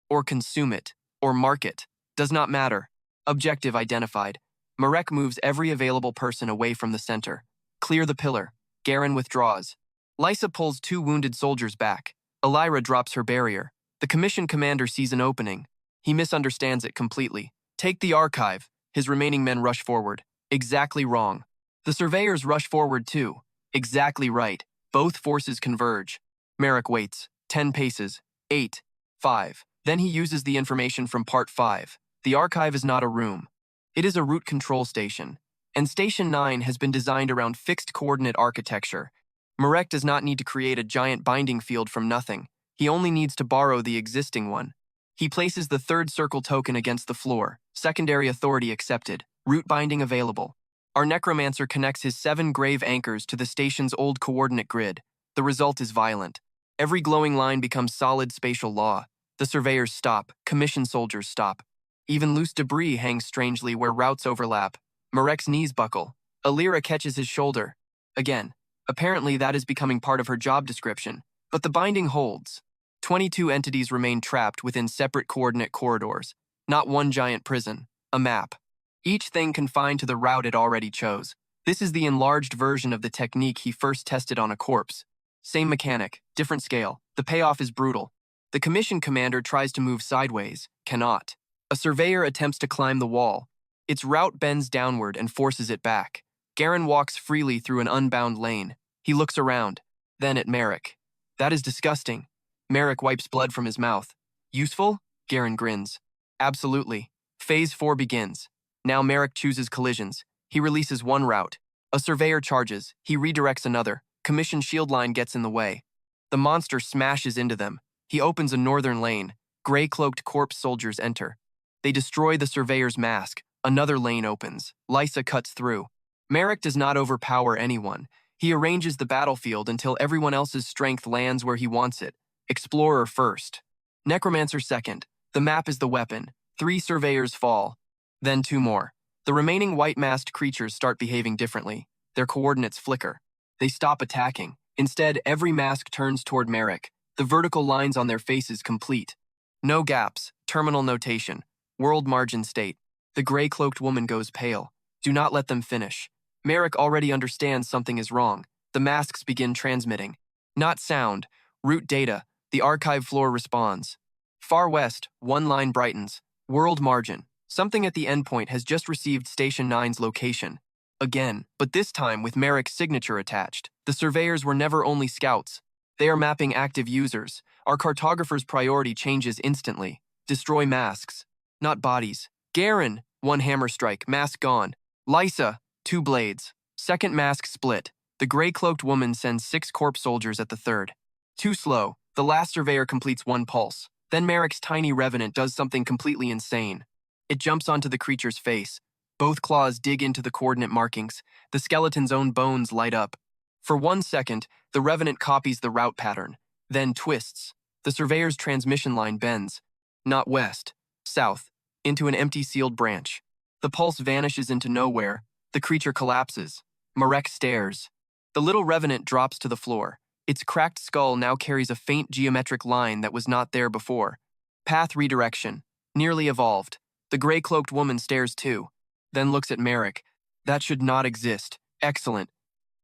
Or consume it. Or mark it. Does not matter. Objective identified. Marek moves every available person away from the center. Clear the pillar. Garen withdraws. Lysa pulls 2 wounded soldiers back. Elira drops her barrier. The commission commander sees an opening. He misunderstands it completely. Take the archive. His remaining men rush forward. Exactly wrong. The surveyors rush forward too. Exactly right. Both forces converge. Marek waits. 10 paces. 8. 5. Then he uses the information from Part 5. The archive is not a room. It is a route control station. And Station 9 has been designed around fixed coordinate architecture. Marek does not need to create a giant binding field from nothing. He only needs to borrow the existing one. He places the 3rd circle token against the floor. Secondary authority accepted. Route binding available. Our Necromancer connects his 7 grave anchors to the station's old coordinate grid. The result is violent. Every glowing line becomes solid spatial law. The surveyors stop. Commission soldiers stop. Even loose debris hangs strangely where routes overlap. Marek's knees buckle. Elira catches his shoulder. Again. Apparently that is becoming part of her job description. But the binding holds. 22 entities remain trapped within separate coordinate corridors. Not one giant prison. A map. Each thing confined to the route it already chose. This is the enlarged version of the technique he first tested on a corpse. Same mechanic, different scale. The payoff is brutal. The commission commander tries to move sideways. Cannot. A surveyor attempts to climb the wall. Its route bends downward and forces it back. Garen walks freely through an unbound lane. He looks around. Then at Marek. That is disgusting. Marek wipes blood from his mouth. Useful? Garen grins. Absolutely. Phase 4 begins. Now Marek chooses collisions. He releases one route. A surveyor charges. He redirects another. Commission shield line gets in the way. The monster smashes into them. He opens a northern lane. Gray-cloaked corpse soldiers enter. They destroy the surveyor's mask. Another lane opens. Lysa cuts through. Marek does not overpower anyone. He arranges the battlefield until everyone else's strength lands where he wants it. Explorer first. Necromancer second. The map is the weapon. 3 surveyors fall. Then 2 more. The remaining white-masked creatures start behaving differently. Their coordinates flicker. They stop attacking. Instead, every mask turns toward Marek. The vertical lines on their faces complete. No gaps. Terminal notation. World margin state. The gray-cloaked woman goes pale. Do not let them finish. Marek already understands something is wrong. The masks begin transmitting. Not sound. Root data. The archive floor responds. Far west, one line brightens. World margin. Something at the endpoint has just received Station 9's location. Again, but this time with Marek's signature attached. The surveyors were never only scouts. They are mapping active users. Our cartographer's priority changes instantly. Destroy masks. Not bodies. Garen, 1 hammer strike, mask gone. Lysa, 2 blades. Second mask split. The gray-cloaked woman sends 6 corpse soldiers at the third. Too slow. The last surveyor completes 1 pulse. Then Marek's tiny revenant does something completely insane. It jumps onto the creature's face. Both claws dig into the coordinate markings. The skeleton's own bones light up. For 1 second, the revenant copies the route pattern, then twists. The surveyor's transmission line bends. Not west, south, into an empty sealed branch. The pulse vanishes into nowhere. The creature collapses. Marek stares. The little revenant drops to the floor. Its cracked skull now carries a faint geometric line that was not there before. Path redirection. Nearly evolved. The gray-cloaked woman stares too, then looks at Marek. That should not exist. Excellent.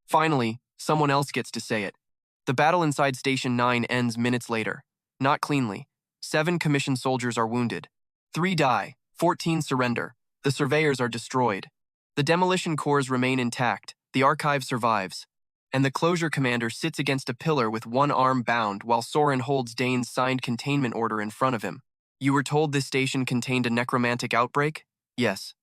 Finally, someone else gets to say it. The battle inside Station 9 ends minutes later. Not cleanly. 7 commissioned soldiers are wounded. 3 die. 14 surrender. The surveyors are destroyed. The demolition cores remain intact. The archive survives. And the closure commander sits against a pillar with one arm bound while Soren holds Dane's signed containment order in front of him. You were told this station contained a necromantic outbreak? Yes.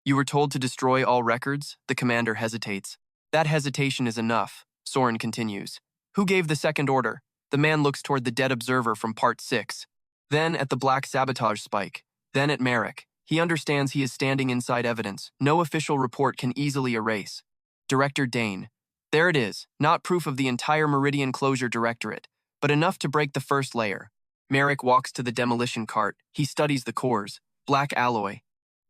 You were told to destroy all records? The commander hesitates. That hesitation is enough, Soren continues. Who gave the second order? The man looks toward the dead observer from Part 6. Then at the black sabotage spike. Then at Marek. He understands he is standing inside evidence. No official report can easily erase. Director Dane. There it is, not proof of the entire Meridian Closure Directorate, but enough to break the first layer. Marek walks to the demolition cart. He studies the cores. Black alloy.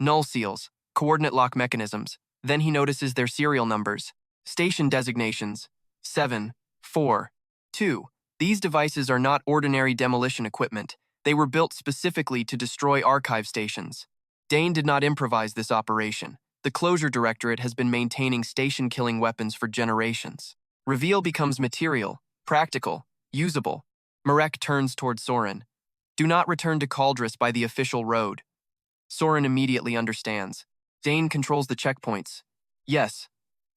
Null seals. Coordinate lock mechanisms. Then he notices their serial numbers. Station designations. 7, 4, 2. These devices are not ordinary demolition equipment. They were built specifically to destroy archive stations. Dane did not improvise this operation. The Closure Directorate has been maintaining station-killing weapons for generations. Reveal becomes material, practical, usable. Marek turns toward Soren. Do not return to Cauldress by the official road. Soren immediately understands. Dane controls the checkpoints. Yes.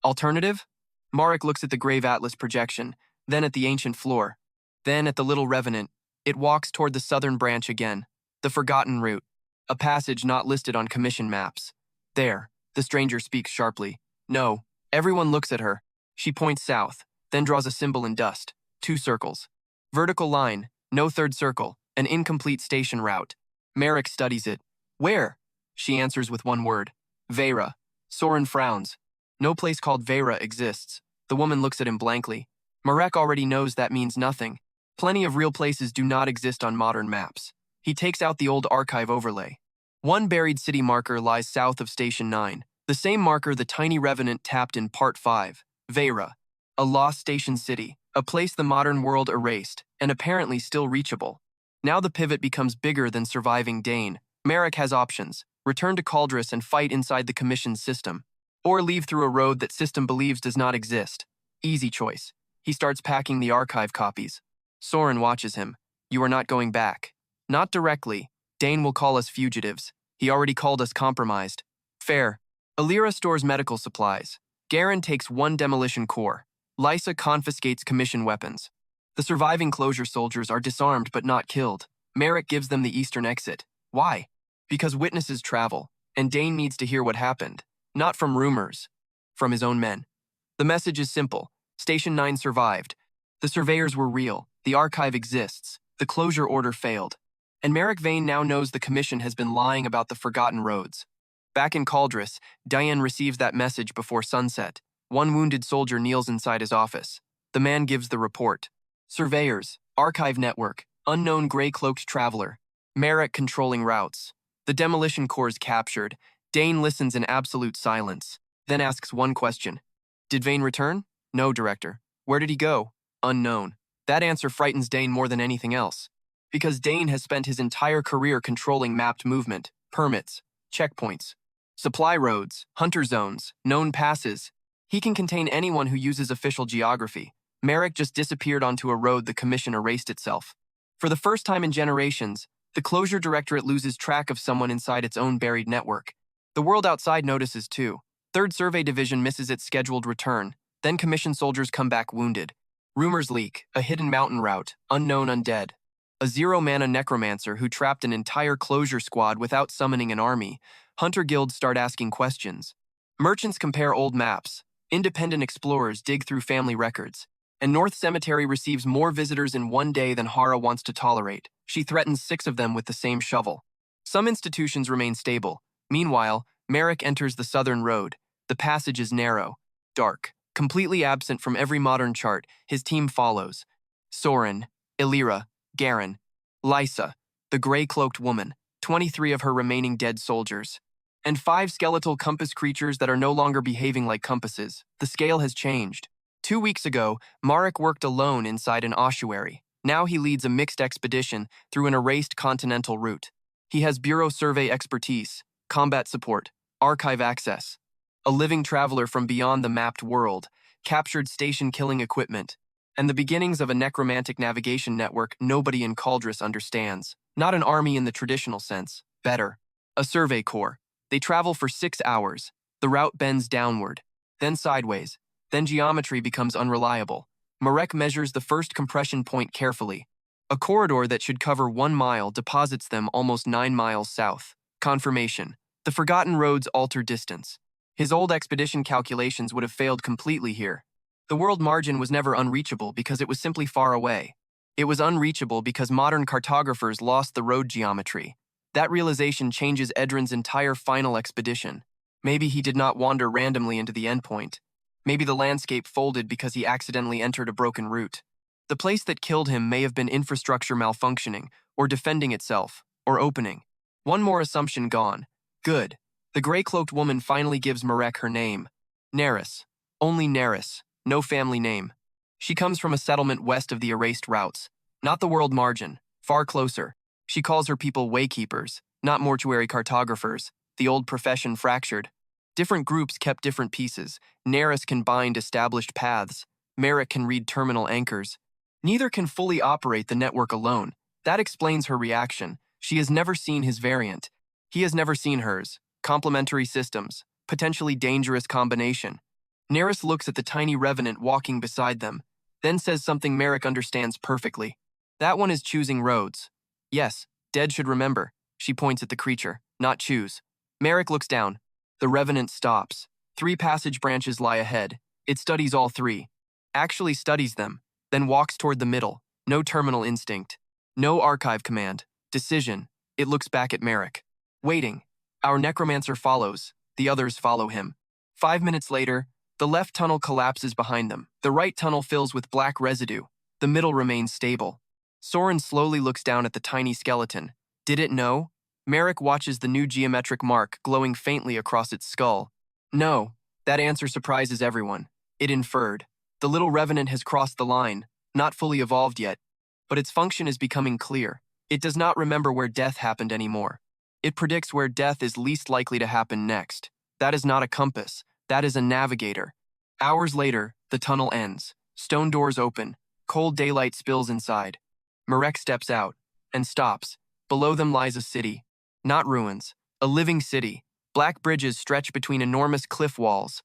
Alternative? Marek looks at the Grave Atlas projection, then at the ancient floor, then at the little revenant. It walks toward the southern branch again. The forgotten route. A passage not listed on commission maps. There. The stranger speaks sharply. No. Everyone looks at her. She points south, then draws a symbol in dust. 2 circles. Vertical line. No third circle. An incomplete station route. Marek studies it. Where? She answers with one word. Vera. Soren frowns. No place called Vera exists. The woman looks at him blankly. Marek already knows that means nothing. Plenty of real places do not exist on modern maps. He takes out the old archive overlay. One buried city marker lies south of Station 9, the same marker the tiny revenant tapped in Part 5, Vera. A lost station city, a place the modern world erased, and apparently still reachable. Now the pivot becomes bigger than surviving Dane. Marek has options. Return to Cauldress and fight inside the commissioned system. Or leave through a road that system believes does not exist. Easy choice. He starts packing the archive copies. Soren watches him. You are not going back. Not directly. Dane will call us fugitives. He already called us compromised. Fair. Alira stores medical supplies. Garen takes 1 demolition core. Lysa confiscates commission weapons. The surviving closure soldiers are disarmed but not killed. Marek gives them the eastern exit. Why? Because witnesses travel, and Dane needs to hear what happened. Not from rumors. From his own men. The message is simple. Station 9 survived. The surveyors were real. The archive exists. The closure order failed. And Marek Vane now knows the commission has been lying about the forgotten roads. Back in Cauldress, Diane receives that message before sunset. 1 wounded soldier kneels inside his office. The man gives the report. Surveyors, archive network, unknown gray-cloaked traveler. Marek controlling routes. The demolition cores captured. Dane listens in absolute silence, then asks one question. Did Vane return? No, Director. Where did he go? Unknown. That answer frightens Dane more than anything else. Because Dane has spent his entire career controlling mapped movement, permits, checkpoints, supply roads, hunter zones, known passes. He can contain anyone who uses official geography. Marek just disappeared onto a road the commission erased itself. For the first time in generations, the Closure Directorate loses track of someone inside its own buried network. The world outside notices too. 3rd Survey Division misses its scheduled return. Then commission soldiers come back wounded. Rumors leak, a hidden mountain route, unknown undead. A 0-mana necromancer who trapped an entire closure squad without summoning an army. Hunter guilds start asking questions. Merchants compare old maps. Independent explorers dig through family records. And North Cemetery receives more visitors in one day than Hara wants to tolerate. She threatens 6 of them with the same shovel. Some institutions remain stable. Meanwhile, Marek enters the southern road. The passage is narrow, dark, completely absent from every modern chart. His team follows. Soren, Illyra, Garen, Lysa, the gray-cloaked woman, 23 of her remaining dead soldiers. and 5 skeletal compass creatures that are no longer behaving like compasses. The scale has changed. 2 weeks ago, Marek worked alone inside an ossuary. Now he leads a mixed expedition through an erased continental route. He has Bureau survey expertise, combat support, archive access. A living traveler from beyond the mapped world, captured station-killing equipment, and the beginnings of a necromantic navigation network nobody in Caldris understands. Not an army in the traditional sense, better. A survey corps. They travel for 6 hours. The route bends downward, then sideways, then geometry becomes unreliable. Marek measures the first compression point carefully. A corridor that should cover 1 mile deposits them almost 9 miles south. Confirmation. The forgotten roads alter distance. His old expedition calculations would have failed completely here. The world margin was never unreachable because it was simply far away. It was unreachable because modern cartographers lost the road geometry. That realization changes Edran's entire final expedition. Maybe he did not wander randomly into the endpoint. Maybe the landscape folded because he accidentally entered a broken route. The place that killed him may have been infrastructure malfunctioning, or defending itself, or opening. One more assumption gone. Good. The gray-cloaked woman finally gives Marek her name. Neris. Only Neris. No family name. She comes from a settlement west of the erased routes. Not the world margin. Far closer. She calls her people waykeepers, not mortuary cartographers. The old profession fractured. Different groups kept different pieces. Neris can bind established paths. Marek can read terminal anchors. Neither can fully operate the network alone. That explains her reaction. She has never seen his variant. He has never seen hers. Complementary systems. Potentially dangerous combination. Neris looks at the tiny revenant walking beside them, then says something Marek understands perfectly. That one is choosing roads. Yes, dead should remember. She points at the creature, not choose. Marek looks down. The revenant stops. 3 passage branches lie ahead. It studies all 3. Actually studies them, then walks toward the middle. No terminal instinct. No archive command. Decision. It looks back at Marek. Waiting. Our necromancer follows. The others follow him. 5 minutes later, the left tunnel collapses behind them. The right tunnel fills with black residue. The middle remains stable. Soren slowly looks down at the tiny skeleton. Did it know? Marek watches the new geometric mark glowing faintly across its skull. No. That answer surprises everyone. It inferred. The little revenant has crossed the line, not fully evolved yet, but its function is becoming clear. It does not remember where death happened anymore. It predicts where death is least likely to happen next. That is not a compass. That is a navigator. Hours later, the tunnel ends. Stone doors open. Cold daylight spills inside. Marek steps out and stops. Below them lies a city. Not ruins. A living city. Black bridges stretch between enormous cliff walls.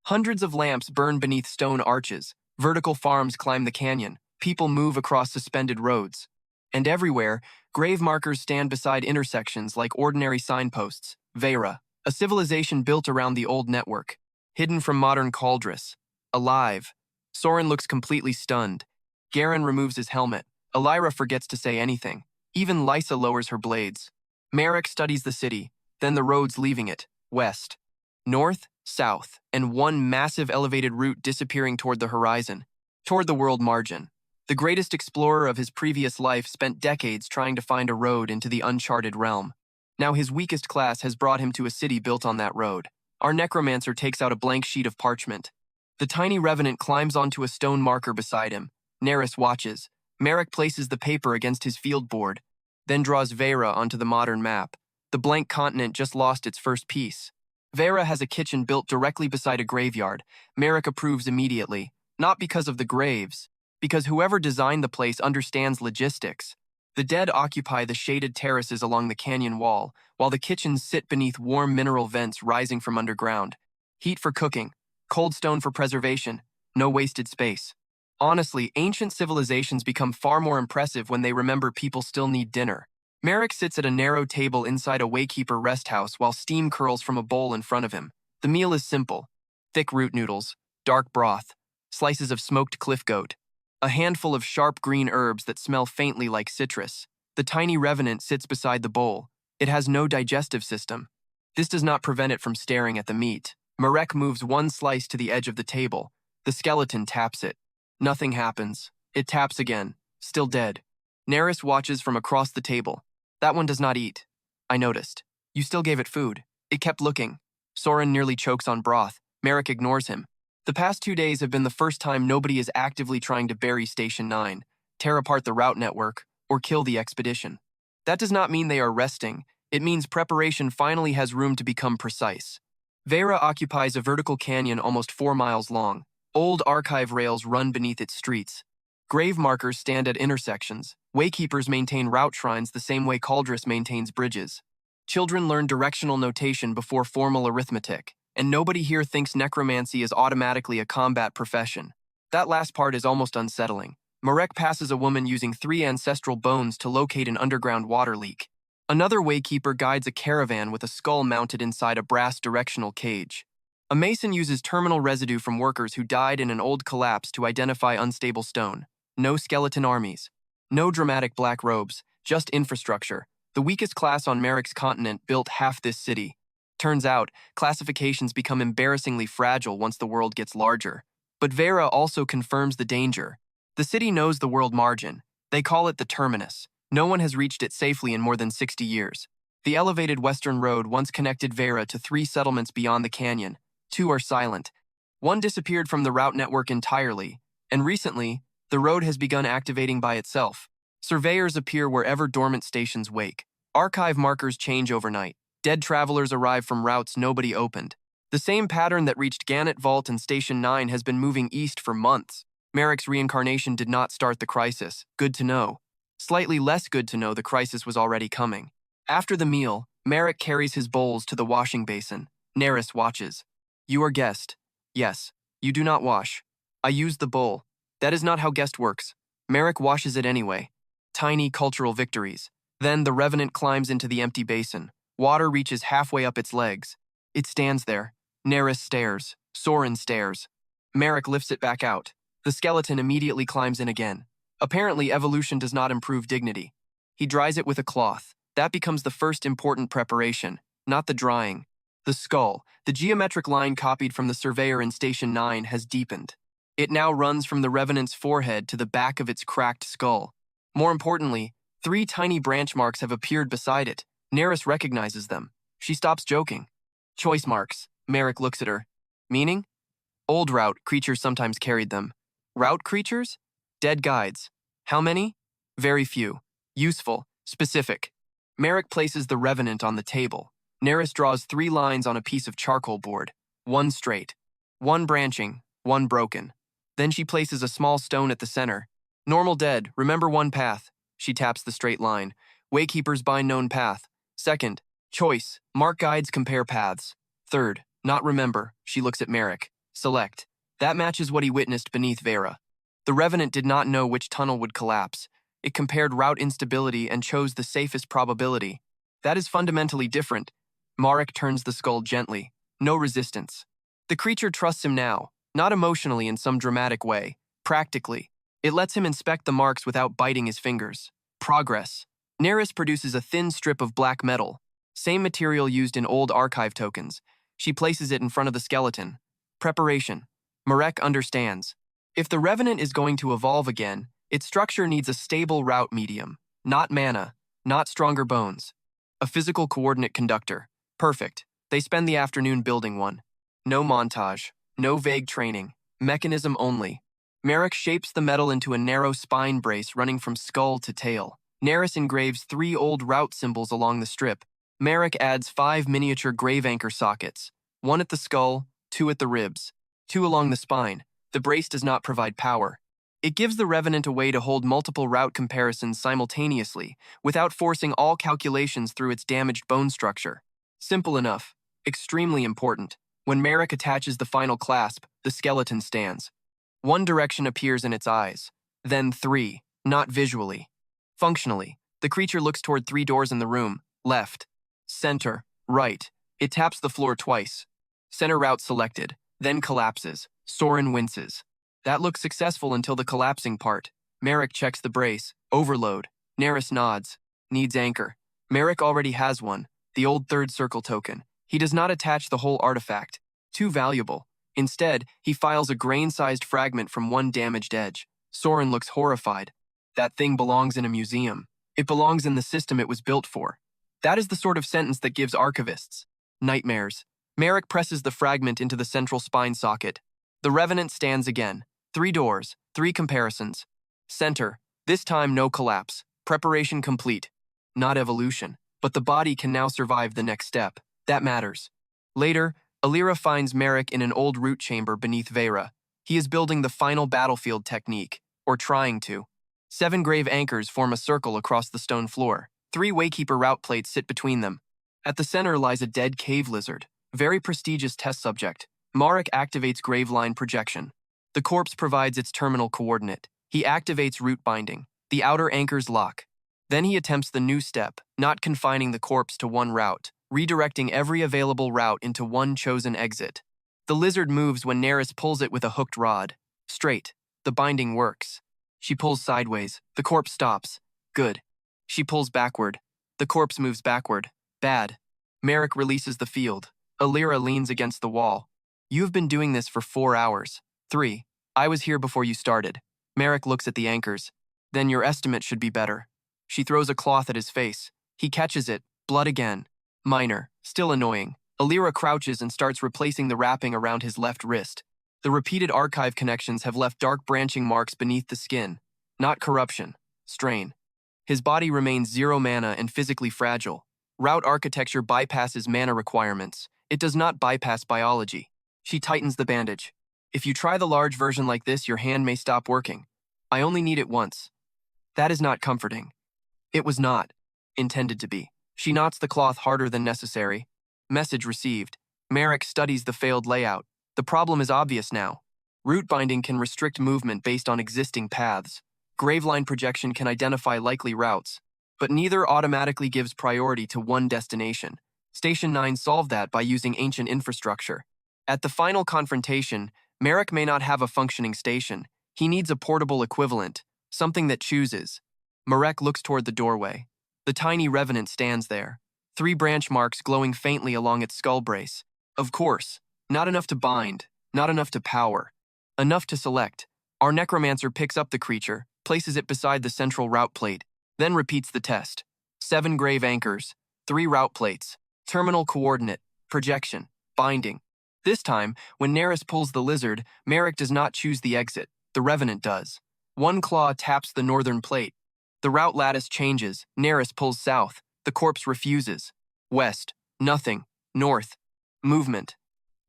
Hundreds of lamps burn beneath stone arches. Vertical farms climb the canyon. People move across suspended roads. And everywhere, grave markers stand beside intersections like ordinary signposts. Vera, a civilization built around the old network. Hidden from modern Caldris. Alive. Soren looks completely stunned. Garen removes his helmet. Elira forgets to say anything. Even Lysa lowers her blades. Marek studies the city, then the roads leaving it, west, north, south, and one massive elevated route disappearing toward the horizon, toward the world margin. The greatest explorer of his previous life spent decades trying to find a road into the uncharted realm. Now his weakest class has brought him to a city built on that road. Our necromancer takes out a blank sheet of parchment. The tiny revenant climbs onto a stone marker beside him. Neris watches. Marek places the paper against his field board, then draws Vera onto the modern map. The blank continent just lost its first piece. Vera has a kitchen built directly beside a graveyard. Marek approves immediately, not because of the graves, because whoever designed the place understands logistics. The dead occupy the shaded terraces along the canyon wall, while the kitchens sit beneath warm mineral vents rising from underground. Heat for cooking, cold stone for preservation, no wasted space. Honestly, ancient civilizations become far more impressive when they remember people still need dinner. Marek sits at a narrow table inside a waykeeper rest house while steam curls from a bowl in front of him. The meal is simple. Thick root noodles, dark broth, slices of smoked cliff goat, a handful of sharp green herbs that smell faintly like citrus. The tiny revenant sits beside the bowl. It has no digestive system. This does not prevent it from staring at the meat. Marek moves one slice to the edge of the table. The skeleton taps it. Nothing happens. It taps again. Still dead. Neris watches from across the table. That one does not eat. I noticed. You still gave it food. It kept looking. Soren nearly chokes on broth. Marek ignores him. The past 2 days have been the first time nobody is actively trying to bury Station 9, tear apart the route network, or kill the expedition. That does not mean they are resting. It means preparation finally has room to become precise. Vera occupies a vertical canyon almost 4 miles long. Old archive rails run beneath its streets. Grave markers stand at intersections. Waykeepers maintain route shrines the same way Cauldress maintains bridges. Children learn directional notation before formal arithmetic, and nobody here thinks necromancy is automatically a combat profession. That last part is almost unsettling. Marek passes a woman using 3 ancestral bones to locate an underground water leak. Another waykeeper guides a caravan with a skull mounted inside a brass directional cage. A mason uses terminal residue from workers who died in an old collapse to identify unstable stone. No skeleton armies. No dramatic black robes, just infrastructure. The weakest class on Marek's continent built half this city. Turns out, classifications become embarrassingly fragile once the world gets larger. But Vera also confirms the danger. The city knows the world margin. They call it the terminus. No one has reached it safely in more than 60 years. The elevated western road once connected Vera to 3 settlements beyond the canyon. 2 are silent. 1 disappeared from the route network entirely, and recently, the road has begun activating by itself. Surveyors appear wherever dormant stations wake. Archive markers change overnight. Dead travelers arrive from routes nobody opened. The same pattern that reached Gannett Vault and Station 9 has been moving east for months. Marek's reincarnation did not start the crisis. Good to know. Slightly less good to know the crisis was already coming. After the meal, Marek carries his bowls to the washing basin. Neris watches. You are guest. Yes, you do not wash. I use the bowl. That is not how guest works. Marek washes it anyway. Tiny cultural victories. Then the revenant climbs into the empty basin. Water reaches halfway up its legs. It stands there. Neris stares. Soren stares. Marek lifts it back out. The skeleton immediately climbs in again. Apparently, evolution does not improve dignity. He dries it with a cloth. That becomes the first important preparation, not the drying. The skull, the geometric line copied from the surveyor in Station 9, has deepened. It now runs from the revenant's forehead to the back of its cracked skull. More importantly, 3 tiny branch marks have appeared beside it. Neris recognizes them. She stops joking. Choice marks. Marek looks at her. Meaning? Old route creatures sometimes carried them. Route creatures? Dead guides. How many? Very few. Useful. Specific. Marek places the revenant on the table. Neris draws 3 lines on a piece of charcoal board. 1 straight. 1 branching. 1 broken. Then she places a small stone at the center. Normal dead, remember 1 path. She taps the straight line. Waykeepers bind known path. 2nd, choice, mark guides compare paths. 3rd, not remember, she looks at Marek. Select. That matches what he witnessed beneath Vera. The Revenant did not know which tunnel would collapse. It compared route instability and chose the safest probability. That is fundamentally different. Marek turns the skull gently. No resistance. The creature trusts him now, not emotionally in some dramatic way, practically. It lets him inspect the marks without biting his fingers. Progress. Neris produces a thin strip of black metal, same material used in old archive tokens. She places it in front of the skeleton. Preparation. Marek understands. If the Revenant is going to evolve again, its structure needs a stable route medium, not mana, not stronger bones. A physical coordinate conductor. Perfect. They spend the afternoon building one. No montage, no vague training, mechanism only. Marek shapes the metal into a narrow spine brace running from skull to tail. Neris engraves 3 old route symbols along the strip. Marek adds 5 miniature grave anchor sockets, 1 at the skull, 2 at the ribs, 2 along the spine. The brace does not provide power. It gives the Revenant a way to hold multiple route comparisons simultaneously, without forcing all calculations through its damaged bone structure. Simple enough. Extremely important. When Marek attaches the final clasp, the skeleton stands. 1 direction appears in its eyes, then 3, not visually. Functionally, the creature looks toward 3 doors in the room, left, center, right. It taps the floor twice. Center route selected, then collapses. Soren winces. That looks successful until the collapsing part. Marek checks the brace. Overload. Neris nods. Needs anchor. Marek already has one, the old 3rd circle token. He does not attach the whole artifact. Too valuable. Instead, he files a grain-sized fragment from 1 damaged edge. Soren looks horrified. That thing belongs in a museum. It belongs in the system it was built for. That is the sort of sentence that gives archivists Nightmares. Marek presses the fragment into the central spine socket. The Revenant stands again. 3 doors, 3 comparisons. Center. This time no collapse. Preparation complete. Not evolution. But the body can now survive the next step. That matters. Later, Alira finds Marek in an old root chamber beneath Vera. He is building the final battlefield technique, or trying to. 7 grave anchors form a circle across the stone floor. 3 Waykeeper route plates sit between them. At the center lies a dead cave lizard, very prestigious test subject. Marek activates Graveline projection. The corpse provides its terminal coordinate. He activates root binding. The outer anchors lock. Then he attempts the new step, not confining the corpse to one route, redirecting every available route into one chosen exit. The lizard moves when Neris pulls it with a hooked rod. Straight. The binding works. She pulls sideways. The corpse stops. Good. She pulls backward. The corpse moves backward. Bad. Marek releases the field. Alira leans against the wall. You've been doing this for 4 hours. 3. I was here before you started. Marek looks at the anchors. Then your estimate should be better. She throws a cloth at his face. He catches it. Blood again. Minor. Still annoying. Alira crouches and starts replacing the wrapping around his left wrist. The repeated archive connections have left dark branching marks beneath the skin. Not corruption. Strain. His body remains 0 mana and physically fragile. Route architecture bypasses mana requirements. It does not bypass biology. She tightens the bandage. If you try the large version like this, your hand may stop working. I only need it once. That is not comforting. It was not intended to be. She knots the cloth harder than necessary. Message received. Marek studies the failed layout. The problem is obvious now. Root binding can restrict movement based on existing paths. Graveline projection can identify likely routes, but neither automatically gives priority to one destination. Station 9 solved that by using ancient infrastructure. At the final confrontation, Marek may not have a functioning station. He needs a portable equivalent, something that chooses. Marek looks toward the doorway. The tiny Revenant stands there. 3 branch marks glowing faintly along its skull brace. Of course, not enough to bind, not enough to power. Enough to select. Our Necromancer picks up the creature, places it beside the central route plate, then repeats the test. 7 grave anchors, 3 route plates, terminal coordinate, projection, binding. This time, when Neris pulls the lizard, Marek does not choose the exit. The Revenant does. 1 claw taps the northern plate. The route lattice changes. Neris pulls south. The corpse refuses. West. Nothing. North. Movement.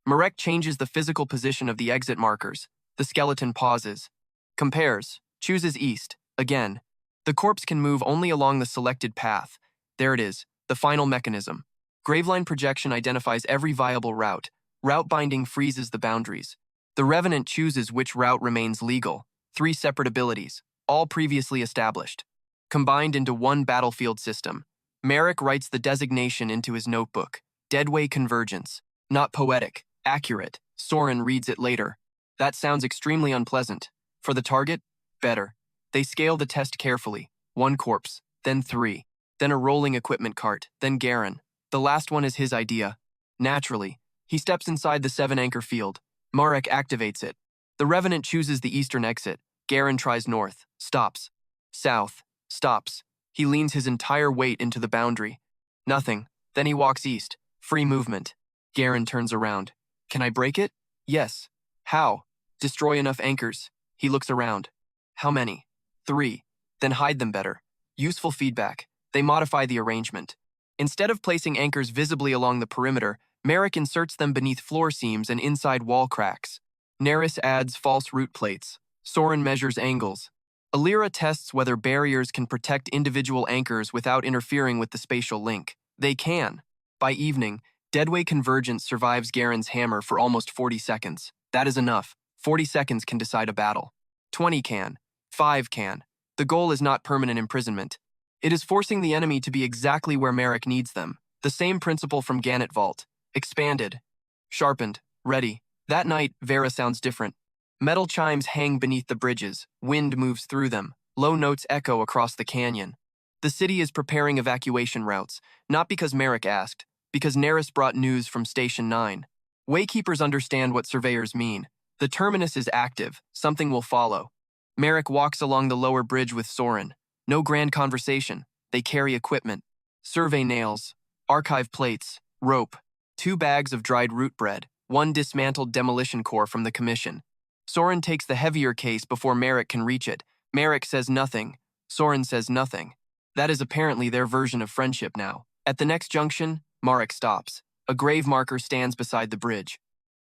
Marek changes the physical position of the exit markers. The skeleton pauses. Compares. Chooses east. Again. The corpse can move only along the selected path. There it is. The final mechanism. Graveline projection identifies every viable route. Route binding freezes the boundaries. The Revenant chooses which route remains legal. 3 separate abilities, all previously established. Combined into one battlefield system. Marek writes the designation into his notebook. Deadway Convergence. Not poetic, accurate. Soren reads it later. That sounds extremely unpleasant. For the target, better. They scale the test carefully. 1 corpse, then 3. Then a rolling equipment cart, then Garen. The last one is his idea. Naturally, he steps inside the 7 anchor field. Marek activates it. The Revenant chooses the eastern exit. Garen tries north, stops. South, stops. He leans his entire weight into the boundary. Nothing. Then he walks east. Free movement. Garen turns around. Can I break it? Yes. How? Destroy enough anchors. He looks around. How many? 3. Then hide them better. Useful feedback. They modify the arrangement. Instead of placing anchors visibly along the perimeter, Marek inserts them beneath floor seams and inside wall cracks. Neris adds false root plates. Soren measures angles. Alira tests whether barriers can protect individual anchors without interfering with the spatial link. They can. By evening, Deadway Convergence survives Garen's hammer for almost 40 seconds. That is enough. 40 seconds can decide a battle. 20 can. 5 can. The goal is not permanent imprisonment. It is forcing the enemy to be exactly where Marek needs them. The same principle from Gannett Vault. Expanded. Sharpened. Ready. That night, Vera sounds different. Metal chimes hang beneath the bridges. Wind moves through them. Low notes echo across the canyon. The city is preparing evacuation routes, not because Marek asked, because Neris brought news from Station 9. Waykeepers understand what surveyors mean. The terminus is active. Something will follow. Marek walks along the lower bridge with Soren. No grand conversation. They carry equipment. Survey nails. Archive plates. Rope. 2 bags of dried root bread, 1 dismantled demolition core from the commission. Soren takes the heavier case before Marek can reach it. Marek says nothing. Soren says nothing. That is apparently their version of friendship now. At the next junction, Marek stops. A grave marker stands beside the bridge.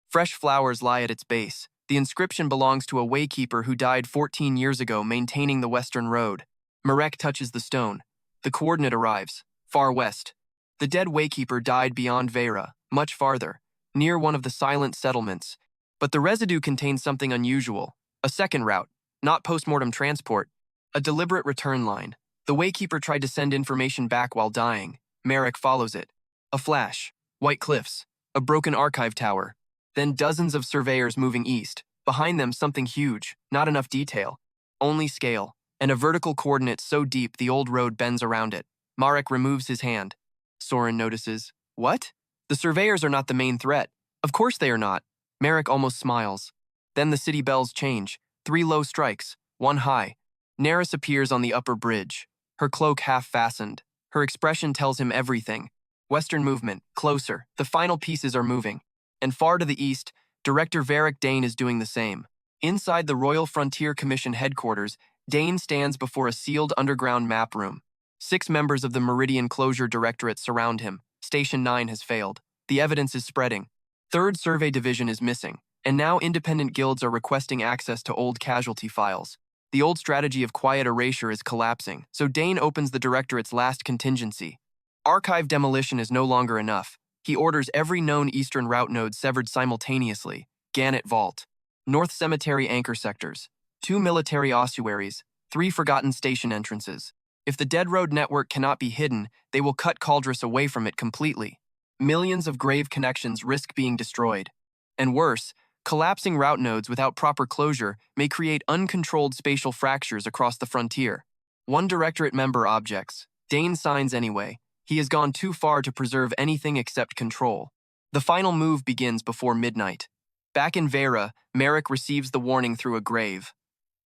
Fresh flowers lie at its base. The inscription belongs to a waykeeper who died 14 years ago maintaining the Western Road. Marek touches the stone. The coordinate arrives. Far west. The dead waykeeper died beyond Vera, much farther, near one of the silent settlements. But the residue contains something unusual. A second route, not postmortem transport. A deliberate return line. The waykeeper tried to send information back while dying. Marek follows it. A flash. White cliffs. A broken archive tower. Then dozens of surveyors moving east. Behind them something huge, not enough detail. Only scale. And a vertical coordinate so deep the old road bends around it. Marek removes his hand. Soren notices. What? The surveyors are not the main threat. Of course they are not. Marek almost smiles. Then the city bells change. 3 low strikes, 1 high. Neris appears on the upper bridge. Her cloak half fastened. Her expression tells him everything. Western movement, closer. The final pieces are moving. And far to the east, Director Varric Dane is doing the same. Inside the Royal Frontier Commission headquarters, Dane stands before a sealed underground map room. 6 members of the Meridian Closure Directorate surround him. Station 9 has failed. The evidence is spreading. 3rd Survey Division is missing, and now independent guilds are requesting access to old casualty files. The old strategy of quiet erasure is collapsing, so Dane opens the Directorate's last contingency. Archive demolition is no longer enough. He orders every known eastern route node severed simultaneously. Gannett Vault. North Cemetery anchor sectors. 2 military ossuaries. 3 forgotten station entrances. If the Dead Road network cannot be hidden, they will cut Caldris away from it completely. Millions of grave connections risk being destroyed. And worse, collapsing route nodes without proper closure may create uncontrolled spatial fractures across the frontier. 1 Directorate member objects. Dane signs anyway. He has gone too far to preserve anything except control. The final move begins before midnight. Back in Vera, Marek receives the warning through a grave.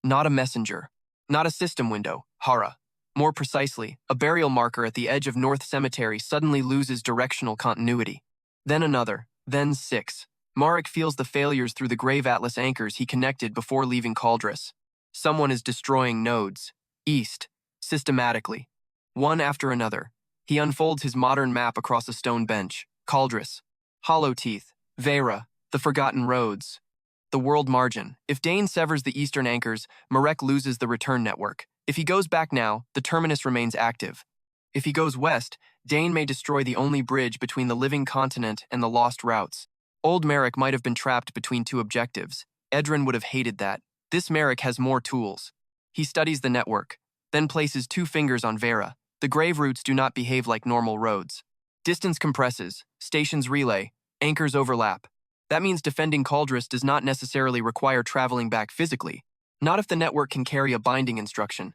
Not a messenger. Not a system window. Hara. More precisely, a burial marker at the edge of North Cemetery suddenly loses directional continuity. Then another, then 6. Marek feels the failures through the grave atlas anchors he connected before leaving Caldris. Someone is destroying nodes. East. Systematically. One after another. He unfolds his modern map across a stone bench. Caldris. Hollow Teeth. Vera. The Forgotten Roads. The world margin. If Dane severs the eastern anchors, Marek loses the return network. If he goes back now, the terminus remains active. If he goes west, Dane may destroy the only bridge between the living continent and the lost routes. Old Marek might have been trapped between 2 objectives. Edran would have hated that. This Marek has more tools. He studies the network, then places 2 fingers on Vera. The grave routes do not behave like normal roads. Distance compresses, stations relay, anchors overlap. That means defending Caldris does not necessarily require traveling back physically. Not if the network can carry a binding instruction.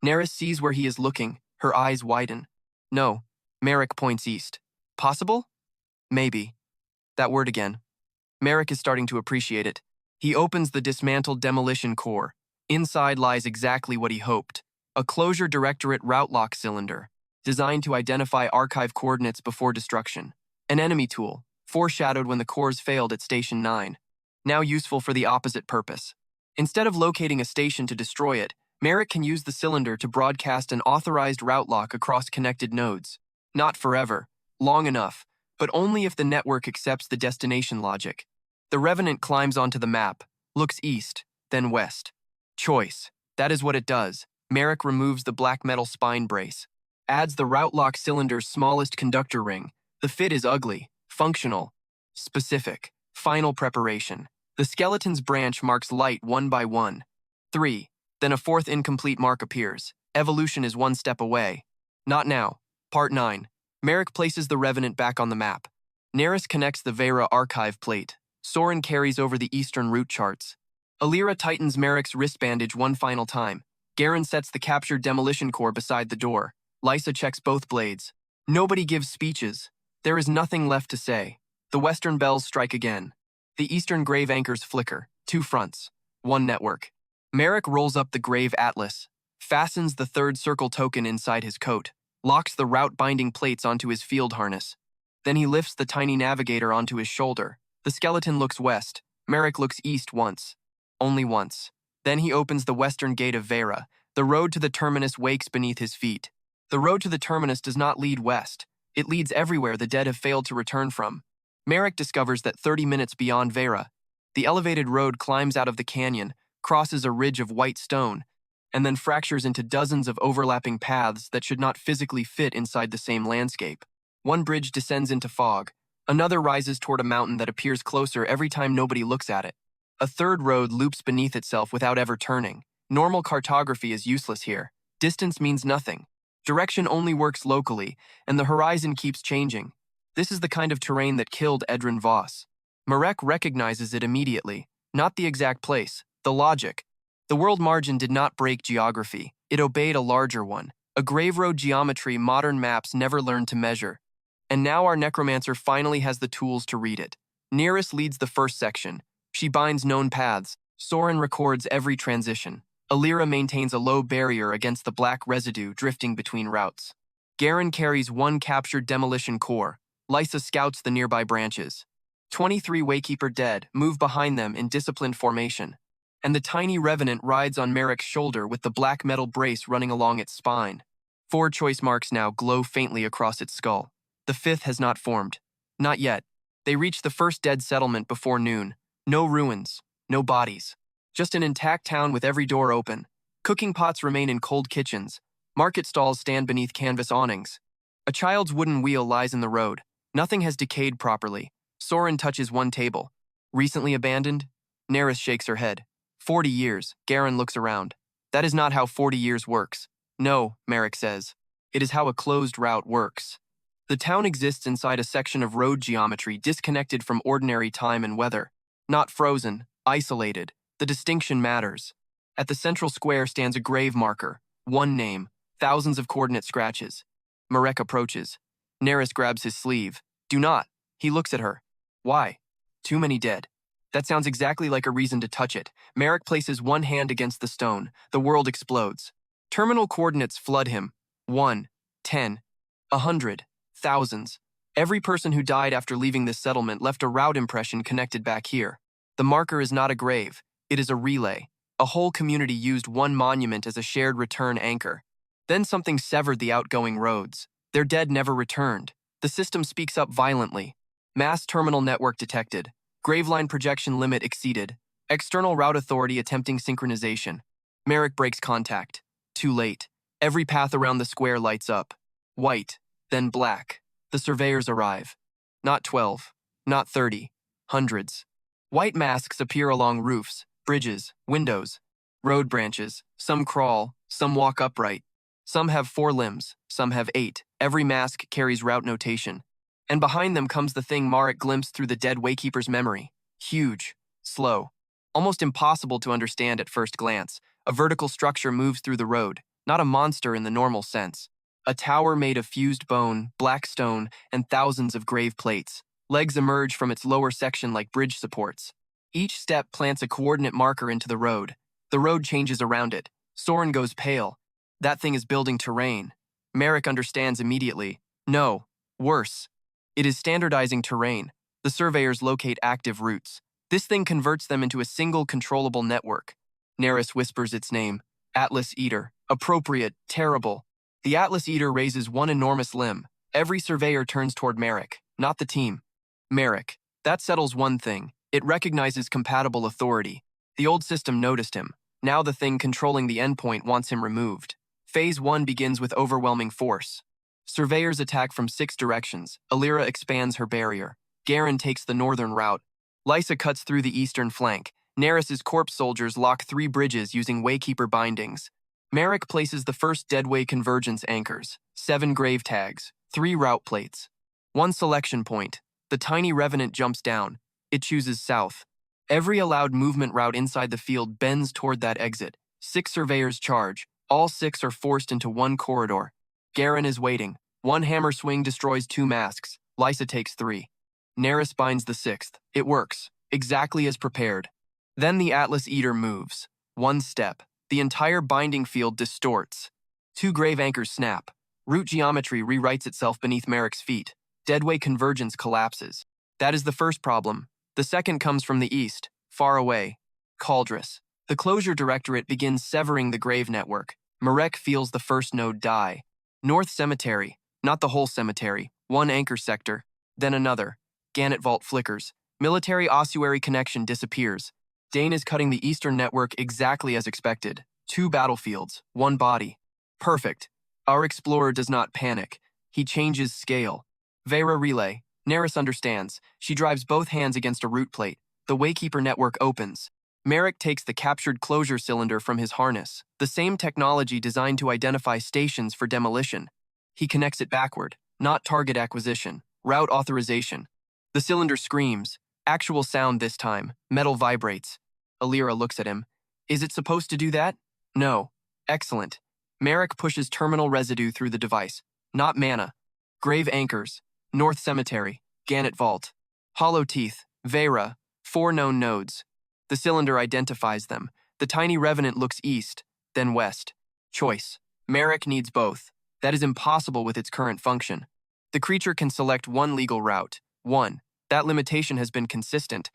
Neris sees where he is looking, her eyes widen. No, Marek points east. Possible? Maybe. That word again. Marek is starting to appreciate it. He opens the dismantled demolition core. Inside lies exactly what he hoped. A Closure Directorate route lock cylinder, designed to identify archive coordinates before destruction. An enemy tool, foreshadowed when the cores failed at Station 9. Now useful for the opposite purpose. Instead of locating a station to destroy it, Marek can use the cylinder to broadcast an authorized route lock across connected nodes. Not forever, long enough, but only if the network accepts the destination logic. The Revenant climbs onto the map, looks east, then west. Choice. That is what it does. Marek removes the black metal spine brace, adds the route lock cylinder's smallest conductor ring. The fit is ugly, functional, specific, final preparation. The skeleton's branch marks light 1 by 1. 3. Then a 4th incomplete mark appears. Evolution is 1 step away. Not now. Part 9. Marek places the Revenant back on the map. Neris connects the Vera archive plate. Soren carries over the eastern route charts. Alira tightens Marek's wrist bandage 1 final time. Garen sets the captured demolition core beside the door. Lysa checks both blades. Nobody gives speeches. There is nothing left to say. The western bells strike again. The eastern grave anchors flicker. 2 fronts. 1 network. Marek rolls up the grave atlas, fastens the 3rd circle token inside his coat, locks the route binding plates onto his field harness. Then he lifts the tiny navigator onto his shoulder. The skeleton looks west. Marek looks east once. Only once. Then he opens the western gate of Vera. The road to the terminus wakes beneath his feet. The road to the terminus does not lead west. It leads everywhere the dead have failed to return from. Marek discovers that 30 minutes beyond Vera, the elevated road climbs out of the canyon, crosses a ridge of white stone, and then fractures into dozens of overlapping paths that should not physically fit inside the same landscape. One bridge descends into fog. Another rises toward a mountain that appears closer every time nobody looks at it. A third road loops beneath itself without ever turning. Normal cartography is useless here. Distance means nothing. Direction only works locally, and the horizon keeps changing. This is the kind of terrain that killed Edran Voss. Marek recognizes it immediately. Not the exact place, the logic. The world margin did not break geography. It obeyed a larger one. A grave road geometry modern maps never learned to measure. And now our necromancer finally has the tools to read it. Nearest leads the first section. She binds known paths. Soren records every transition. Alira maintains a low barrier against the black residue drifting between routes. Garen carries one captured demolition core. Lysa scouts the nearby branches. 23 Waykeeper dead move behind them in disciplined formation. And the tiny revenant rides on Marek's shoulder with the black metal brace running along its spine. 4 choice marks now glow faintly across its skull. The 5th has not formed. Not yet. They reach the first dead settlement before noon. No ruins. No bodies. Just an intact town with every door open. Cooking pots remain in cold kitchens. Market stalls stand beneath canvas awnings. A child's wooden wheel lies in the road. Nothing has decayed properly. Soren touches one table. Recently abandoned? Neris shakes her head. 40 years. Garen looks around. That is not how 40 years works. No, Marek says. It is how a closed route works. The town exists inside a section of road geometry disconnected from ordinary time and weather. Not frozen, isolated. The distinction matters. At the central square stands a grave marker. One name. Thousands of coordinate scratches. Marek approaches. Neris grabs his sleeve. Do not. He looks at her. Why? Too many dead. That sounds exactly like a reason to touch it. Marek places one hand against the stone. The world explodes. Terminal coordinates flood him. 1, 10, 100, thousands. Every person who died after leaving this settlement left a route impression connected back here. The marker is not a grave. It is a relay. A whole community used one monument as a shared return anchor. Then something severed the outgoing roads. Their dead never returned. The system speaks up violently. Mass terminal network detected. Graveline projection limit exceeded. External route authority attempting synchronization. Marek breaks contact. Too late. Every path around the square lights up. White, then black. The surveyors arrive. Not 12. Not 30. Hundreds. White masks appear along roofs, bridges, windows, road branches. Some crawl, some walk upright. Some have 4 limbs, some have 8. Every mask carries route notation. And behind them comes the thing Marek glimpsed through the dead Waykeeper's memory. Huge, slow, almost impossible to understand at first glance. A vertical structure moves through the road, not a monster in the normal sense. A tower made of fused bone, black stone, and thousands of grave plates. Legs emerge from its lower section like bridge supports. Each step plants a coordinate marker into the road. The road changes around it. Soren goes pale. That thing is building terrain. Marek understands immediately. No, worse. It is standardizing terrain. The surveyors locate active routes. This thing converts them into a single controllable network. Neris whispers its name. Atlas Eater. Appropriate, terrible. The Atlas Eater raises one enormous limb. Every surveyor turns toward Marek, not the team. Marek. That settles one thing. It recognizes compatible authority. The old system noticed him. Now the thing controlling the endpoint wants him removed. Phase 1 begins with overwhelming force. Surveyors attack from 6 directions. Alira expands her barrier. Garen takes the northern route. Lysa cuts through the eastern flank. Neris's corpse soldiers lock 3 bridges using Waykeeper bindings. Marek places the first deadway convergence anchors. 7 grave tags. 3 route plates. 1 selection point. The tiny revenant jumps down. It chooses south. Every allowed movement route inside the field bends toward that exit. 6 surveyors charge. All 6 are forced into one corridor. Garen is waiting. 1 hammer swing destroys 2 masks. Lysa takes 3. Neris binds the 6th. It works. Exactly as prepared. Then the Atlas Eater moves. 1 step. The entire binding field distorts. 2 grave anchors snap. Root geometry rewrites itself beneath Marek's feet. Deadway convergence collapses. That is the first problem. The second comes from the east, far away. Cauldress. The closure directorate begins severing the grave network. Marek feels the first node die. North Cemetery, not the whole cemetery, one anchor sector, then another. Gannett Vault flickers. Military ossuary connection disappears. Dane is cutting the eastern network exactly as expected. 2 battlefields, 1 body. Perfect. Our explorer does not panic. He changes scale. Vera relay. Neris understands. She drives both hands against a root plate. The Waykeeper network opens. Marek takes the captured closure cylinder from his harness, the same technology designed to identify stations for demolition. He connects it backward, not target acquisition, route authorization. The cylinder screams. Actual sound this time. Metal vibrates. Alira looks at him. Is it supposed to do that? No. Excellent. Marek pushes terminal residue through the device. Not mana. Grave anchors. North Cemetery. Gannett Vault. Hollow Teeth. Vera. 4 known nodes. The cylinder identifies them. The tiny revenant looks east, then west. Choice. Marek needs both. That is impossible with its current function. The creature can select one legal route. 1. That limitation has been consistent.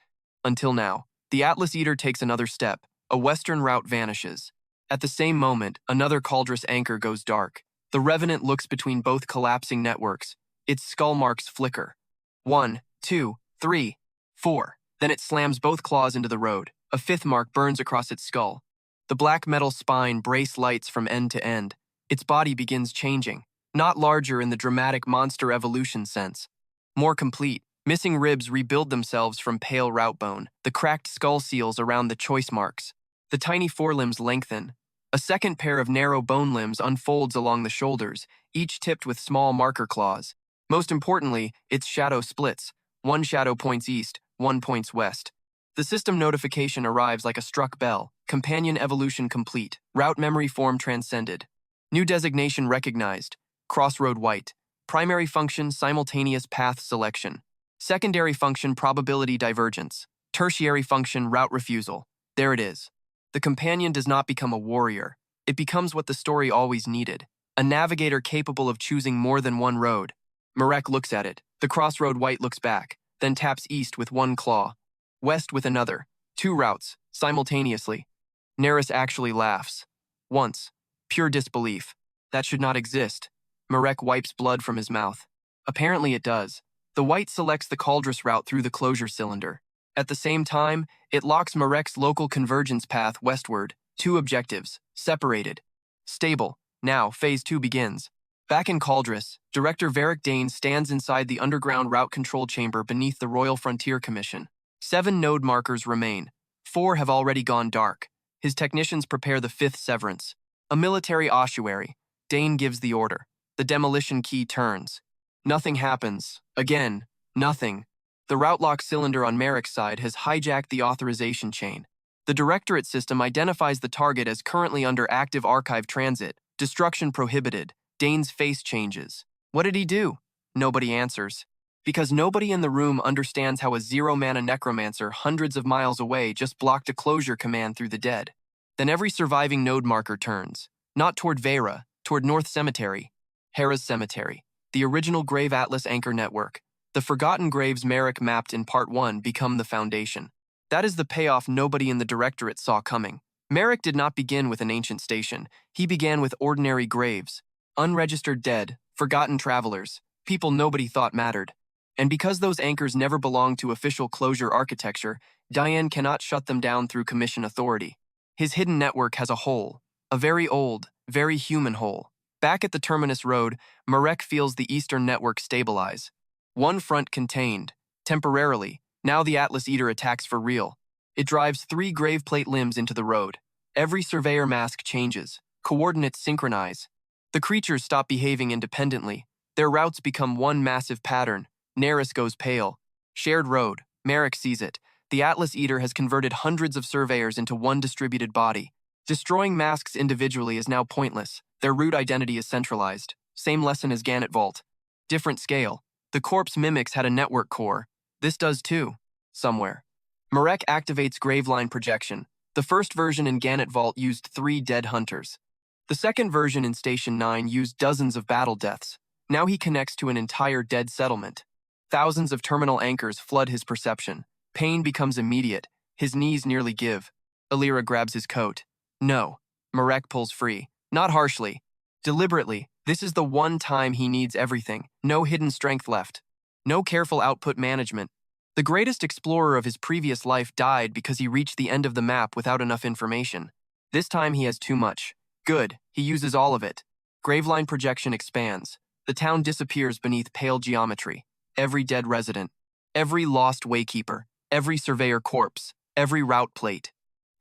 Until now. The Atlas Eater takes another step. A western route vanishes. At the same moment, another Cauldress anchor goes dark. The revenant looks between both collapsing networks. Its skull marks flicker. 1, 2, 3, 4. Then it slams both claws into the road. A 5th mark burns across its skull. The black metal spine brace lights from end to end. Its body begins changing. Not larger in the dramatic monster evolution sense. More complete. Missing ribs rebuild themselves from pale route bone. The cracked skull seals around the choice marks. The tiny forelimbs lengthen. A second pair of narrow bone limbs unfolds along the shoulders, each tipped with small marker claws. Most importantly, its shadow splits. One shadow points east, one points west. The system notification arrives like a struck bell. Companion evolution complete. Route memory form transcended. New designation recognized. Crossroad white. Primary function simultaneous path selection. Secondary function probability divergence. Tertiary function route refusal. There it is. The companion does not become a warrior. It becomes what the story always needed. A navigator capable of choosing more than one road. Marek looks at it. The crossroad white looks back, then taps east with one claw. West with another. 2 routes, simultaneously. Neris actually laughs. Once. Pure disbelief. That should not exist. Marek wipes blood from his mouth. Apparently it does. The white selects the Cauldress route through the closure cylinder. At the same time, it locks Marek's local convergence path westward. 2 objectives. Separated. Stable. Now, Phase 2 begins. Back in Cauldress, Director Varric Dane stands inside the underground route control chamber beneath the Royal Frontier Commission. 7 node markers remain. 4 have already gone dark. His technicians prepare the 5th severance. A military ossuary. Dane gives the order. The demolition key turns. Nothing happens. Again, nothing. The route lock cylinder on Marek's side has hijacked the authorization chain. The Directorate system identifies the target as currently under active archive transit. Destruction prohibited. Dane's face changes. What did he do? Nobody answers. Because nobody in the room understands how a 0-mana Necromancer hundreds of miles away just blocked a closure command through the dead. Then every surviving node marker turns. Not toward Vera, toward North Cemetery. Hera's Cemetery. The original Grave Atlas anchor network. The forgotten graves Marek mapped in Part 1 become the foundation. That is the payoff nobody in the Directorate saw coming. Marek did not begin with an ancient station. He began with ordinary graves. Unregistered dead, forgotten travelers, people nobody thought mattered. And because those anchors never belonged to official closure architecture, Diane cannot shut them down through commission authority. His hidden network has a hole. A very old, very human hole. Back at the Terminus Road, Marek feels the eastern network stabilize. One front contained. Temporarily, now the Atlas Eater attacks for real. It drives 3 grave plate limbs into the road. Every surveyor mask changes. Coordinates synchronize. The creatures stop behaving independently. Their routes become one massive pattern. Neris goes pale. Shared road. Marek sees it. The Atlas Eater has converted hundreds of surveyors into one distributed body. Destroying masks individually is now pointless. Their root identity is centralized. Same lesson as Gannett Vault. Different scale. The corpse mimics had a network core. This does too. Somewhere. Marek activates Graveline projection. The first version in Gannett Vault used 3 dead hunters. The second version in Station 9 used dozens of battle deaths. Now he connects to an entire dead settlement. Thousands of terminal anchors flood his perception. Pain becomes immediate. His knees nearly give. Alira grabs his coat. No. Marek pulls free. Not harshly. Deliberately. This is the one time he needs everything. No hidden strength left. No careful output management. The greatest explorer of his previous life died because he reached the end of the map without enough information. This time he has too much. Good. He uses all of it. Graveline projection expands. The town disappears beneath pale geometry. Every dead resident. Every lost waykeeper. Every surveyor corpse. Every route plate.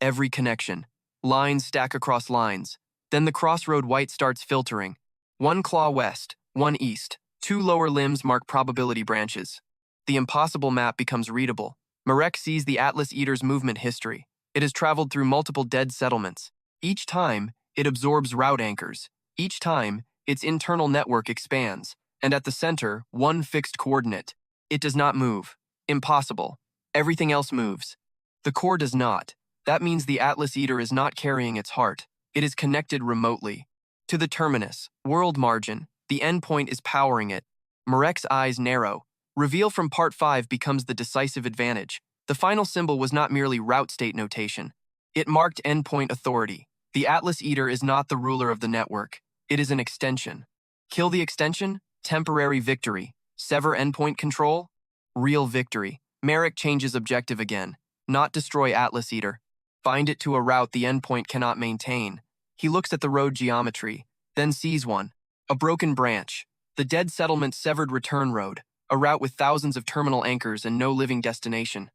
Every connection. Lines stack across lines. Then the crossroad white starts filtering. One claw west, one east. Two lower limbs mark probability branches. The impossible map becomes readable. Marek sees the Atlas Eater's movement history. It has traveled through multiple dead settlements. Each time, it absorbs route anchors. Each time, its internal network expands. And at the center, one fixed coordinate. It does not move. Impossible. Everything else moves. The core does not. That means the Atlas Eater is not carrying its heart. It is connected remotely. To the terminus, world margin, the endpoint is powering it. Marek's eyes narrow. Reveal from Part 5 becomes the decisive advantage. The final symbol was not merely route state notation. It marked endpoint authority. The Atlas Eater is not the ruler of the network. It is an extension. Kill the extension? Temporary victory. Sever endpoint control? Real victory. Marek changes objective again. Not destroy Atlas Eater. Bind it to a route the endpoint cannot maintain. He looks at the road geometry, then sees one. A broken branch. The dead settlement's severed return road. A route with thousands of terminal anchors and no living destination.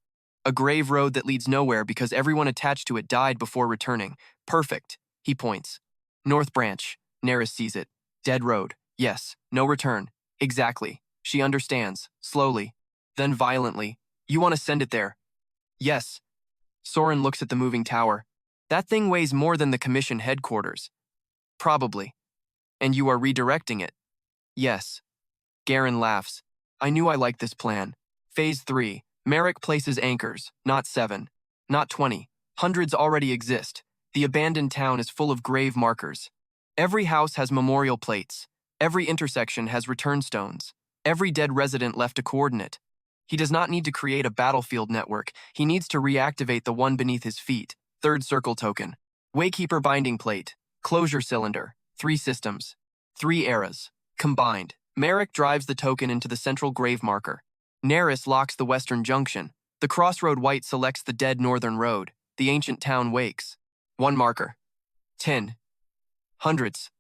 A grave road that leads nowhere because everyone attached to it died before returning. Perfect, he points. North branch. Neris sees it. Dead road. Yes, no return. Exactly. She understands, slowly. Then violently. You want to send it there? Yes. Soren looks at the moving tower. That thing weighs more than the commission headquarters. Probably. And you are redirecting it? Yes. Garen laughs. I knew I liked this plan. Phase 3. Marek places anchors, not 7. Not 20. Hundreds already exist. The abandoned town is full of grave markers. Every house has memorial plates. Every intersection has return stones. Every dead resident left a coordinate. He does not need to create a battlefield network. He needs to reactivate the one beneath his feet. Third circle token. Waykeeper binding plate. Closure cylinder. 3 systems. 3 eras. Combined. Marek drives the token into the central grave marker. Neris locks the western junction. The crossroad white selects the dead northern road. The ancient town wakes. 1 marker. 10. Hundreds.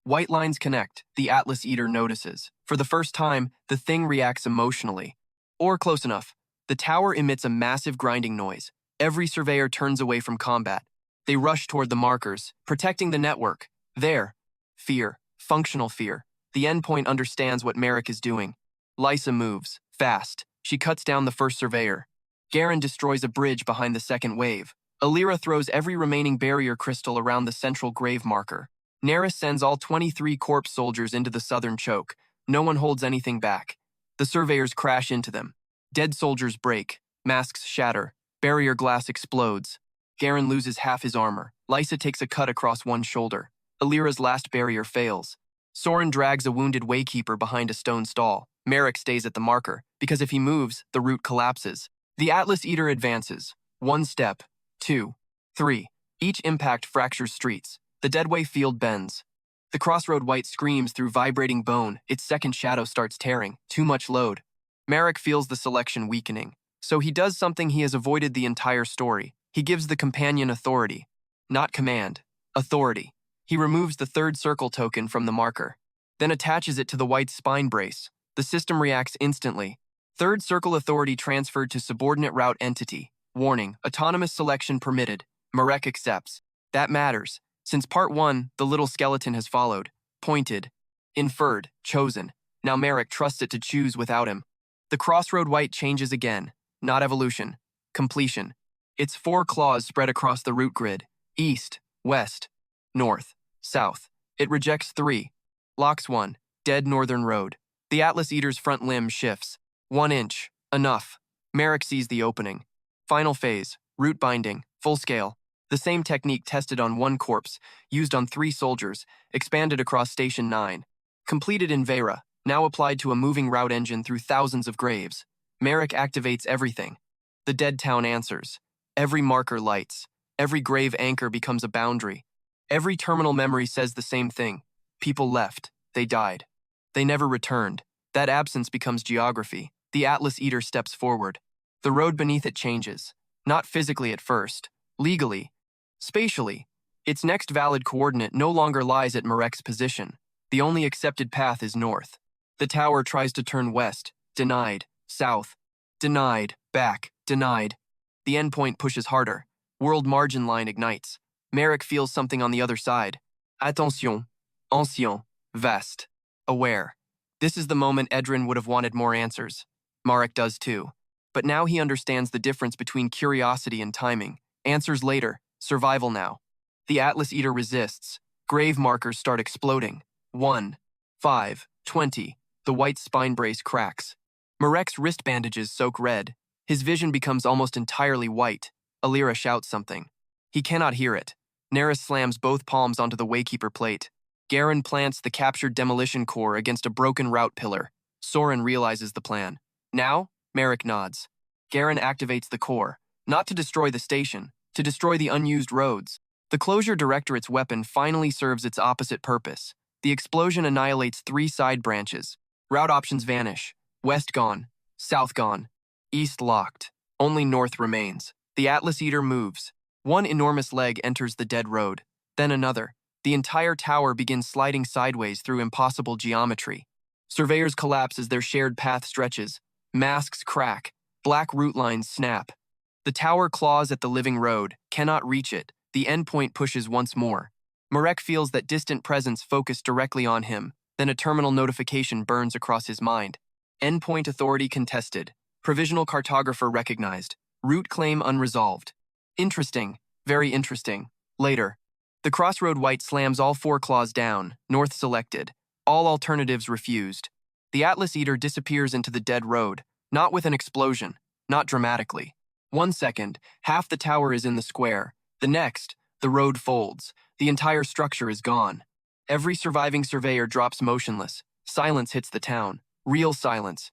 White lines connect. The Atlas Eater notices. For the first time, the thing reacts emotionally. Or close enough. The tower emits a massive grinding noise. Every surveyor turns away from combat. They rush toward the markers, protecting the network. There. Fear. Functional fear. The endpoint understands what Marek is doing. Lysa moves. Fast. She cuts down the first surveyor. Garen destroys a bridge behind the second wave. Alira throws every remaining barrier crystal around the central grave marker. Neris sends all 23 corpse soldiers into the southern choke. No one holds anything back. The surveyors crash into them. Dead soldiers break. Masks shatter. Barrier glass explodes. Garen loses half his armor. Lysa takes a cut across one shoulder. Alira's last barrier fails. Soren drags a wounded waykeeper behind a stone stall. Marek stays at the marker, because if he moves, the route collapses. The Atlas Eater advances. 1 step. 2. 3. Each impact fractures streets. The deadway field bends. The crossroad white screams through vibrating bone. Its second shadow starts tearing. Too much load. Marek feels the selection weakening. So he does something he has avoided the entire story. He gives the companion authority. Not command. Authority. He removes the third circle token from the marker, then attaches it to the white spine brace. The system reacts instantly. Third circle authority transferred to subordinate route entity. Warning, autonomous selection permitted. Marek accepts. That matters. Since part 1, the little skeleton has followed. Pointed. Inferred. Chosen. Now Marek trusts it to choose without him. The crossroad white changes again. Not evolution. Completion. Its 4 claws spread across the route grid. East. West. North. South. It rejects 3. Locks 1. Dead northern road. The Atlas Eater's front limb shifts. 1 inch. Enough. Marek sees the opening. Final phase. Root binding. Full scale. The same technique tested on 1 corpse, used on 3 soldiers, expanded across Station 9. Completed in Vera. now applied to a moving route engine through thousands of graves. Marek activates everything. The dead town answers. Every marker lights. Every grave anchor becomes a boundary. Every terminal memory says the same thing. People left. They died. They never returned. That absence becomes geography. The Atlas Eater steps forward. The road beneath it changes. Not physically at first. Legally. Spatially. Its next valid coordinate no longer lies at Marek's position. The only accepted path is north. The tower tries to turn west. Denied. South. Denied. Back. Denied. The endpoint pushes harder. World margin line ignites. Marek feels something on the other side. Attention. Ancien. Vast. Aware. This is the moment Edran would have wanted more answers. Marek does too. But now he understands the difference between curiosity and timing. Answers later. Survival now. The Atlas Eater resists. Grave markers start exploding. 1, 5, 20. The white spine brace cracks. Marek's wrist bandages soak red. His vision becomes almost entirely white. Alira shouts something. He cannot hear it. Neris slams both palms onto the Waykeeper plate. Garen plants the captured demolition core against a broken route pillar. Soren realizes the plan. Now, Marek nods. Garen activates the core, not to destroy the station, to destroy the unused roads. The Closure Directorate's weapon finally serves its opposite purpose. The explosion annihilates 3 side branches. Route options vanish. West gone. South gone. East locked. Only north remains. The Atlas Eater moves. One enormous leg enters the dead road. Then another. The entire tower begins sliding sideways through impossible geometry. Surveyors collapse as their shared path stretches. Masks crack. Black route lines snap. The tower claws at the living road, cannot reach it. The endpoint pushes once more. Marek feels that distant presence focused directly on him. Then a terminal notification burns across his mind. Endpoint authority contested. Provisional cartographer recognized. Route claim unresolved. Interesting. Very interesting. Later. The Crossroad White slams all 4 claws down, north selected. All alternatives refused. The Atlas Eater disappears into the dead road, not with an explosion, not dramatically. 1 second, half the tower is in the square. The next, the road folds. The entire structure is gone. Every surviving surveyor drops motionless. Silence hits the town. Real silence.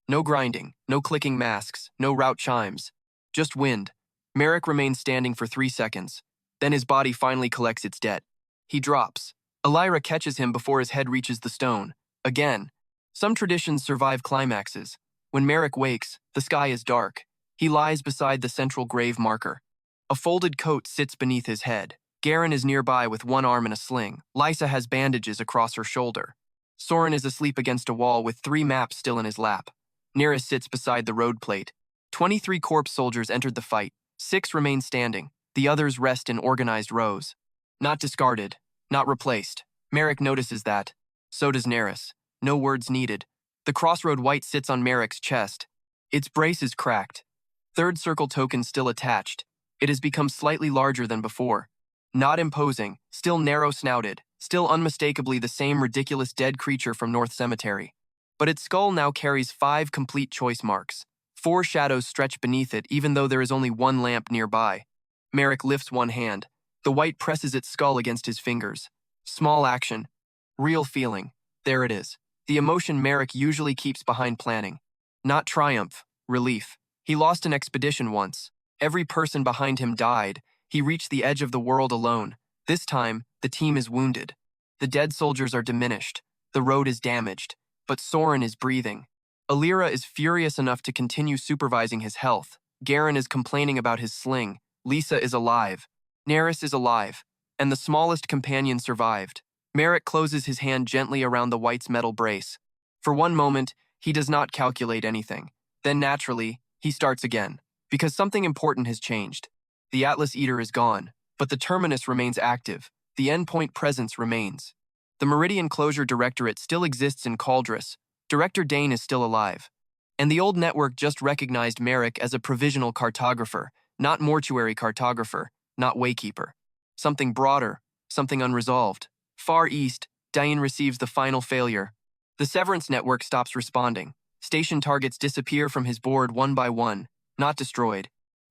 No grinding, no clicking masks, no route chimes. Just wind. Marek remains standing for 3 seconds. Then his body finally collects its debt. He drops. Alira catches him before his head reaches the stone. Again. Some traditions survive climaxes. When Marek wakes, the sky is dark. He lies beside the central grave marker. A folded coat sits beneath his head. Garen is nearby with one arm in a sling. Lysa has bandages across her shoulder. Soren is asleep against a wall with 3 maps still in his lap. Neris sits beside the road plate. 23 corpse soldiers entered the fight. 6 remain standing. The others rest in organized rows. Not discarded. Not replaced. Marek notices that. So does Neris. No words needed. The Crossroad White sits on Marek's chest. Its brace is cracked. 3rd circle token still attached. It has become slightly larger than before. Not imposing, still narrow-snouted, still unmistakably the same ridiculous dead creature from North Cemetery. But its skull now carries 5 complete choice marks. 4 shadows stretch beneath it even though there is only 1 lamp nearby. Marek lifts one hand. The white presses its skull against his fingers. Small action. Real feeling. There it is. The emotion Marek usually keeps behind planning. Not triumph. Relief. He lost an expedition once. Every person behind him died. He reached the edge of the world alone. This time, the team is wounded. The dead soldiers are diminished. The road is damaged. But Soren is breathing. Alira is furious enough to continue supervising his health. Garen is complaining about his sling. Lisa is alive. Neris is alive. And the smallest companion survived. Marek closes his hand gently around the White's metal brace. For one moment, he does not calculate anything. Then naturally, he starts again. Because something important has changed. The Atlas Eater is gone, but the Terminus remains active. The endpoint presence remains. The Meridian Closure Directorate still exists in Cauldrus. Director Dane is still alive. And the old network just recognized Marek as a provisional cartographer, not mortuary cartographer, not waykeeper. Something broader, something unresolved. Far east, Dane receives the final failure. The Severance network stops responding. Station targets disappear from his board one by one, not destroyed.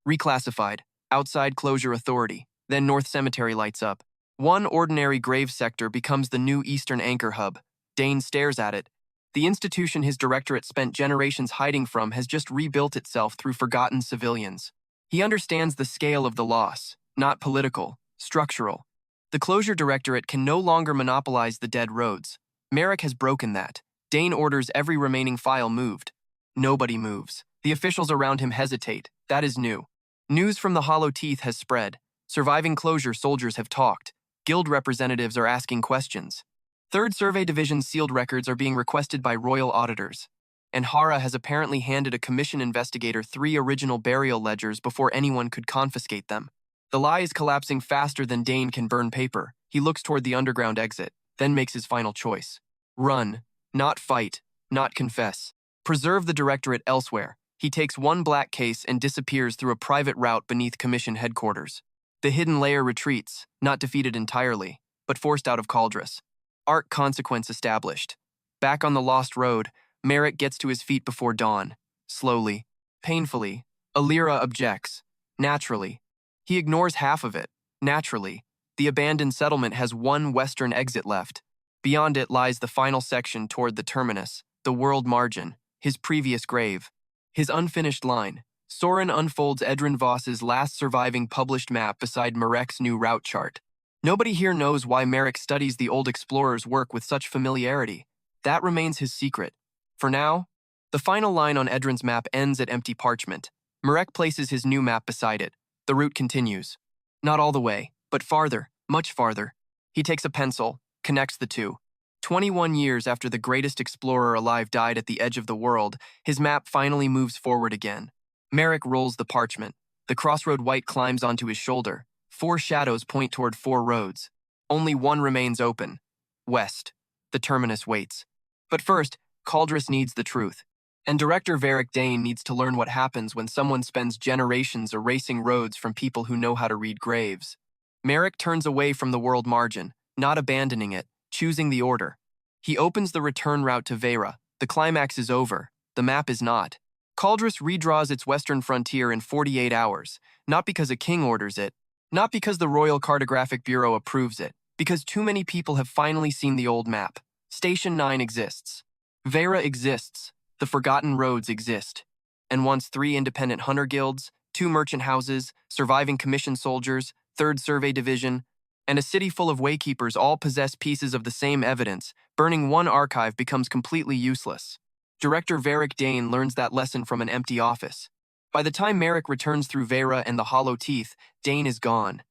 Reclassified. Outside Closure Authority. Then North Cemetery lights up. One ordinary grave sector becomes the new Eastern Anchor Hub. Dane stares at it. The institution his directorate spent generations hiding from has just rebuilt itself through forgotten civilians. He understands the scale of the loss, not political, structural. The Closure Directorate can no longer monopolize the dead roads. Marek has broken that. Dane orders every remaining file moved. Nobody moves. The officials around him hesitate. That is new. News from the Hollow Teeth has spread. Surviving Closure soldiers have talked. Guild representatives are asking questions. 3rd Survey Division's sealed records are being requested by royal auditors. And Hara has apparently handed a commission investigator 3 original burial ledgers before anyone could confiscate them. The lie is collapsing faster than Dane can burn paper. He looks toward the underground exit, then makes his final choice. Run. Not fight. Not confess. Preserve the directorate elsewhere. He takes one black case and disappears through a private route beneath commission headquarters. The hidden layer retreats, not defeated entirely, but forced out of Cauldrus. Arc consequence established. Back on the lost road, Marek gets to his feet before dawn. Slowly. Painfully. Alira objects. Naturally. He ignores half of it. Naturally. The abandoned settlement has one western exit left. Beyond it lies the final section toward the terminus, the world margin, his previous grave. His unfinished line. Soren unfolds Edran Voss's last surviving published map beside Marek's new route chart. Nobody here knows why Marek studies the old explorer's work with such familiarity. That remains his secret. For now, the final line on Edran's map ends at empty parchment. Marek places his new map beside it. The route continues. Not all the way, but farther, much farther. He takes a pencil, connects the two. 21 years after the greatest explorer alive died at the edge of the world, his map finally moves forward again. Marek rolls the parchment. The crossroad white climbs onto his shoulder. 4 shadows point toward 4 roads. Only one remains open. West. The terminus waits. But first, Cauldrus needs the truth. And director Varric Dane needs to learn what happens when someone spends generations erasing roads from people who know how to read graves. Marek turns away from the world margin, not abandoning it, choosing the order. He opens the return route to Vera. The climax is over. The map is not. Cauldrus redraws its western frontier in 48 hours, not because a king orders it, not because the Royal Cartographic Bureau approves it, because too many people have finally seen the old map. Station 9 exists. Vera exists. The Forgotten Roads exist. And once 3 independent hunter guilds, 2 merchant houses, surviving commission soldiers, 3rd Survey Division, and a city full of waykeepers all possess pieces of the same evidence, burning one archive becomes completely useless. Director Varric Dane learns that lesson from an empty office. By the time Marek returns through Vera and the Hollow Teeth, Dane is gone.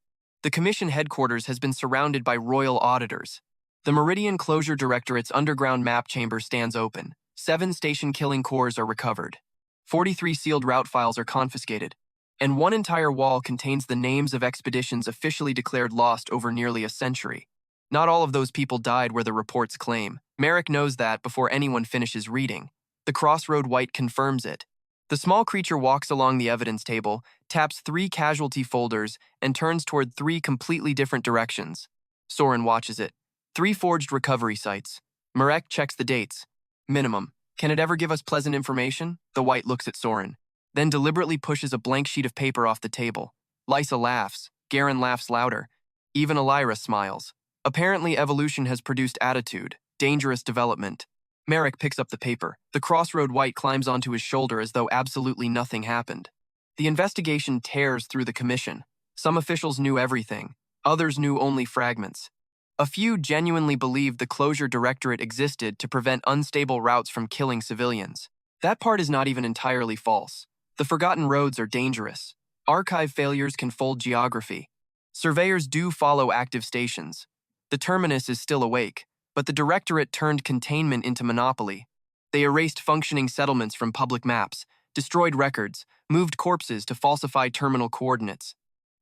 The commission headquarters has been surrounded by royal auditors. The Meridian Closure Directorate's underground map chamber stands open. 7 station-killing cores are recovered. 43 sealed route files are confiscated. And one entire wall contains the names of expeditions officially declared lost over nearly a century. Not all of those people died where the reports claim. Marek knows that before anyone finishes reading. The Crossroad White confirms it. The small creature walks along the evidence table, taps 3 casualty folders, and turns toward 3 completely different directions. Soren watches it. 3 forged recovery sites. Marek checks the dates. Minimum. Can it ever give us pleasant information? The White looks at Soren, then deliberately pushes a blank sheet of paper off the table. Lysa laughs. Garen laughs louder. Even Alira smiles. Apparently, evolution has produced attitude. Dangerous development. Marek picks up the paper. The Crossroad White climbs onto his shoulder as though absolutely nothing happened. The investigation tears through the commission. Some officials knew everything. Others knew only fragments. A few genuinely believed the Closure Directorate existed to prevent unstable routes from killing civilians. That part is not even entirely false. The Forgotten Roads are dangerous. Archive failures can fold geography. Surveyors do follow active stations. The terminus is still awake, but the Directorate turned containment into monopoly. They erased functioning settlements from public maps, destroyed records, moved corpses to falsify terminal coordinates,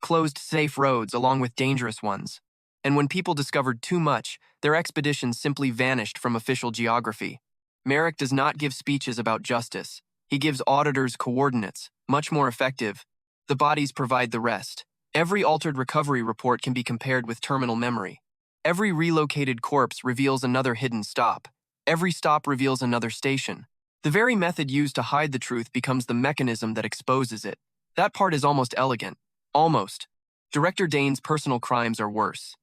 closed safe roads along with dangerous ones. And when people discovered too much, their expeditions simply vanished from official geography. Marek does not give speeches about justice. He gives auditors coordinates, much more effective. The bodies provide the rest. Every altered recovery report can be compared with terminal memory. Every relocated corpse reveals another hidden stop. Every stop reveals another station. The very method used to hide the truth becomes the mechanism that exposes it. That part is almost elegant. Almost. Director Dane's personal crimes are worse.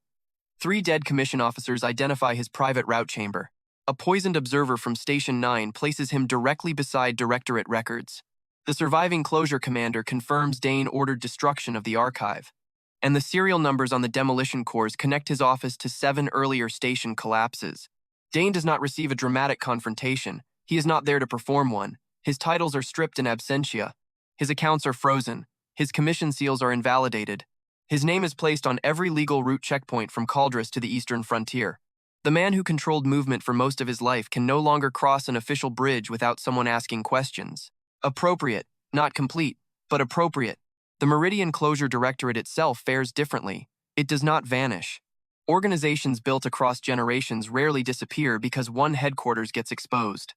3 dead commission officers identify his private route chamber. A poisoned observer from Station 9 places him directly beside Directorate records. The surviving closure commander confirms Dane ordered destruction of the archive, and the serial numbers on the demolition cores connect his office to 7 earlier station collapses. Dane does not receive a dramatic confrontation. He is not there to perform one. His titles are stripped in absentia. His accounts are frozen. His commission seals are invalidated. His name is placed on every legal route checkpoint from Caldris to the eastern frontier. The man who controlled movement for most of his life can no longer cross an official bridge without someone asking questions. Appropriate, not complete, but appropriate. The Meridian Closure Directorate itself fares differently. It does not vanish. Organizations built across generations rarely disappear because one headquarters gets exposed.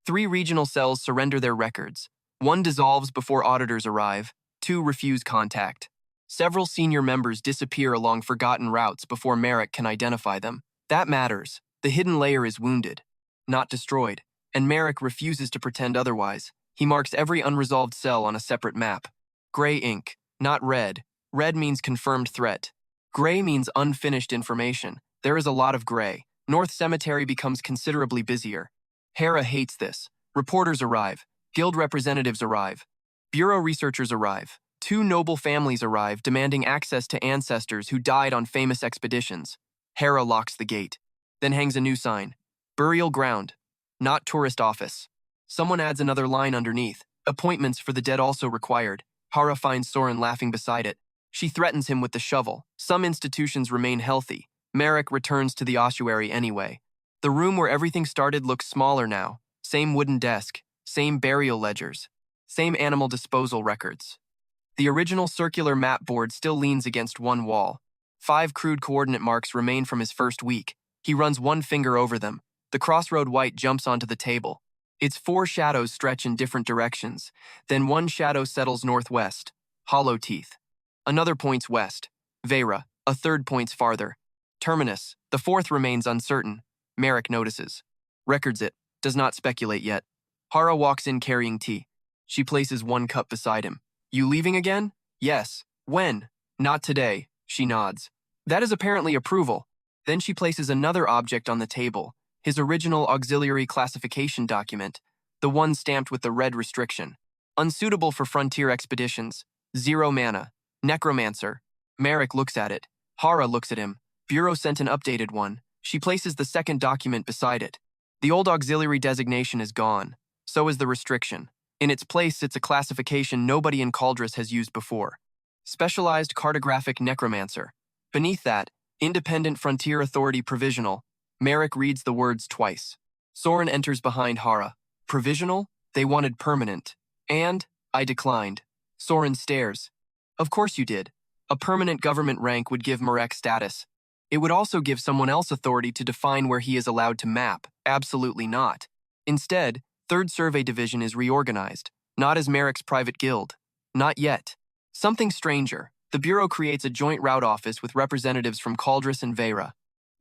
3 regional cells surrender their records. 1 dissolves before auditors arrive. 2 refuse contact. Several senior members disappear along forgotten routes before Marek can identify them. That matters. The hidden layer is wounded, not destroyed, and Marek refuses to pretend otherwise. He marks every unresolved cell on a separate map. Gray ink, not red. Red means confirmed threat. Gray means unfinished information. There is a lot of gray. North Cemetery becomes considerably busier. Hera hates this. Reporters arrive. Guild representatives arrive. Bureau researchers arrive. 2 noble families arrive demanding access to ancestors who died on famous expeditions. Hera locks the gate, then hangs a new sign. Burial ground, not tourist office. Someone adds another line underneath. Appointments for the dead also required. Hera finds Soren laughing beside it. She threatens him with the shovel. Some institutions remain healthy. Marek returns to the ossuary anyway. The room where everything started looks smaller now. Same wooden desk, same burial ledgers, same animal disposal records. The original circular map board still leans against one wall. 5 crude coordinate marks remain from his first week. He runs one finger over them. The crossroad white jumps onto the table. Its 4 shadows stretch in different directions. Then one shadow settles northwest. Hollow Teeth. Another points west. Vera. A third points farther. Terminus. The 4th remains uncertain. Marek notices. Records it. Does not speculate yet. Hara walks in carrying tea. She places 1 cup beside him. You leaving again? Yes. When? Not today. She nods. That is apparently approval. Then she places another object on the table, his original auxiliary classification document, the one stamped with the red restriction. Unsuitable for frontier expeditions. 0 mana. Necromancer. Marek looks at it. Hara looks at him. Bureau sent an updated one. She places the second document beside it. The old auxiliary designation is gone. So is the restriction. In its place sits a classification nobody in Caldris has used before. Specialized Cartographic Necromancer. Beneath that, Independent Frontier Authority Provisional. Marek reads the words twice. Soren enters behind Hara. Provisional? They wanted permanent. And? I declined. Soren stares. Of course you did. A permanent government rank would give Marek status. It would also give someone else authority to define where he is allowed to map. Absolutely not. Instead, 3rd Survey Division is reorganized, not as Marek's private guild. Not yet. Something stranger. The Bureau creates a joint route office with representatives from Caldris and Vera.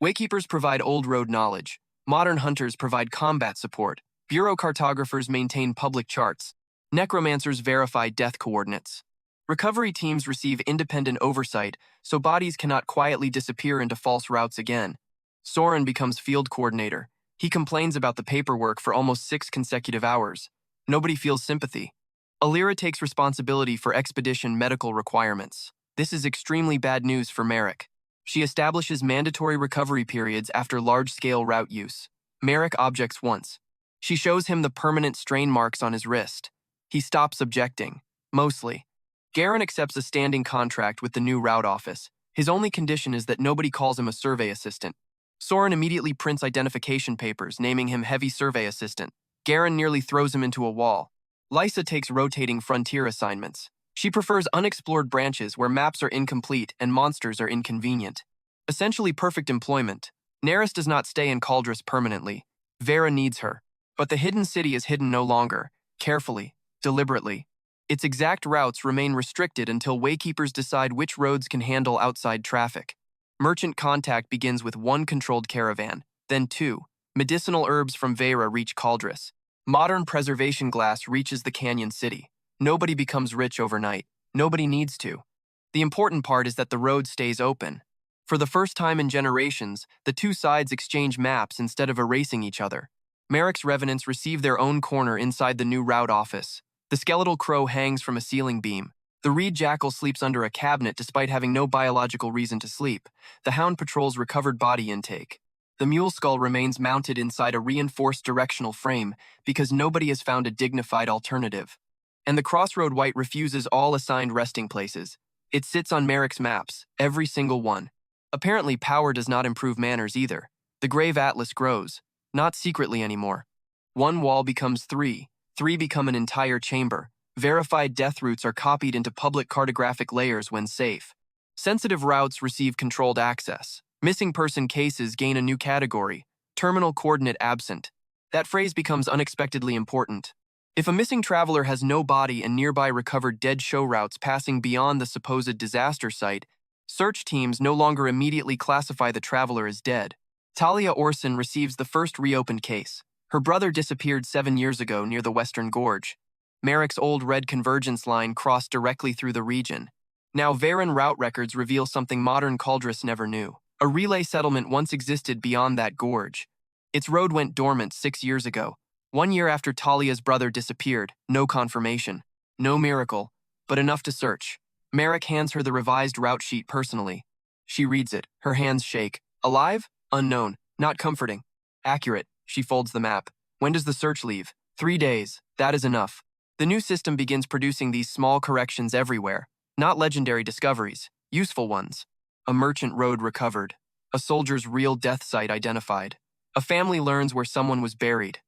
Waykeepers provide old road knowledge. Modern hunters provide combat support. Bureau cartographers maintain public charts. Necromancers verify death coordinates. Recovery teams receive independent oversight, so bodies cannot quietly disappear into false routes again. Soren becomes field coordinator. He complains about the paperwork for almost 6 consecutive hours. Nobody feels sympathy. Alira takes responsibility for expedition medical requirements. This is extremely bad news for Marek. She establishes mandatory recovery periods after large-scale route use. Marek objects once. She shows him the permanent strain marks on his wrist. He stops objecting. Mostly. Garen accepts a standing contract with the new route office. His only condition is that nobody calls him a survey assistant. Soren immediately prints identification papers, naming him Heavy Survey Assistant. Garen nearly throws him into a wall. Lysa takes rotating frontier assignments. She prefers unexplored branches where maps are incomplete and monsters are inconvenient. Essentially perfect employment. Neris does not stay in Caldris permanently. Vera needs her. But the hidden city is hidden no longer. Carefully. Deliberately. Its exact routes remain restricted until waykeepers decide which roads can handle outside traffic. Merchant contact begins with 1 controlled caravan, then 2. Medicinal herbs from Vera reach Caldris. Modern preservation glass reaches the canyon city. Nobody becomes rich overnight. Nobody needs to. The important part is that the road stays open. For the first time in generations, the two sides exchange maps instead of erasing each other. Marek's revenants receive their own corner inside the new route office. The skeletal crow hangs from a ceiling beam. The reed jackal sleeps under a cabinet despite having no biological reason to sleep. The hound patrols recovered body intake. The mule skull remains mounted inside a reinforced directional frame because nobody has found a dignified alternative. And the crossroad white refuses all assigned resting places. It sits on Marek's maps, every single one. Apparently, power does not improve manners either. The grave atlas grows, not secretly anymore. One wall becomes three become an entire chamber. Verified death routes are copied into public cartographic layers when safe. Sensitive routes receive controlled access. Missing person cases gain a new category, terminal coordinate absent. That phrase becomes unexpectedly important. If a missing traveler has no body and nearby recovered dead show routes passing beyond the supposed disaster site, search teams no longer immediately classify the traveler as dead. Talia Orson receives the first reopened case. Her brother disappeared 7 years ago near the Western Gorge. Marek's old red convergence line crossed directly through the region. Now Varen route records reveal something modern Caldris never knew. A relay settlement once existed beyond that gorge. Its road went dormant 6 years ago. 1 year after Talia's brother disappeared, no confirmation. No miracle, but enough to search. Marek hands her the revised route sheet personally. She reads it, her hands shake. Alive? Unknown. Not comforting. Accurate. She folds the map. When does the search leave? 3 days. That is enough. The new system begins producing these small corrections everywhere. Not legendary discoveries, useful ones. A merchant road recovered. A soldier's real death site identified. A family learns where someone was buried.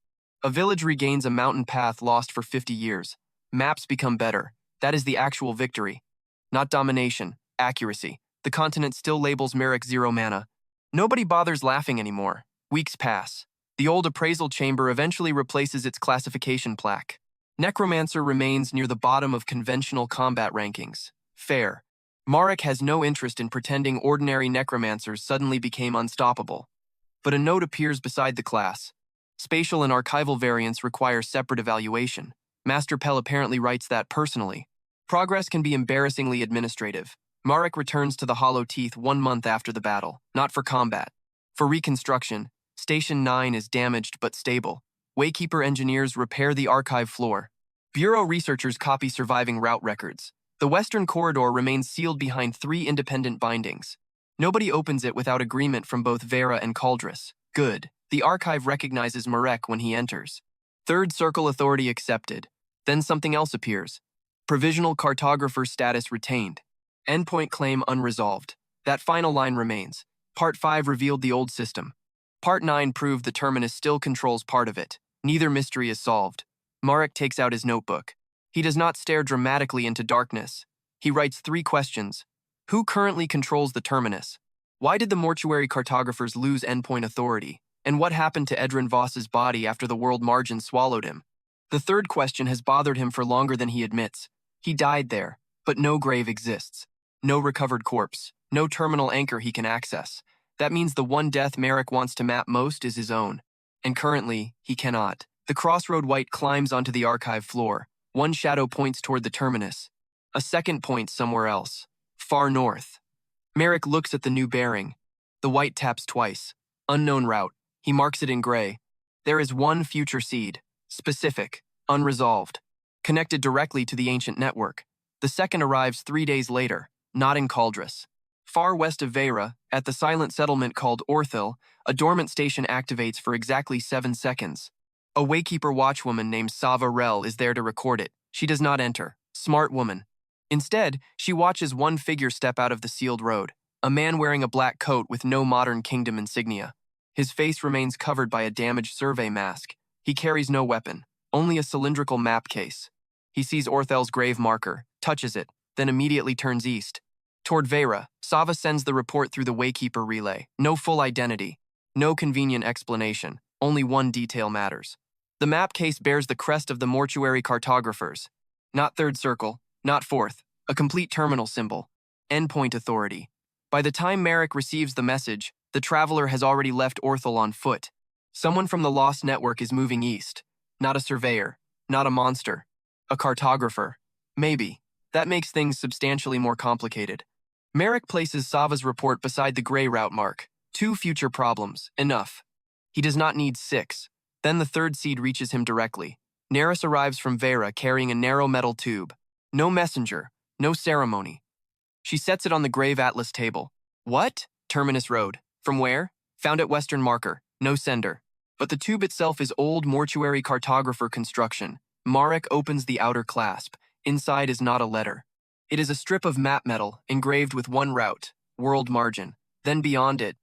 A village regains a mountain path lost for 50 years. Maps become better. That is the actual victory. Not domination, accuracy. The continent still labels Marek 0 mana. Nobody bothers laughing anymore. Weeks pass. The old appraisal chamber eventually replaces its classification plaque. Necromancer remains near the bottom of conventional combat rankings. Fair. Marek has no interest in pretending ordinary necromancers suddenly became unstoppable. But a note appears beside the class. Spatial and archival variants require separate evaluation. Master Pell apparently writes that personally. Progress can be embarrassingly administrative. Marek returns to the Hollow Teeth 1 month after the battle, not for combat. For reconstruction, Station 9 is damaged but stable. Waykeeper engineers repair the archive floor. Bureau researchers copy surviving route records. The western corridor remains sealed behind 3 independent bindings. Nobody opens it without agreement from both Vera and Caldris. Good. The archive recognizes Marek when he enters. Third Circle authority accepted. Then something else appears. Provisional cartographer status retained. Endpoint claim unresolved. That final line remains. Part 5 revealed the old system. Part 9 proved the Terminus still controls part of it. Neither mystery is solved. Marek takes out his notebook. He does not stare dramatically into darkness. He writes 3 questions. Who currently controls the Terminus? Why did the mortuary cartographers lose endpoint authority? And what happened to Edran Voss's body after the world margin swallowed him? The third question has bothered him for longer than he admits. He died there, but no grave exists. No recovered corpse. No terminal anchor he can access. That means the one death Marek wants to map most is his own. And currently, he cannot. The crossroad white climbs onto the archive floor. One shadow points toward the terminus. A second points somewhere else. Far north. Marek looks at the new bearing. The white taps twice. Unknown route. He marks it in gray. There is one future seed. Specific. Unresolved. Connected directly to the ancient network. The second arrives 3 days later, not in Caldris. Far west of Vera, at the silent settlement called Orthil, a dormant station activates for exactly 7 seconds. A Waykeeper watchwoman named Sava Rel is there to record it. She does not enter. Smart woman. Instead, she watches one figure step out of the sealed road, a man wearing a black coat with no modern kingdom insignia. His face remains covered by a damaged survey mask. He carries no weapon, only a cylindrical map case. He sees Orthel's grave marker, touches it, then immediately turns east. Toward Vera, Sava sends the report through the Waykeeper relay. No full identity, no convenient explanation, only one detail matters. The map case bears the crest of the mortuary cartographers. Not third circle, not fourth, a complete terminal symbol. Endpoint authority. By the time Marek receives the message, the traveler has already left Orthil on foot. Someone from the Lost Network is moving east. Not a surveyor, not a monster. A cartographer. Maybe. That makes things substantially more complicated. Marek places Sava's report beside the gray route mark. 2 future problems. Enough. He does not need 6. Then the third seed reaches him directly. Neris arrives from Vera carrying a narrow metal tube. No messenger. No ceremony. She sets it on the grave atlas table. What? Terminus Road. From where? Found at Western Marker. No sender. But the tube itself is old mortuary cartographer construction. Marek opens the outer clasp. Inside is not a letter. It is a strip of map metal engraved with one route, world margin. Then beyond it,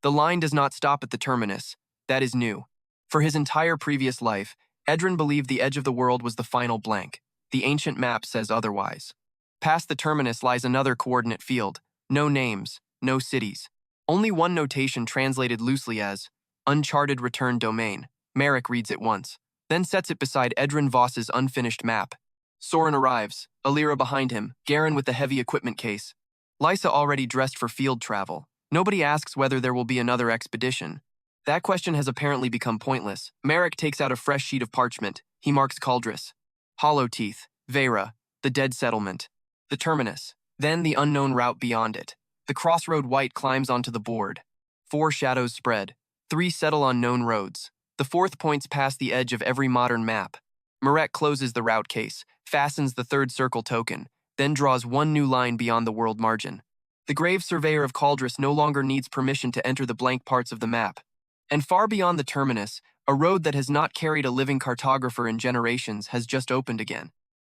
the line does not stop at the terminus. That is new. For his entire previous life, Edran believed the edge of the world was the final blank. The ancient map says otherwise. Past the terminus lies another coordinate field. No names, no cities. Only one notation translated loosely as uncharted return domain. Marek reads it once, then sets it beside Edran Voss's unfinished map. Soren arrives, Alira behind him, Garen with the heavy equipment case. Lysa already dressed for field travel. Nobody asks whether there will be another expedition. That question has apparently become pointless. Marek takes out a fresh sheet of parchment. He marks Cauldress, Hollow Teeth, Vera, the dead settlement, the terminus, then the unknown route beyond it. The crossroad white climbs onto the board. 4 shadows spread. 3 settle on known roads. The 4th points past the edge of every modern map. Marek closes the route case, fastens the 3rd circle token, then draws one new line beyond the world margin. The grave surveyor of Cauldress no longer needs permission to enter the blank parts of the map. And far beyond the terminus, a road that has not carried a living cartographer in generations has just opened again.